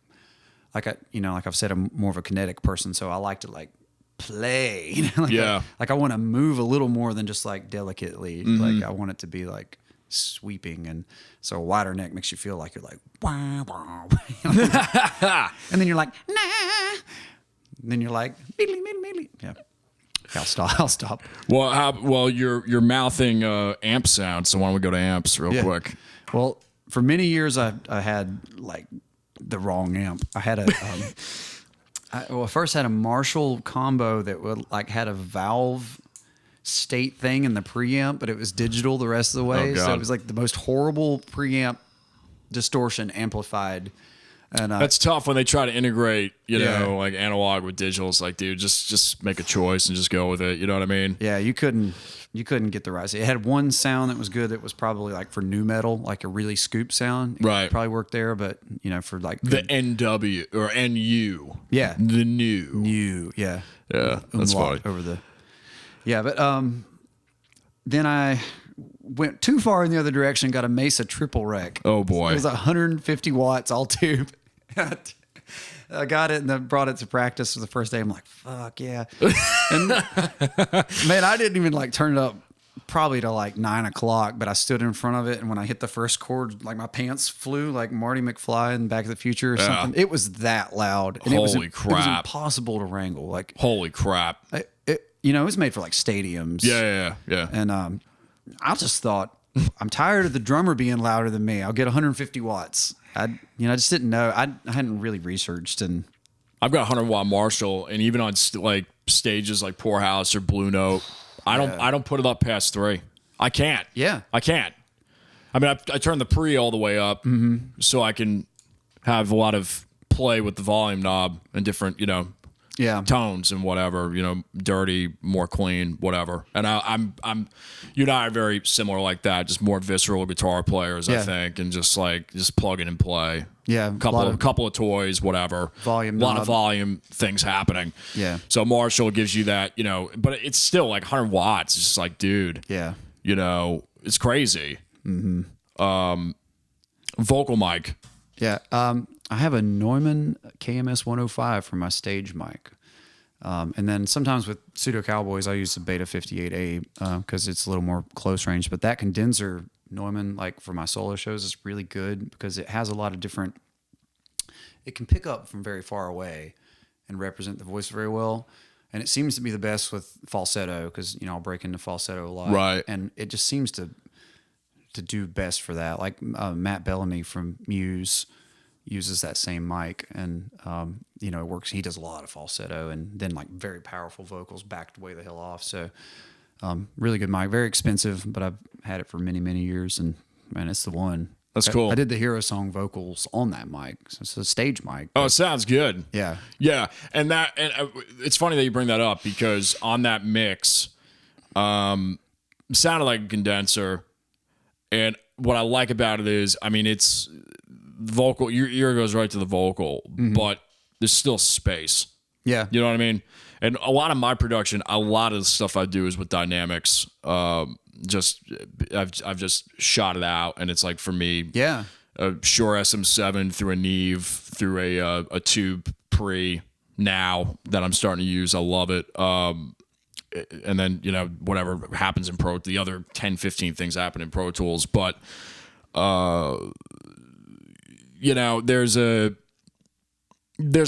Speaker 2: like I've said, I'm more of a kinetic person, so I like to like play. You know, like I want to move a little more than just like delicately. Like I want it to be like sweeping, and so a wider neck makes you feel like you're like wah, wah, and then you're like nah, and then you're like meedly, meedly, meedly. Yeah. I'll stop.
Speaker 1: Well, you're mouthing amp sound, so why don't we go to amps real quick?
Speaker 2: Well, for many years I had like the wrong amp. I had I first had a Marshall combo that would like had a valve state thing in the preamp, but it was digital the rest of the way. So it was like the most horrible preamp distortion amplified. And
Speaker 1: that's tough when they try to integrate, you know, like analog with digital. It's like, dude, just make a choice and just go with it. You know what I mean?
Speaker 2: Yeah, you couldn't get the right. It had one sound that was good. That was probably like for nu metal, like a really scoop sound. It probably worked there, but you know, for like
Speaker 1: the NW or NU.
Speaker 2: Yeah,
Speaker 1: the new.
Speaker 2: Yeah,
Speaker 1: that's funny.
Speaker 2: Over the. Yeah, but then I went too far in the other direction. Got a Mesa triple rec.
Speaker 1: Oh boy,
Speaker 2: it was 150 watts all tube. I got it and then brought it to practice for the first day. I'm like, fuck yeah. And man, I didn't even like turn it up probably to like 9 o'clock, but I stood in front of it, and when I hit the first chord, like my pants flew like Marty McFly in Back to the Future or something. It was that loud. And
Speaker 1: Holy
Speaker 2: it was
Speaker 1: crap.
Speaker 2: impossible to wrangle. Like,
Speaker 1: Holy crap.
Speaker 2: it was made for like stadiums.
Speaker 1: Yeah.
Speaker 2: And I just thought, I'm tired of the drummer being louder than me. I'll get 150 watts. I just didn't know. I hadn't really researched. And
Speaker 1: I've got 100-watt Marshall, and even on like stages like Poorhouse or Blue Note, I don't put it up past 3. I can't.
Speaker 2: Yeah.
Speaker 1: I can't. I mean, I turn the pre all the way up so I can have a lot of play with the volume knob and different, tones and whatever, dirty, more clean, whatever. And I'm you and I are very similar like that, just more visceral guitar players, I think, and just plug in and play.
Speaker 2: Yeah,
Speaker 1: couple of toys, whatever.
Speaker 2: Volume
Speaker 1: a lot
Speaker 2: knob.
Speaker 1: of volume things happening.
Speaker 2: Yeah.
Speaker 1: So Marshall gives you that, but it's still like 100 watts. It's just like, dude.
Speaker 2: Yeah.
Speaker 1: It's crazy. Vocal mic.
Speaker 2: Yeah. I have a Neumann KMS 105 for my stage mic. And then sometimes with Pseudo Cowboys, I use the Beta 58A because it's a little more close range. But that condenser Neumann, like for my solo shows, is really good because it has a lot of different. It can pick up from very far away and represent the voice very well. And it seems to be the best with falsetto because I'll break into falsetto a lot,
Speaker 1: right?
Speaker 2: And it just seems to do best for that. Like Matt Bellamy from Muse uses that same mic, and it works. He does a lot of falsetto and then like very powerful vocals backed way the hell off. So really good mic, very expensive, but I've had it for many, many years, and man, it's the one.
Speaker 1: That's cool.
Speaker 2: I did the Hero Song vocals on that mic. So it's a stage mic.
Speaker 1: Oh, it sounds good.
Speaker 2: Yeah.
Speaker 1: Yeah. And it's funny that you bring that up because on that mix, sounded like a condenser. And what I like about it is, it's vocal, your ear goes right to the vocal, but there's still space.
Speaker 2: Yeah.
Speaker 1: You know what I mean? And a lot of my production, a lot of the stuff I do is with dynamics. I've just shot it out, and it's like for me,
Speaker 2: yeah,
Speaker 1: a Shure SM7 through a Neve through a tube pre now that I'm starting to use. I love it. And then whatever happens in the other 10, 15 things happen in Pro Tools, but there's a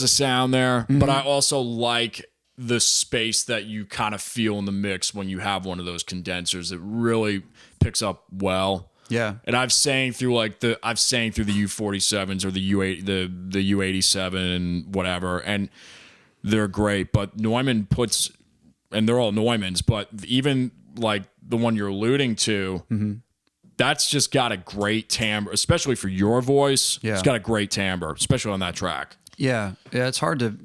Speaker 1: sound there, but I also like the space that you kind of feel in the mix when you have one of those condensers. It really picks up well.
Speaker 2: Yeah.
Speaker 1: And I've sang through the U47s or the U87 and whatever, and they're great. But Neumann and they're all Neumanns, but even like the one you're alluding to, that's just got a great timbre, especially for your voice.
Speaker 2: Yeah.
Speaker 1: It's got a great timbre, especially on that track.
Speaker 2: Yeah. It's hard to.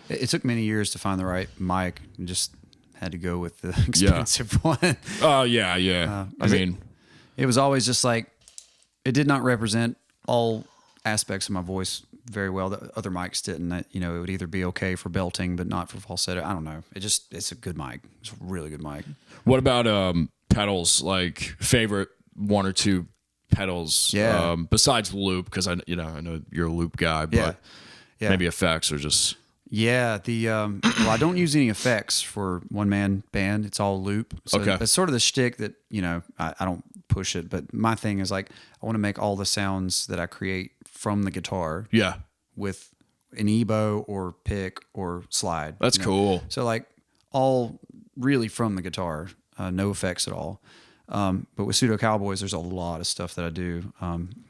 Speaker 2: It took many years to find the right mic. And just had to go with the expensive one.
Speaker 1: Oh yeah.
Speaker 2: It was always just like it did not represent all aspects of my voice very well. The other mics didn't. It would either be okay for belting, but not for falsetto. I don't know. It's a good mic. It's a really good mic.
Speaker 1: What about pedals? Like favorite one or two pedals?
Speaker 2: Yeah.
Speaker 1: Besides loop, because I know you're a loop guy, but maybe effects or just.
Speaker 2: Yeah, I don't use any effects for one man band. It's all loop. So
Speaker 1: okay.
Speaker 2: That's sort of the shtick that I don't push it, but my thing is like I want to make all the sounds that I create from the guitar.
Speaker 1: Yeah. With
Speaker 2: an ebow or pick or slide.
Speaker 1: That's cool.
Speaker 2: So like all really from the guitar, no effects at all. But with Pseudo Cowboys, there's a lot of stuff that I do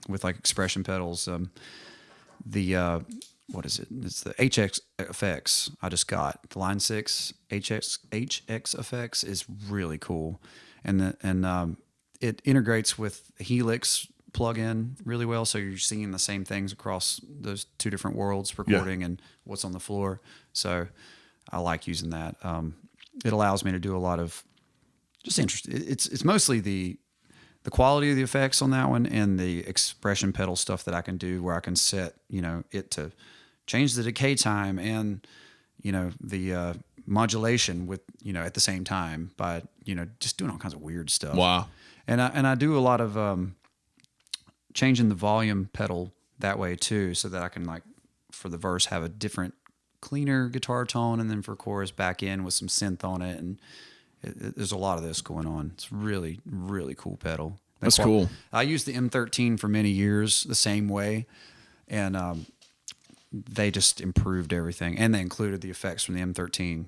Speaker 2: with like expression pedals. What is it? It's the HX effects I just got. The Line 6 HX effects is really cool. And it integrates with the Helix plugin really well. So you're seeing the same things across those two different worlds, recording and what's on the floor. So I like using that. It allows me to do a lot of just interesting. It's mostly the quality of the effects on that one and the expression pedal stuff that I can do where I can set, it to change the decay time and, the modulation with, at the same time by, just doing all kinds of weird stuff.
Speaker 1: Wow.
Speaker 2: And I do a lot of changing the volume pedal that way too, so that I can like for the verse have a different, cleaner guitar tone, and then for chorus back in with some synth on it, and There's a lot of this going on. It's really, really cool pedal.
Speaker 1: That's cool.
Speaker 2: I used the M13 for many years the same way, and they just improved everything, and they included the effects from the M13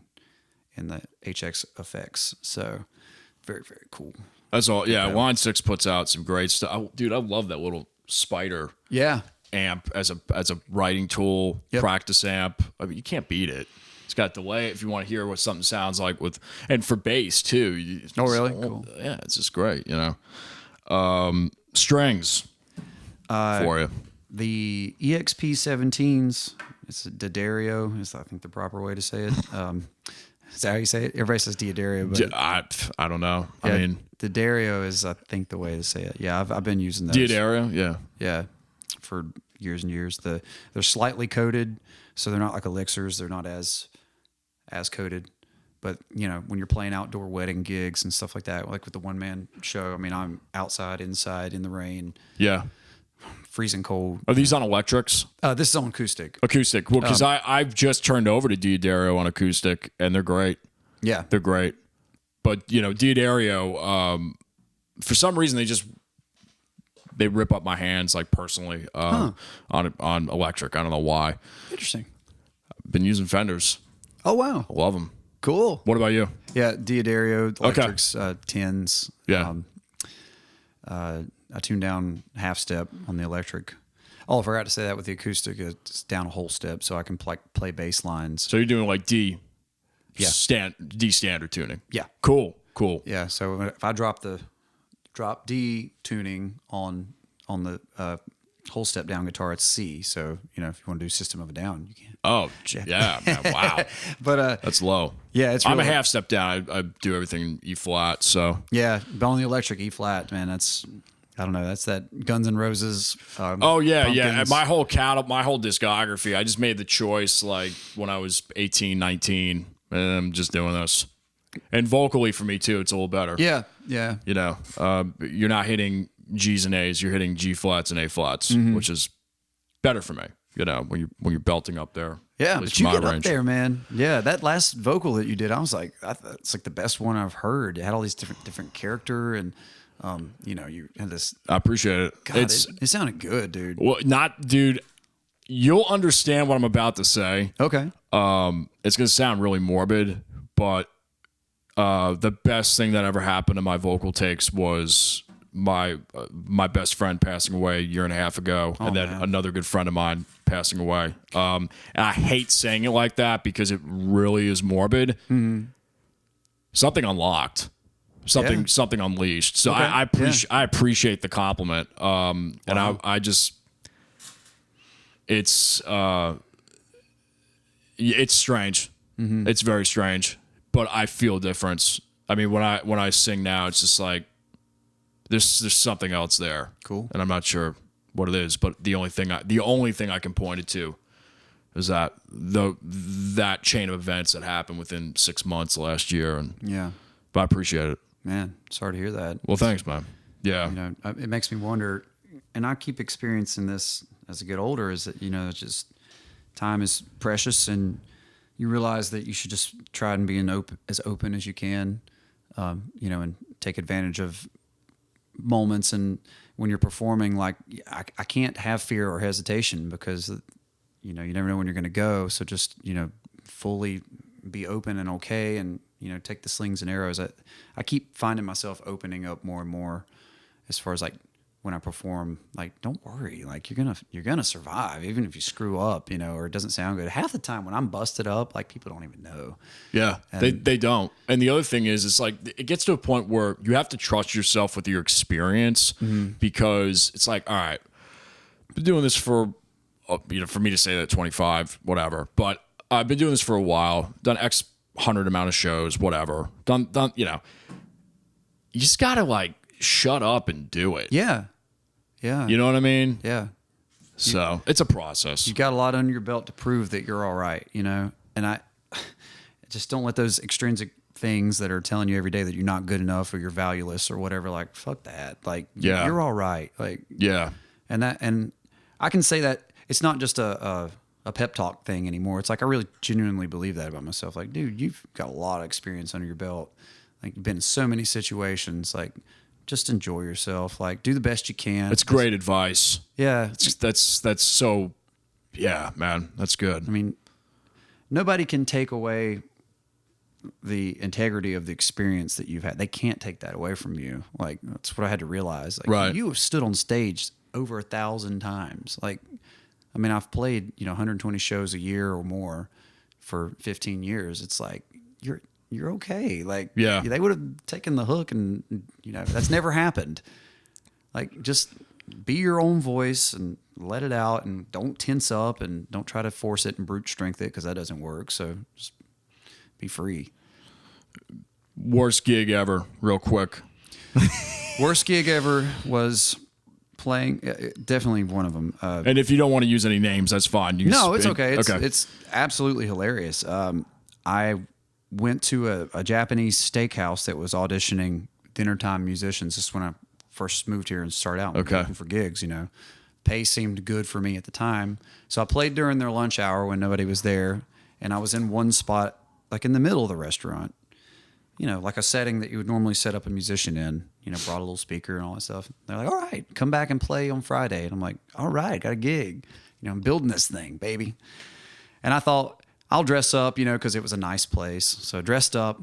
Speaker 2: in the HX effects. So very, very cool.
Speaker 1: That's all. Yeah, Line 6 puts out some great stuff. Dude, I love that little Spider amp as a writing tool, practice amp. I mean, you can't beat it. It's got delay if you want to hear what something sounds like and for bass too.
Speaker 2: Oh, really? Cool.
Speaker 1: Yeah, it's just great, you know. Strings for you.
Speaker 2: The EXP 17s, it's a D'Addario, is I think the proper way to say it. Is that how you say it? Everybody says D'Addario, but
Speaker 1: I don't know.
Speaker 2: Yeah,
Speaker 1: I mean,
Speaker 2: D'Addario is, I think, the way to say it. Yeah, I've been using those.
Speaker 1: D'Addario,
Speaker 2: yeah, for years and years. They're slightly coated, so they're not like elixirs. They're not as coated. But you know, when you're playing outdoor wedding gigs and stuff like that, like with the one man show, I mean, I'm outside, inside, in the rain.
Speaker 1: Yeah.
Speaker 2: Freezing cold.
Speaker 1: Are these on electrics?
Speaker 2: This is on acoustic.
Speaker 1: Acoustic. Well, because I've just turned over to D'Addario on acoustic, and they're great.
Speaker 2: Yeah,
Speaker 1: they're great. But you know, D'Addario, for some reason, they rip up my hands, like personally, on electric. I don't know why.
Speaker 2: Interesting.
Speaker 1: I've been using Fenders.
Speaker 2: Oh wow,
Speaker 1: I love them.
Speaker 2: Cool.
Speaker 1: What about you?
Speaker 2: Yeah, D'Addario electrics, 10s.
Speaker 1: Yeah.
Speaker 2: I tuned down half step on the electric. Oh, I forgot to say that with the acoustic, it's down a whole step so I can play bass lines.
Speaker 1: So you're doing like D
Speaker 2: Yeah.
Speaker 1: standard tuning.
Speaker 2: Yeah.
Speaker 1: Cool.
Speaker 2: Yeah. So if I drop D tuning on the whole step down guitar, it's C. So, you know, if you want to do System of a Down, you can.
Speaker 1: Oh, yeah, man, wow.
Speaker 2: But
Speaker 1: that's low.
Speaker 2: Yeah, it's
Speaker 1: I'm
Speaker 2: really,
Speaker 1: a half step down. I do everything in E flat, so.
Speaker 2: Yeah, but on the electric E flat, man, that's, I don't know, that's that Guns N' Roses.
Speaker 1: Oh yeah,
Speaker 2: Pumpkins.
Speaker 1: yeah. My whole discography, I just made the choice like when I was 18, 19, and I'm just doing this. And vocally for me too, it's a little better.
Speaker 2: Yeah.
Speaker 1: You know, you're not hitting G's and A's, you're hitting G flats and A flats, which is better for me. You know, when you're belting up there.
Speaker 2: Yeah, but you get up there, man. Yeah, that last vocal that you did, I was like, it's like the best one I've heard. It had all these different character, and you know, you had this.
Speaker 1: I appreciate it.
Speaker 2: God, it sounded good, dude.
Speaker 1: Well, dude. You'll understand what I'm about to say.
Speaker 2: Okay.
Speaker 1: It's gonna sound really morbid, but the best thing that ever happened to my vocal takes was my best friend passing away a year and a half ago, and then another good friend of mine passing away. And I hate saying it like that because it really is morbid. Mm-hmm. Something unlocked, something unleashed. So
Speaker 2: Okay.
Speaker 1: I appreciate the compliment. And I just it's strange. Mm-hmm. It's very strange, but I feel a difference. I mean, when I sing now, it's just like there's something else there.
Speaker 2: Cool.
Speaker 1: And I'm not sure what it is, but the only thing I can point it to is that that chain of events that happened within 6 months last year. And
Speaker 2: yeah,
Speaker 1: but I appreciate it.
Speaker 2: Man, sorry to hear that.
Speaker 1: Well, thanks, man. Yeah.
Speaker 2: You know, it makes me wonder, and I keep experiencing this as I get older, is that, you know, it's just time is precious, and you realize that you should just try and be as open as you can, you know, and take advantage of moments. And when you're performing, like I can't have fear or hesitation because, you know, you never know when you're going to go. So just, you know, fully be open and okay, and, you know, take the slings and arrows. I keep finding myself opening up more and more as far as like when I perform, like, don't worry, like you're gonna survive even if you screw up, you know, or it doesn't sound good. Half the time when I'm busted up, like people don't even know.
Speaker 1: Yeah, they don't. And the other thing is, it's like it gets to a point where you have to trust yourself with your experience, because it's like, all right, I've been doing this for, you know, for me to say that 25, whatever, but I've been doing this for a while, done X hundred amount of shows, whatever, done, you know, you just gotta like shut up and do it.
Speaker 2: Yeah.
Speaker 1: You know what I mean?
Speaker 2: Yeah.
Speaker 1: So it's a process.
Speaker 2: You got a lot under your belt to prove that you're all right, you know? And I just don't let those extrinsic things that are telling you every day that you're not good enough or you're valueless or whatever, like, fuck that. Like, you're all right. Like,
Speaker 1: yeah.
Speaker 2: And I can say that it's not just a pep talk thing anymore. It's like, I really genuinely believe that about myself. Like, dude, you've got a lot of experience under your belt. Like you've been in so many situations. Like just enjoy yourself. Like do the best you can.
Speaker 1: That's great advice.
Speaker 2: Yeah.
Speaker 1: That's so, yeah, man, that's good.
Speaker 2: I mean, nobody can take away the integrity of the experience that you've had. They can't take that away from you. Like that's what I had to realize. Like
Speaker 1: Right.
Speaker 2: you have stood on stage over 1,000 times. Like, I mean, I've played, 120 shows a year or more for 15 years. It's like, you're okay. Like,
Speaker 1: yeah,
Speaker 2: they would have taken the hook and, that's never happened. Like, just be your own voice and let it out and don't tense up and don't try to force it and brute strength it because that doesn't work. So just be free.
Speaker 1: Worst gig ever, real quick.
Speaker 2: Worst gig ever was playing, definitely one of them.
Speaker 1: And if you don't want to use any names, that's fine.
Speaker 2: No, it's okay. It's absolutely hilarious. I went to a Japanese steakhouse that was auditioning dinnertime musicians. This is when I first moved here and started out looking for gigs, Pay seemed good for me at the time. So I played during their lunch hour when nobody was there. And I was in one spot, like in the middle of the restaurant, like a setting that you would normally set up a musician in, brought a little speaker and all that stuff. They're like, all right, come back and play on Friday. And I'm like, all right, got a gig. I'm building this thing, baby. And I thought, I'll dress up, because it was a nice place. So I dressed up,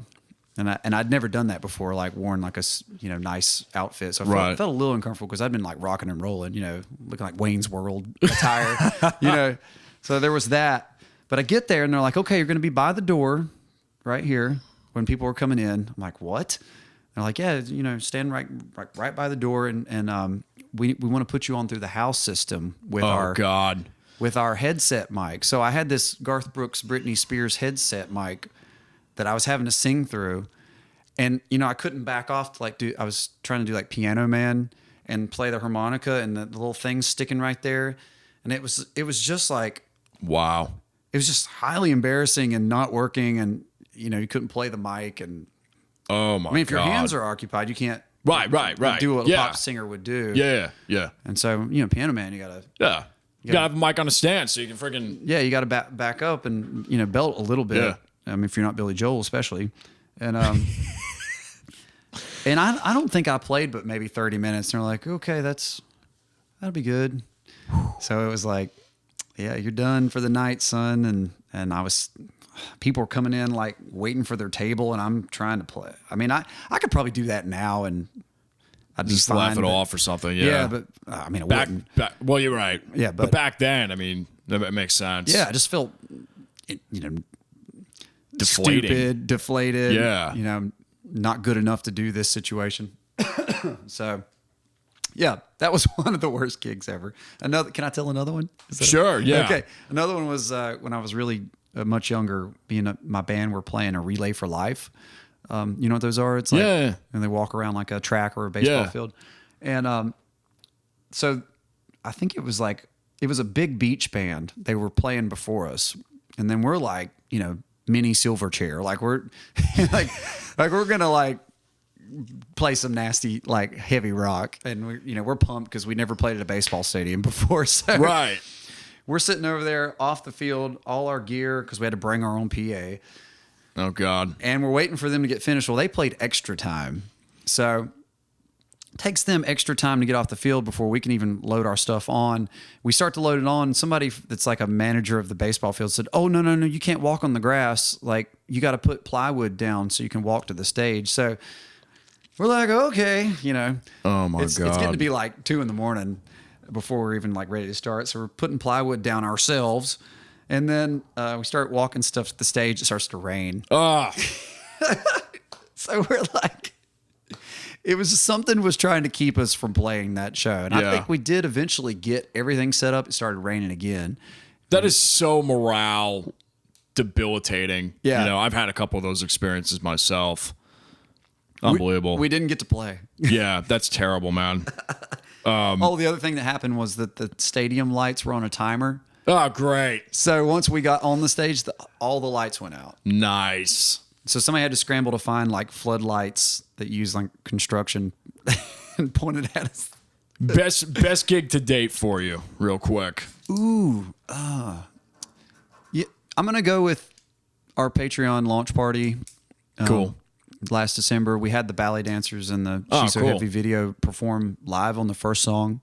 Speaker 2: and I'd never done that before, like worn like a, nice outfit. So I felt a little uncomfortable because I'd been like rocking and rolling, looking like Wayne's World attire, So there was that. But I get there and they're like, okay, you're going to be by the door right here when people are coming in. I'm like, what? They're like, yeah, stand right by the door. And we want to put you on through the house system with with our headset mic. So I had this Garth Brooks, Britney Spears headset mic that I was having to sing through. And, I couldn't back off to I was trying to do like Piano Man and play the harmonica and the little thing's sticking right there. And it was just like,
Speaker 1: wow.
Speaker 2: It was just highly embarrassing and not working. And, you couldn't play the mic. And
Speaker 1: oh my God.
Speaker 2: I mean, if your hands are occupied, you can't
Speaker 1: right.
Speaker 2: do what a pop singer would do.
Speaker 1: Yeah.
Speaker 2: And so, Piano Man, you got to.
Speaker 1: You gotta have a mic on a stand so you can freaking.
Speaker 2: Yeah, you got to back up and, belt a little bit.
Speaker 1: Yeah.
Speaker 2: I mean, if you're not Billy Joel, especially. And and I don't think I played but maybe 30 minutes. And they're like, okay, that'll be good. So it was like, yeah, you're done for the night, son. And people were coming in like waiting for their table and I'm trying to play. I mean, I could probably do that now and I'd
Speaker 1: just laugh it off or something.
Speaker 2: Yeah, but I mean, it wouldn't.
Speaker 1: Well, you're right.
Speaker 2: Yeah,
Speaker 1: but back then, I mean, that makes sense.
Speaker 2: Yeah, I just felt,
Speaker 1: deflating.
Speaker 2: Stupid, deflated.
Speaker 1: Yeah.
Speaker 2: Not good enough to do this situation. So, yeah, that was one of the worst gigs ever. Can I tell another one?
Speaker 1: Sure, yeah.
Speaker 2: Okay. Another one was when I was really much younger, my band were playing a Relay for Life. You know what those are? It's like, and they walk around like a track or a baseball field. And so I think it was a big beach band. They were playing before us. And then we're like, mini Silverchair. Like we're like we're going to play some nasty, heavy rock. And we're pumped because we never played at a baseball stadium before. So
Speaker 1: right.
Speaker 2: We're sitting over there off the field, all our gear, because we had to bring our own PA.
Speaker 1: Oh, God.
Speaker 2: And we're waiting for them to get finished. Well, they played extra time. So it takes them extra time to get off the field before we can even load our stuff on. We start to load it on. Somebody that's like a manager of the baseball field said, oh, no, you can't walk on the grass. Like, you got to put plywood down so you can walk to the stage. So we're like, okay,
Speaker 1: Oh, my God.
Speaker 2: It's getting to be like 2 a.m. before we're even ready to start. So we're putting plywood down ourselves. And then we start walking stuff to the stage. It starts to rain.
Speaker 1: Oh.
Speaker 2: So we're like, it was something was trying to keep us from playing that show. And I think we did eventually get everything set up. It started raining again.
Speaker 1: That is so morale debilitating.
Speaker 2: Yeah.
Speaker 1: I've had a couple of those experiences myself. Unbelievable.
Speaker 2: We didn't get to play.
Speaker 1: Yeah, that's terrible, man.
Speaker 2: The other thing that happened was that the stadium lights were on a timer.
Speaker 1: Oh, great.
Speaker 2: So once we got on the stage, all the lights went out.
Speaker 1: Nice.
Speaker 2: So somebody had to scramble to find floodlights that use construction and point it at us.
Speaker 1: Best gig to date for you, real quick.
Speaker 2: Ooh. Yeah, I'm going to go with our Patreon launch party.
Speaker 1: Cool.
Speaker 2: last December. We had the ballet dancers and the She's So
Speaker 1: cool.
Speaker 2: Heavy video perform live on the first song.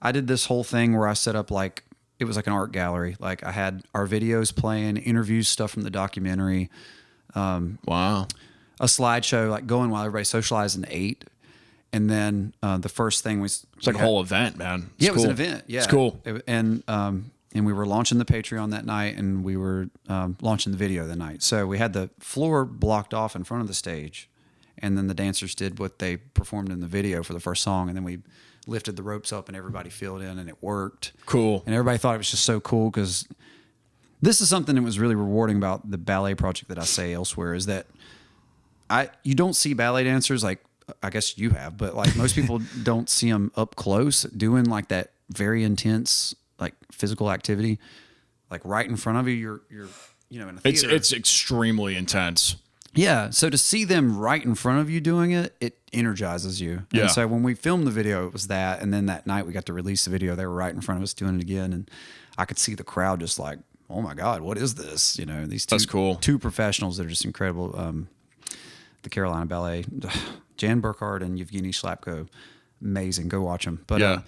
Speaker 2: I did this whole thing where I set up like, it was like an art gallery. Like I had our videos playing, interviews, stuff from the documentary.
Speaker 1: Wow.
Speaker 2: A slideshow like going while everybody socialized and ate. And then the first thing was...
Speaker 1: It's like a whole event, man. It's
Speaker 2: it was
Speaker 1: cool.
Speaker 2: an event. Yeah.
Speaker 1: It's cool.
Speaker 2: And we were launching the Patreon that night, and we were launching the video that night. So we had the floor blocked off in front of the stage, and then the dancers did what they performed in the video for the first song, and then we lifted the ropes up, and everybody filled in, and it worked.
Speaker 1: Cool.
Speaker 2: And everybody thought it was just so cool because this is something that was really rewarding about the ballet project that I say elsewhere is that you don't see ballet dancers like, I guess you have, but like most people don't see them up close doing like that very intense like physical activity, like right in front of you. You're in a theater.
Speaker 1: It's extremely intense.
Speaker 2: Yeah. So to see them right in front of you doing it, it energizes you.
Speaker 1: Yeah.
Speaker 2: And so when we filmed the video, it was that, and then that night we got to release the video. They were right in front of us doing it again, and I could see the crowd just like, oh my God, what is this? These
Speaker 1: That's cool.
Speaker 2: two professionals that are just incredible. The Carolina Ballet, Jan Burkhardt and Yevgeny Slapko, amazing. Go watch them. But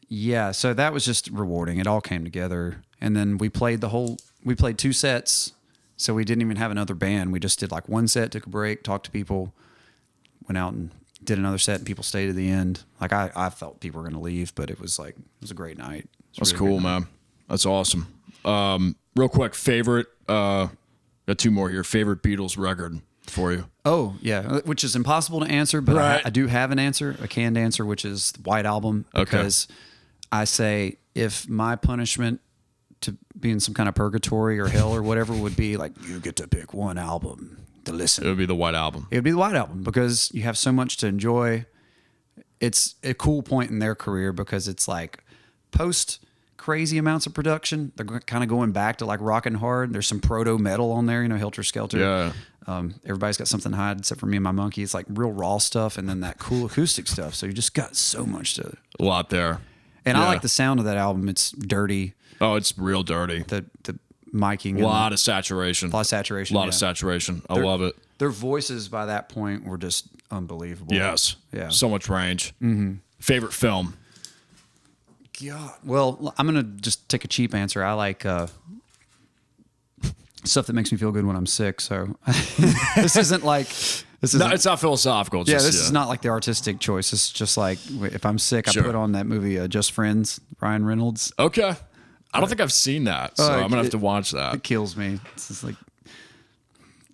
Speaker 2: yeah, so that was just rewarding. It all came together, and then we played 2 sets. So we didn't even have another band. We just did like one set, took a break, talked to people, went out and did another set, and people stayed to the end. Like I felt people were going to leave, but it was a great night.
Speaker 1: That's really cool, man. That's awesome. Real quick, favorite, got 2 more here. Favorite Beatles record for you?
Speaker 2: Oh, yeah, which is impossible to answer, but
Speaker 1: Right.
Speaker 2: I do have an answer, a canned answer, which is the White Album. Because I say if my punishment to be in some kind of purgatory or hell or whatever would be like, you get to pick one album to listen.
Speaker 1: It would be the White Album.
Speaker 2: It would be the White Album because you have so much to enjoy. It's a cool point in their career because it's like post crazy amounts of production. They're kind of going back to like rocking hard. There's some proto metal on there, Helter Skelter.
Speaker 1: Yeah.
Speaker 2: Everybody's got something to hide except for me and my monkey. It's like real raw stuff and then that cool acoustic stuff. So you just got so much to.
Speaker 1: A lot there.
Speaker 2: And I like the sound of that album. It's dirty.
Speaker 1: Oh, it's real dirty.
Speaker 2: The miking.
Speaker 1: A lot of saturation.
Speaker 2: A lot of saturation.
Speaker 1: A lot of saturation. I love it.
Speaker 2: Their voices by that point were just unbelievable.
Speaker 1: Yes.
Speaker 2: Yeah.
Speaker 1: So much range. Mm-hmm. Favorite film?
Speaker 2: God. Well, I'm going to just take a cheap answer. I like stuff that makes me feel good when I'm sick. So this isn't like...
Speaker 1: No, it's not philosophical. It's
Speaker 2: this is not like the artistic choice. It's just like if I'm sick, I put on that movie Just Friends, Ryan Reynolds.
Speaker 1: Okay. I don't think I've seen that, so I'm going to have to watch that.
Speaker 2: It kills me. It's just like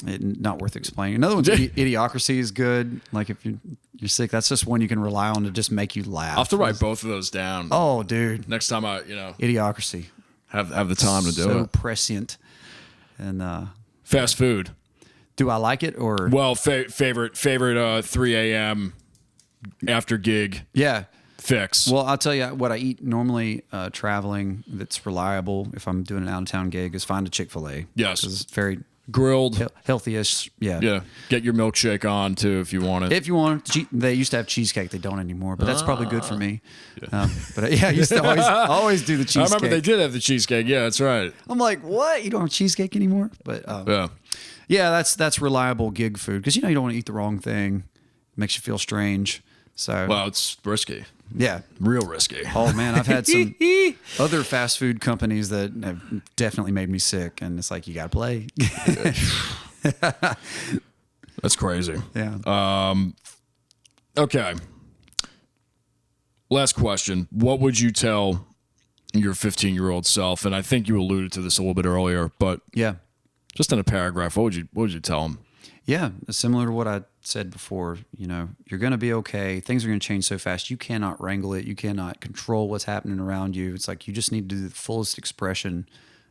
Speaker 2: not worth explaining. Another one's Idiocracy is good. Like if you're sick, that's just one you can rely on to just make you laugh.
Speaker 1: I'll have to write both of those down.
Speaker 2: Oh, dude.
Speaker 1: Next time I,
Speaker 2: Idiocracy.
Speaker 1: have the time to do
Speaker 2: So
Speaker 1: it.
Speaker 2: prescient. And
Speaker 1: Fast food.
Speaker 2: do I like it or?
Speaker 1: Well, favorite 3 a.m. after gig
Speaker 2: Yeah.
Speaker 1: fix.
Speaker 2: Well, I'll tell you what I eat normally traveling that's reliable if I'm doing an out-of-town gig is find a Chick-fil-A.
Speaker 1: Yes.
Speaker 2: 'Cause it's very
Speaker 1: Grilled.
Speaker 2: healthy-ish. Yeah.
Speaker 1: Yeah. Get your milkshake on too if you want it.
Speaker 2: If you want, they used to have cheesecake. They don't anymore, but that's probably good for me. But I used to always do the cheesecake.
Speaker 1: I remember they did have the cheesecake. Yeah, that's right.
Speaker 2: I'm like, what? You don't have cheesecake anymore? But
Speaker 1: Yeah.
Speaker 2: that's reliable gig food because you don't want to eat the wrong thing. It makes you feel strange. So
Speaker 1: Well, it's risky.
Speaker 2: yeah.
Speaker 1: Real risky.
Speaker 2: Oh man, I've had some other fast food companies that have definitely made me sick, and it's like you got to play.
Speaker 1: That's crazy.
Speaker 2: Yeah.
Speaker 1: Okay. Last question. What would you tell your 15-year-old self? And I think you alluded to this a little bit earlier, but
Speaker 2: Yeah.
Speaker 1: just in a paragraph, what would you tell him?
Speaker 2: Yeah. Similar to what I said before, you're going to be okay. Things are going to change so fast. You cannot wrangle it. You cannot control what's happening around you. It's like you just need to do the fullest expression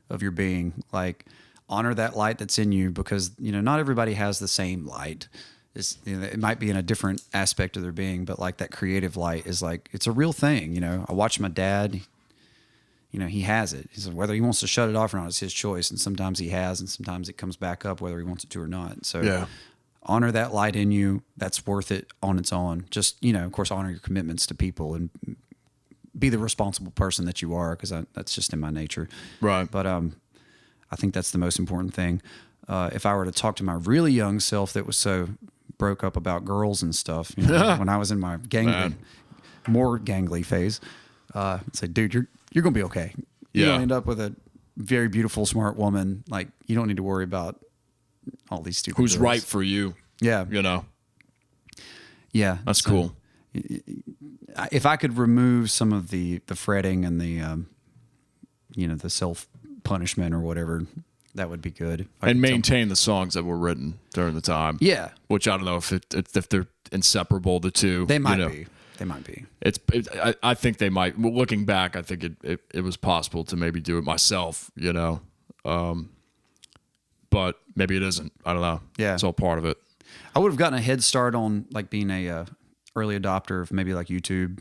Speaker 2: of your being. Like honor that light that's in you because, not everybody has the same light. It might be in a different aspect of their being, but like that creative light is like, it's a real thing. I watch my dad, he has it. He said whether he wants to shut it off or not is his choice. And sometimes he has, and sometimes it comes back up whether he wants it to or not. So honor that light in you. That's worth it on its own. Just, of course, honor your commitments to people and be the responsible person that you are because that's just in my nature.
Speaker 1: Right.
Speaker 2: But I think that's the most important thing. if I were to talk to my really young self that was so broke up about girls and stuff, you know, when I was in my more gangly phase, I'd say, dude, you're gonna be okay.
Speaker 1: Yeah.
Speaker 2: You'll end up with a very beautiful, smart woman. Like, you don't need to worry about all these stupid
Speaker 1: Who's
Speaker 2: girls.
Speaker 1: right for you?
Speaker 2: Yeah.
Speaker 1: You know.
Speaker 2: Yeah.
Speaker 1: That's cool.
Speaker 2: If I could remove some of the fretting and the the self punishment or whatever, that would be good.
Speaker 1: And maintain the songs that were written during the time.
Speaker 2: Yeah.
Speaker 1: Which I don't know if they're inseparable, the two.
Speaker 2: They might be. They might be.
Speaker 1: I think they might. Well, looking back, I think it was possible to maybe do it myself, you know. But maybe it isn't. I don't know.
Speaker 2: Yeah.
Speaker 1: It's all part of it.
Speaker 2: I would have gotten a head start on like being a early adopter of maybe like YouTube.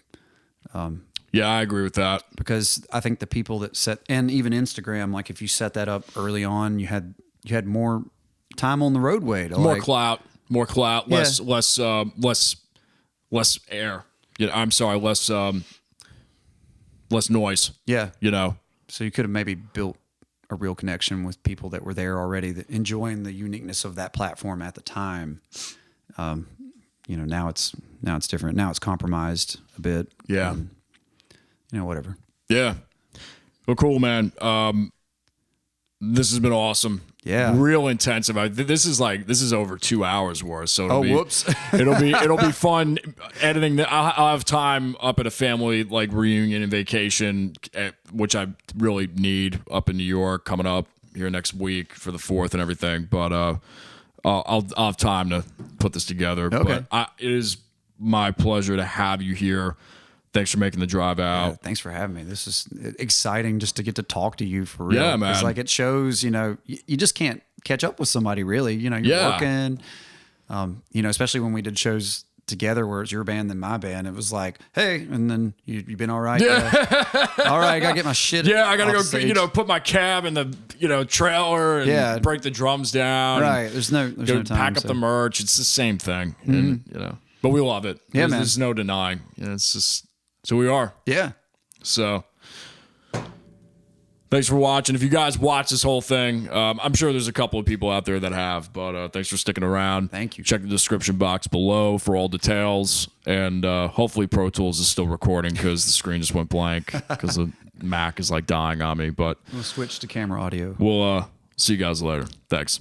Speaker 1: Yeah, I agree with that.
Speaker 2: Because I think the people that and even Instagram, like if you set that up early on, you had more time on the roadway to
Speaker 1: more clout, less air. Yeah, I'm sorry, less noise.
Speaker 2: Yeah.
Speaker 1: You know. So
Speaker 2: you could have maybe built a real connection with people that were there already, that enjoying the uniqueness of that platform at the time. Now it's different. Now it's compromised a bit.
Speaker 1: Yeah.
Speaker 2: Whatever.
Speaker 1: Yeah. Well, cool, man. This has been awesome.
Speaker 2: Yeah.
Speaker 1: Real intensive. This is over 2 hours worth. So
Speaker 2: whoops.
Speaker 1: it'll be fun editing. I'll have time up at a family like reunion and vacation, which I really need up in New York coming up here next week for the 4th and everything. But I'll have time to put this together.
Speaker 2: Okay.
Speaker 1: But it is my pleasure to have you here. Thanks for making the drive out.
Speaker 2: Yeah, thanks for having me. This is exciting just to get to talk to you for real.
Speaker 1: Yeah, man.
Speaker 2: It's like it shows, you just can't catch up with somebody really. You're working, especially when we did shows together where it's your band then my band. It was like, hey, and then you been all right?
Speaker 1: Yeah.
Speaker 2: All right, I got to get my shit.
Speaker 1: Yeah, I got to go,
Speaker 2: stage.
Speaker 1: Put my cab in the, trailer and break the drums down.
Speaker 2: Right. There's no time.
Speaker 1: Pack up the merch. It's the same thing. Mm-hmm. And, but we love it.
Speaker 2: Yeah, man.
Speaker 1: There's no denying. It's just... So we are.
Speaker 2: Yeah.
Speaker 1: So thanks for watching. If you guys watch this whole thing, I'm sure there's a couple of people out there that have, but thanks for sticking around.
Speaker 2: Thank you.
Speaker 1: Check the description box below for all details. And hopefully Pro Tools is still recording because the screen just went blank because the Mac is like dying on me. But
Speaker 2: we'll switch to camera audio.
Speaker 1: We'll see you guys later. Thanks.